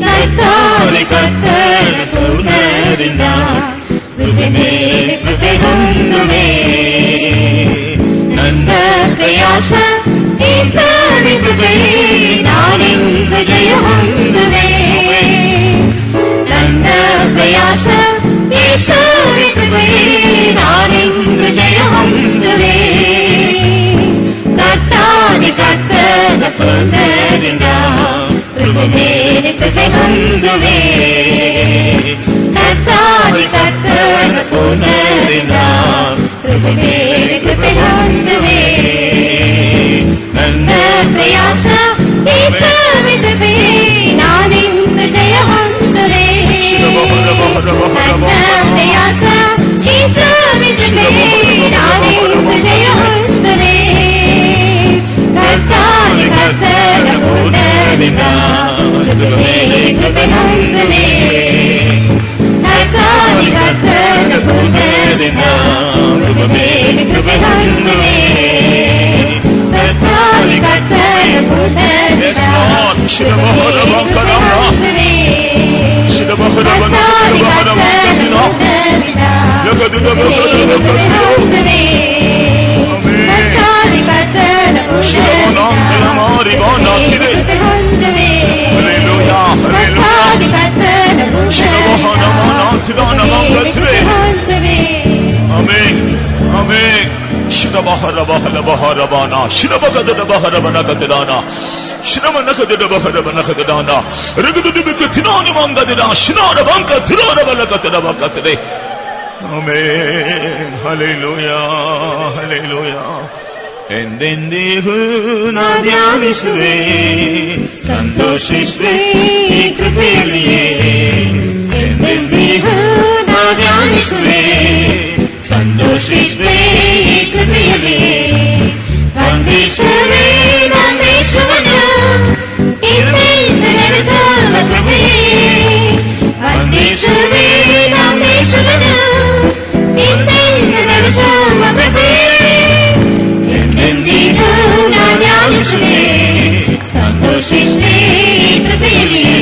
ಕರ್ತಾನೆ ಕರ್ತನ ಪೂರ್ಣದಿಂದ ಕೃಪೆ ಮೇಲೆ ಕೃಪೆ ಹೊಂದುವೆ. ನನ್ನ ಪ್ರಯಾಸ ಯೇಸುವಿನ ಕೃಪೆಯೇ ನಾನೆಂದು ಜಯ ಹೊಂದುವೆ. ನನ್ನ ಪ್ರಯಾಸ ಯೇಸುವಿನ ಕೃಪೆಯೇ ನಾನೆಂದು ಜಯ ಹೊಂದುವೆ. ಕರ್ತಾನೆ ಕರ್ತನ ಪೂರ್ಣದಿಂದ ಕೃಪೆ ಮೇಲೆ ಕೃಪೆ ಹೊಂದುವೆ. ಕರ್ತಾನೆ ಕರ್ತನ ಪೂರ್ಣದಿಂದ ಕೃಪೆ ಮೇಲೆ ಕೃಪೆ ಹೊಂದುವೆ. ನನ್ನ ಪ್ರಯಾಸ ಯೇಸುವಿನ ಕೃಪೆಯೇ ನಾನೆಂದು ಜಯ ಹೊಂದುವೆ. ನನ್ನ ಪ್ರಯಾಸ ಯೇಸುವಿನ ಕೃಪೆಯೇ ನಾನೆಂದು ಜಯ ಹೊಂದುವೆ. ಕರ್ತಾನೆ ಕರ್ತನ ಪೂರ್ಣದಿಂದ ಕೃಪೆ ಮೇಲೆ ಕೃಪೆ ಹೊಂದುವೆ. ಕರ್ತಾನೆ ಕರ್ತನ ಪೂರ್ಣದಿಂದ ಕೃಪೆ ಮೇಲೆ ಕೃಪೆ ಹೊಂದುವೆ. ಕರ್ತಾನೆ ಕರ್ತನ ಪೂರ್ಣದಿಂದ ಕೃಪೆ ಮೇಲೆ ಕೃಪೆ ಹೊಂದುವೆ. ಕರ್ತಾನೆ ಕರ್ತನ ಪೂರ್ಣದಿಂದ ಕರ್ತಾನೆ ಕರ್ತನ ಪೂರ್ಣದಿಂದ ಕೃಪೆ ಹೊಂದುವೆ. ಕರ್ತಾನೆ ಕರ್ತನ Amen, amen. Shirabaharabana shirabakadabaharabanakadana shiramanakadabaharabanakadana ragudubikatinani mangadina shirabanka tirarabalakadabakatade. Amen, hallelujah, hallelujah. ಎಂದೆಂದಿಗೂ ನಾ ಧ್ಯಾನಿಸುವೆ, ಸಂತೋಷಿಸುವೆ ಈ ಕೃಪೆಯಲ್ಲಿಯೇ. ಎಂದೆಂದಿಗೂ ನಾ ಧ್ಯಾನಿಸುವೆ, ಸಂತೋಷಿಸುವೆ ಈ ಕೃಪೆಯಲ್ಲಿಯೇ. ವಂದಿಸುವೆ ನಮ್ಮ ಯೇಸುವನ್ನು, ಇಂದಿನಿಂದ ನಡೆಸುವ ಕೃಪೆಯೇ. ವಂದಿಸುವೆ ನಮ್ಮ ಯೇಸುವನ್ನು, ಇಂದಿನಿಂದ ನಡೆಸುವ ಕೃಪೆಯೇ. ಎಂದೆಂದಿಗೂ ನಾ ಧ್ಯಾನಿಸುವೆ, ಸಂತೋಷಿಸುವೆ ಈ ಕೃಪೆಯಲ್ಲಿಯೇ.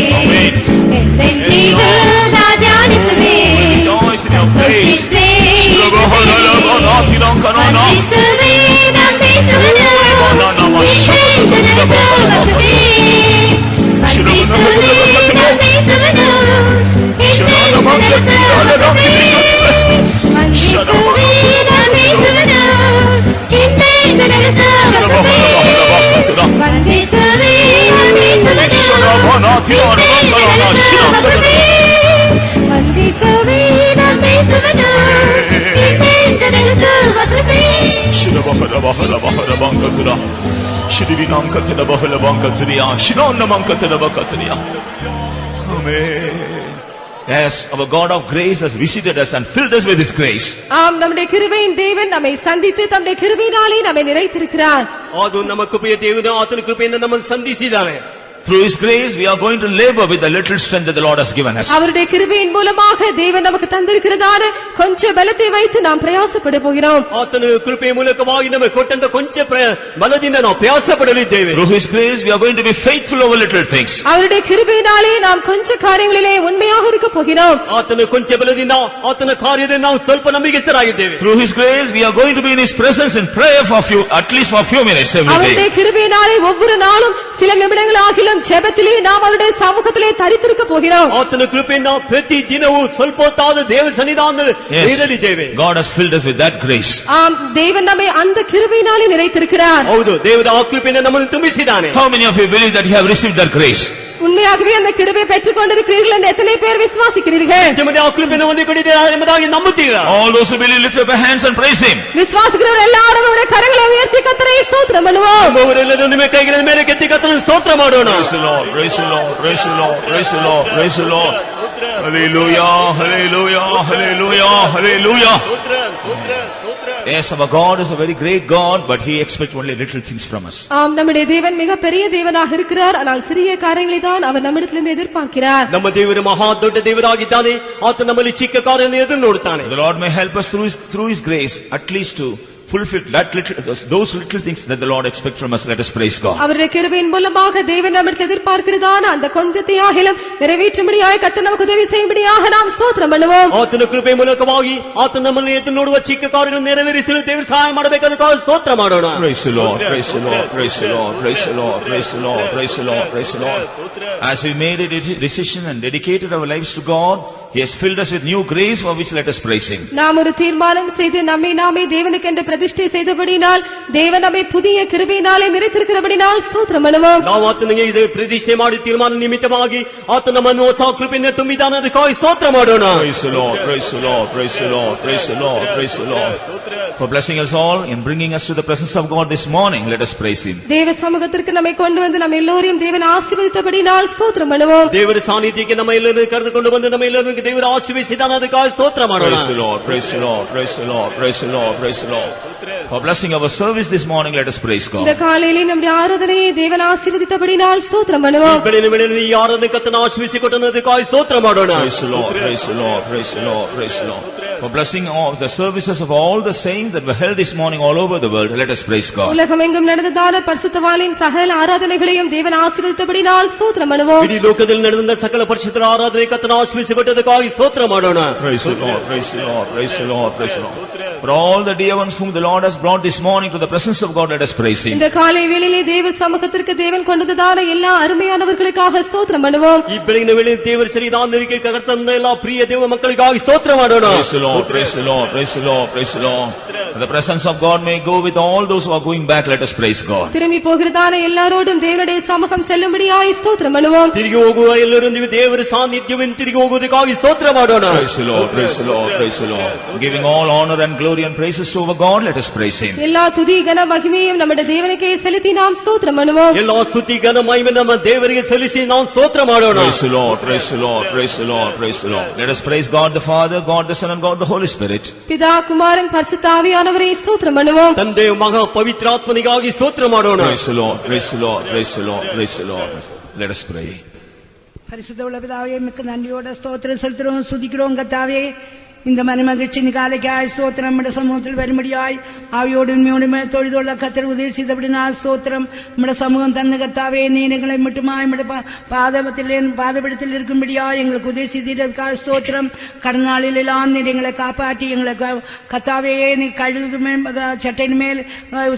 Yes, our God of grace has visited us and filled us with His grace.
ஆம், நம்முடைய கிருபையின் தேவன் நம்மை சந்தித்து தம்முடைய கிருபையினாலே நம்மை நிறைத்திருக்கிறார்.
ಅದು ನಮ್ಮ ಕೃಪೆಯ ದೇವರು ಆತನ ಕೃಪೆಯಿಂದ ನಮ್ಮನ್ನು ಸಂಧಿಸಿದ್ದಾನೆ.
Through His grace, we are going to labor with the little strength that the Lord has given us.
அவருடைய கிருபையின் மூலமாக தேவன் நமக்கு தந்திருக்கிறதான கொஞ்ச பலத்தை வைத்து நாம் பிரயாசப்பட போகிறோம்.
ಆತನ ಕೃಪೆಯ ಮೂಲಕವಾಗಿ ನಮಗೆ ಕೊಟ್ಟಂತ ಕೊಂಚ ಬಲದಿಂದ ನಾವು ಪ್ರಯಾಸ ಪಡಲಿದ್ದೇವೆ.
Through His grace, we are going to be faithful over little things.
அவருடைய கிருபையினாலே நாம் கொஞ்ச காரியங்களிலே உண்மையாக இருக்க போகிறோம்.
ಆತನ ಕೊಂಚ ಬಲದಿಂದ ಆತನ ಕಾರ್ಯದಿಂದ ನಾವು ಸ್ವಲ್ಪ ನಂಬಿಕೆಸ್ಥರಾಗಿದ್ದೇವೆ.
Through His grace, we are going to be in His presence in prayer for at least for a few minutes every day.
அவருடைய கிருபையினாலே ஒவ்வொரு நாளும் சில நிமிடங்கள் ஆகிலும் ஜெபத்திலே நாம் அவருடைய சமூகத்திலே தரித்திருக்க போகிறோம்.
ಆತನ ಕೃಪೆಯಿಂದ ಪ್ರತಿ ದಿನವೂ ಸ್ವಲ್ಪ ಹೊತ್ತಾದ ದೇವ ಸನ್ನಿಧಾನದಲ್ಲಿ ಇರಲಿದ್ದೇವೆ.
God has filled us with that grace.
ஆம், தேவன் நம்மை அந்த கிருபையினாலே நிறைத்திருக்கிறார்.
ಹೌದು, ದೇವರ ಆ ಕೃಪೆಯಿಂದ ನಮ್ಮನ್ನು ತುಂಬಿಸಿದ್ದಾನೆ.
How many of you believe that you have received that grace?
உண்மையாகவே அந்த கிருபையை பெற்றுக் கொண்டிருக்கிறீர்கள் என்று எத்தனை பேர் விசுவாசிக்கிறீர்கள்?
ನಿಮ್ಮದೇ ಆ ಕೃಪೆಯನ್ನು ಹೊಂದಿಕೊಂಡಿದ್ದೀರಾ ಎಂಬುದಾಗಿ ನಂಬುತ್ತೀರಾ?
All those who believe, lift up your hands and praise Him.
விசுவாசிக்கிறவர் எல்லாரும் அவருடைய கரங்களை உயர்த்தி கர்த்தரை ஸ்தோத்திரம் பண்ணுவோம்.
ನಮ್ಮವರೆಲ್ಲರೂ ನಿಮ್ಮ ಕೈಗಳ ಮೇಲೆ ಕೆತ್ತಿ ಕರ್ತನನ್ನು ಸ್ತೋತ್ರ ಮಾಡೋಣ.
Praise the Lord, praise the Lord, praise the Lord, praise the Lord, praise the Lord. Hallelujah, hallelujah, hallelujah, hallelujah. Yes, our God is a very great God, but He expects only little things from us.
ஆம், நம்முடைய தேவன் மிக பெரிய தேவனாக இருக்கிறார். ஆனால் சிறிய காரியங்களை தான் அவர் நம்மிடத்திலிருந்து எதிர்பார்க்கிறார்.
ನಮ್ಮ ದೇವರು ಮಹಾ ದೊಡ್ಡ ದೇವರಾಗಿದ್ದಾನೆ. ಆತ ನಮ್ಮಲ್ಲಿ ಚಿಕ್ಕ ಕಾರ್ಯವನ್ನು ಎದುರು ನೋಡುತ್ತಾನೆ.
The Lord may help us through His grace at least to fulfill those little things that the Lord expects from us. Let us praise God.
அவருடைய கிருபையின் மூலமாக தேவன் நம்மிடத்தில் எதிர்பார்க்கிறதான அந்த கொஞ்சத்தை ஆகிலும் நிறைவேற்றும்படியாக கர்த்தர் நமக்கு உதவி செய்யும்படியாக நாம் ஸ்தோத்திரம் பண்ணுவோம்.
ಆತನ ಕೃಪೆ ಮೂಲಕವಾಗಿ ಆತ ನಮ್ಮನ್ನು ಎದುರು ನೋಡುವ ಚಿಕ್ಕ ಕಾರ್ಯಗಳನ್ನು ನೆರವೇರಿಸಲು ದೇವರು ಸಹಾಯ ಮಾಡಬೇಕಾದ ಸ್ತೋತ್ರ ಮಾಡೋಣ.
Praise the Lord, praise the Lord, praise the Lord, praise the Lord, praise the Lord, praise the Lord, praise the Lord. As we made a decision and dedicated our lives to God, He has filled us with new grace for which let us praise Him.
நாம் ஒரு தீர்மானம் செய்து நம்மை நாமே தேவனுக்கு என்று பிரதிஷ்டை செய்தபடினால் தேவன் நம்மை புதிய கிருபையினாலே நிறைத்திருக்கிறபடினால் ஸ்தோத்திரம் பண்ணுவோம்.
ನಾವು ಆತನಿಗೆ ಇದು ಪ್ರತಿಷ್ಠೆ ಮಾಡಿ ತೀರ್ಮಾನ ನಿಮಿತ್ತವಾಗಿ ಆತ ನಮ್ಮನ್ನು ಹೊಸ ಕೃಪೆಯಿಂದ ತುಂಬಿದ್ದಾನೆ, ಅದಕ್ಕಾಗಿ ಸ್ತೋತ್ರ ಮಾಡೋಣ.
Praise the Lord, praise the Lord, praise the Lord, praise the Lord, praise the Lord. For blessing us all and bringing us to the presence of God this morning, let us praise Him.
தேவ சமூகத்திற்கு நம்மை கொண்டு வந்து நம்ம எல்லோரையும் தேவன் ஆசீர்வதித்தபடினால் ஸ்தோத்திரம் பண்ணுவோம்.
ದೇವರ ಸಾನ್ನಿಧ್ಯಕ್ಕೆ ನಮ್ಮ ಎಲ್ಲರನ್ನು ಕರೆದುಕೊಂಡು ಬಂದು ನಮ್ಮ ಎಲ್ಲರನ್ನು ದೇವರು ಆಶೀರ್ವದಿಸಿದ್ದಾನೆ, ಅದಕ್ಕಾಗಿ ಸ್ತೋತ್ರ ಮಾಡೋಣ.
Praise the Lord, praise the Lord, praise the Lord, praise the Lord, praise the Lord. For blessing our service this morning, let us praise God.
இந்த காலையிலே நம்முடைய ஆராதனையை தேவன் ஆசீர்வதித்தபடினால் ஸ்தோத்திரம் பண்ணுவோம்.
ಬೆಳಗಿನ ವೇಳೆಯಲ್ಲಿ ಈ ಆರಾಧನೆ ಕರ್ತನ ಆಶೀರ್ವದಿಸಿಕೊಟ್ಟನು, ಅದಕ್ಕಾಗಿ ಸ್ತೋತ್ರ ಮಾಡೋಣ.
Praise the Lord, praise the Lord, praise the Lord, praise the Lord. For blessing all the services of all the saints that were held this morning all over the world, let us praise God.
உலகமெங்கும் நடந்ததான பரிசுத்தவான்களின் சகல ஆராதனைகளையும் தேவன் ஆசீர்வதித்தபடினால் ஸ்தோத்திரம் பண்ணுவோம்.
ಇಡೀ ಲೋಕದಲ್ಲಿ ನಡೆದ ಸಕಲ ಪರಿಶುದ್ಧರ ಆರಾಧನೆ ಕರ್ತನ ಆಶೀರ್ವದಿಸಿಕೊಟ್ಟದಕ್ಕಾಗಿ ಸ್ತೋತ್ರ ಮಾಡೋಣ.
Praise the Lord, praise the Lord, praise the Lord, praise the Lord. For all the dear ones whom the Lord has brought this morning to the presence of God, let us praise Him.
இந்த காலை வேளையிலே தேவ சமூகத்திற்கு தேவன் கொண்டதான எல்லா அருமையானவர்களுக்காக ஸ்தோத்திரம் பண்ணுவோம்.
ಈ ಬೆಳಗಿನ ವೇಳೆಯಲ್ಲಿ ದೇವರ ಸನ್ನಿಧಾನಕ್ಕೆ ಕರ್ತನ ಎಲ್ಲಾ ಪ್ರಿಯ ದೇವ ಮಕ್ಕಳಿಗಾಗಿ ಸ್ತೋತ್ರ ಮಾಡೋಣ.
Praise the Lord, praise the Lord, praise the Lord, praise the Lord. The presence of God may go with all those who are going back, let us praise God.
திரும்பி போகிறதான எல்லாரோடும் தேவனுடைய சமூகம் செல்லும்படியாய் ஸ்தோத்திரம் பண்ணுவோம்.
ತಿರುಗಿ ಹೋಗುವ ಎಲ್ಲರೊಂದಿಗೆ ದೇವರ ಸಾನ್ನಿಧ್ಯವನ್ನು ತಿರುಗಿ ಹೋಗುವುದಕ್ಕಾಗಿ ಸ್ತೋತ್ರ ಮಾಡೋಣ.
Praise the Lord, praise the Lord, praise the Lord. Giving all honor and glory and praises to our God, let us praise Him.
எல்லா துதி கன மகிமையும் நம்முடைய தேவனுக்கே செலுத்தி நாம் ஸ்தோத்திரம் பண்ணுவோம்.
ಎಲ್ಲಾ ಸ್ತುತಿ ಘನ ಮಹಿಮೆ ನಮ್ಮ ದೇವರಿಗೆ ಸಲ್ಲಿಸಿ ನಾವು ಸ್ತೋತ್ರ ಮಾಡೋಣ.
Praise the Lord, praise the Lord, praise the Lord, praise the Lord. Let us praise God the Father, God the Son and God the Holy Spirit.
பிதா குமாரன் பரிசுத்த ஆவியானவரை ஸ்தோத்திரம் பண்ணுவோம்.
ತಂದೆ ಮಗ ಪವಿತ್ರಾತ್ಮನಿಗಾಗಿ ಸ್ತೋತ್ರ ಮಾಡೋಣ.
Praise the Lord, praise the Lord, praise the Lord, praise the Lord. Let us pray.
பரிசுத்த உள்ள பிதாவே, மிக்க நன்றியோட ஸ்தோத்திரம் செலுத்துறோம், சுதிக்கிறோம் கர்த்தாவே. இந்த மனமகிழ்ச்சியின் காலைக்காய் ஸ்தோத்திரம். நம்முடைய சமூகத்தில் வரும்படியாய் ஆவியோடு உண்மையோடுமே தொழுதுள்ள கர்த்தர் உதவி செய்தபடினால் ஸ்தோத்திரம். நம்முடைய சமூகம் தந்த கர்த்தாவே, நீங்களை மட்டுமாய் பாதபடத்தில் இருக்கும்படியாய் எங்களுக்கு உதவி செய்ததற்காக ஸ்தோத்திரம். கடந்த நாளில் எல்லாம் நீர் எங்களை காப்பாற்றி எங்களை கர்த்தாவே நீ கழுகு சட்டையின் மேல்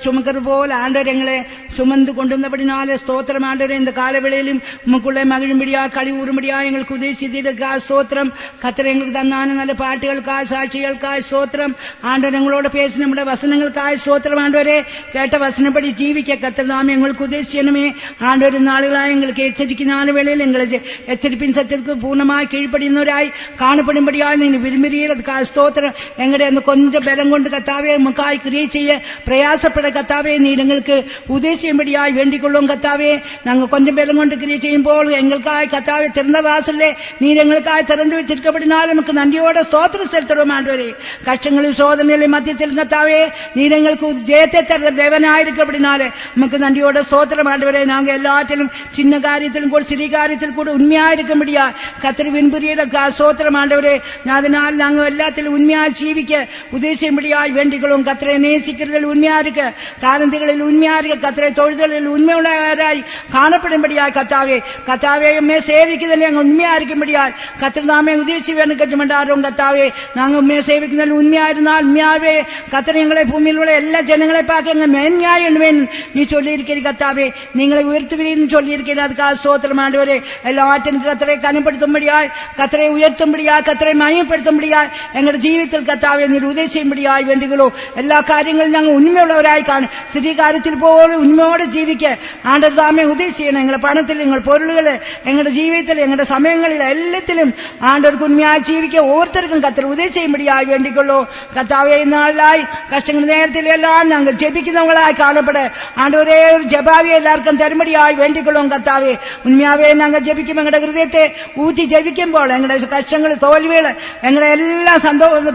சுமக்கிறது போல் ஆண்டவர் எங்களை சுமந்து கொண்டு வந்தபடினாலே ஸ்தோத்திரம். ஆண்டவர் இந்த காலவேளையிலும் உமக்குள்ளே மகிழும்படியா கழிவு ஊறும்படியா எங்களுக்கு உதவி செய்ததற்காக ஸ்தோத்திரம். கர்த்தர் எங்களுக்கு தந்தான நல்ல பாட்டுகள் வார்த்தைகளுக்காய் சாட்சிகளுக்காய் ஸ்தோத்திரம். ஆண்டவர் எங்களோட பேசின நம்முடைய வசனங்களுக்காய் ஸ்தோத்திரம். ஆண்டவரே கேட்ட வசனப்படி ஜீவிக்க கர்த்தர் தாமே எங்களுக்கு உதவி செய்யணுமே. ஆண்டவர் நாளுகளாய் எங்களுக்கு எச்சரிக்கையான வேளையில் எங்களை எச்சரிப்பின் சத்தியத்துக்கு பூர்ணமாய் கீழ்ப்படினவராய் காணப்படும்படியாய் நீங்க விரும்புகிறீர்கள் ஸ்தோத்திரம். எங்களுடைய அந்த கொஞ்சம் பலம் கொண்டு கத்தாவே முக்காய் கிரியை செய்ய பிரயாசப்பட கத்தாவே நீர் எங்களுக்கு உதவி செய்யும்படியாய் வேண்டிக் கொள்ளும் கத்தாவே. நாங்க கொஞ்சம் பலம் கொண்டு கிரியை செய்யும் போது எங்களுக்காய் கத்தாவே திறந்த வாசல்ல நீர் எங்களுக்காய் திறந்து வச்சிருக்கப்படினால் நமக்கு நன்றியோட ஸ்தோத்திரம் செலுத்துறோம். ஆண்டவரே கஷ்டங்களும் சோதனைகளையும் மத்தியத்தில் கத்தாவே நீர் எங்களுக்கு ஜெயத்தை தர தேவனாயிருக்கப்படினாலே நமக்கு நன்றியோட ஸ்தோத்திரம். ஆண்டவரே நாங்க எல்லாத்திலும் சின்ன காரியத்திலும் கூட சிறிய காரியத்தில் கூட உண்மையா இருக்க முடியா கத்திரி வின்புரிய ஸ்தோத்திரம். ஆண்டவரே அதனால் நாங்க எல்லாத்திலும் உண்மையா ஜீவிக்க உதவி செய்யும்படியாய் வேண்டிகளும் கத்திரை நேசிக்கிறதில் உண்மையா இருக்க தாரந்துகளில் உண்மையா இருக்க கத்திரை தொழுதலில் உண்மையுள்ளவராய் காணப்படும்படியாய் கத்தாவே கத்தாவே சேவிக்குதல் எங்க உண்மையா இருக்கும்படியாய் கத்திரதாமே உதவி செய்வேன் கட்சிமண்டாரும் கத்தாவே நாங்க உண்மையை சேவிக்குதல் உண்மையா இருந்தால் உண்மையாவே கத்திர எங்களை பூமியில் உள்ள எல்லா ஜனங்களை பார்க்க எங்க மேன்மையா எண்ணுவேன் நீ சொல்லி இருக்கிறீ கத்தாவே. நீங்களை உயர்த்துவீர்னு சொல்லி இருக்கிறீர். அதுக்காக ஸ்தோத்திரம். ஆண்டவரே எல்லாவற்றின் கத்தரை கனப்படுத்தும்படியாய் கத்தரை உயர்த்தும்படியாய் கத்தரை மயப்படுத்தும்படியாய் எங்களுடைய ஜீவிதத்தில் கத்தாவே நீர் உதவி செய்யும்படியாய் வேண்டுகிறோம். எல்லா காரியங்களும் நாங்கள் உண்மை உள்ளவராய் காண சிறிய காரியத்தில் போல உண்மையோடு ஜீவிக்க ஆண்டவர் தாமே உதவி செய்யணும். எங்களை பணத்தில் எங்கள் பொருள்களை எங்களுடைய ஜீவிதத்தில் எங்களுடைய சமயங்களில் எல்லாத்திலும் ஆண்டவருக்கு உண்மையாய் ஜீவிக்க ஒவ்வொருத்தருக்கும் கத்தர் உதவி செய்யும்படியாய் வேண்டிக் கொள்ளும். கத்தாவே நாளாய் கஷ்டங்கள் நேரத்தில் எல்லாம் நாங்கள் ஜெபிக்கிறவங்களாய் காணப்பட ஆண்டவரே ஜெபாவே எல்லாருக்கும் தரும்படியாய் வேண்டிக் கொள்ளும். கத்தாவே உண்மையாவே நாங்கள் ஜெபிக்கும் எங்களுடைய ஹிருதயத்தை ஊற்றி ஜெபிக்கும் போல எங்களுடைய கஷ்டங்கள் தோல்விகளை எங்களை எல்லாம்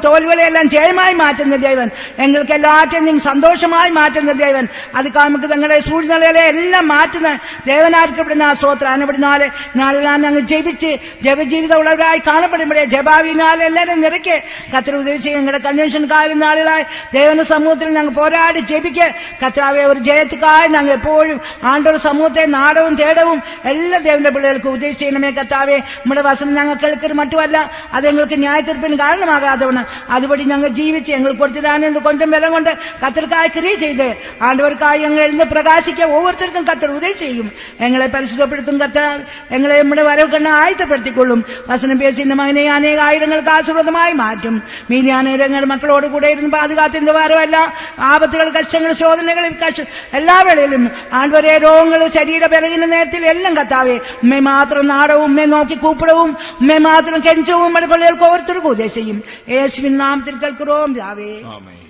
தோல்விகளை எல்லாம் ஜெயமாய் மாற்றுங்க தேவன். எங்களுக்கு எல்லாத்தையும் நீங்க சந்தோஷமாய் மாற்றுங்க தேவன். அதுக்காக நமக்கு தங்களுடைய சூழ்நிலையில எல்லாம் மாற்றுங்க தேவனா இருக்கப்படி நான் சோத்திரானபடினாலே நாளெல்லாம் நாங்கள் ஜெபிச்சு ஜெப ஜீவித உலகாய் காணப்படும்படியா ஜெபாவினால் எல்லாரும் நிறைக்க கத்திர உதவி செய்ய எங்களோட கன்வென்ஷனுக்காக நாளாய் தேவன சமூகத்தில் நாங்கள் போராடி ஜெபிக்க கத்திராவே ஒரு ஜெயத்துக்காக நாங்கள் எப்போதும் ஆண்டவர் சமூகத்தை நாடவும் தேடவும் எல்லா தேவன பிள்ளைகளுக்கு உதவி செய்யணுமே. கத்தாவே நம்முடைய வசனம் நாங்கள் கேட்கிறது மட்டுமல்ல அது எங்களுக்கு நியாயத்திற்பின் காரணமாகாதவன அதுபடி நாங்கள் ஜீவிச்சு எங்களுக்கு கொடுத்துதானே இந்த கொஞ்சம் பலம் கொண்டு கத்திற்காய் கிரியை செய்து ஆண்டவருக்காய் எங்கள் இருந்து பிரகாசிக்க ஒவ்வொருத்தருக்கும் கத்தர் உதவி செய்யும். எங்களை பரிசுத்தப்படுத்தும் கத்தர் எங்களை நம்முடைய வரவு கண்ண ஆயத்தப்படுத்திக் கொள்ளும். வசனம் பேசி இந்த மகனை அநேக ஆயிரங்களுக்கு ஆசீர்வாதமாய் மாற்றும். மீதியான எங்கள் மக்களோடு கூட இருந்து பாதுகாத்து இந்த வாரம் எல்லாம் ஆபத்துகள் கஷ்டங்கள் சோதனைகள் எல்லா வேளையிலும் ஆண்டவரே ரோகங்கள் சரீர பிறகின நேரத்தில் எல்லாம் கத்தாவே உண்மை மாத்திரம் நாடவும் உண்மை நோக்கி கூப்பிடவும் உண்மை மாத்திரம் கெஞ்சவும் ஒவ்வொருத்தருக்கும் உதவி செய்யும். இயேசுவின் நாமத்தில் கேட்கிறோம்.
ஆமென்.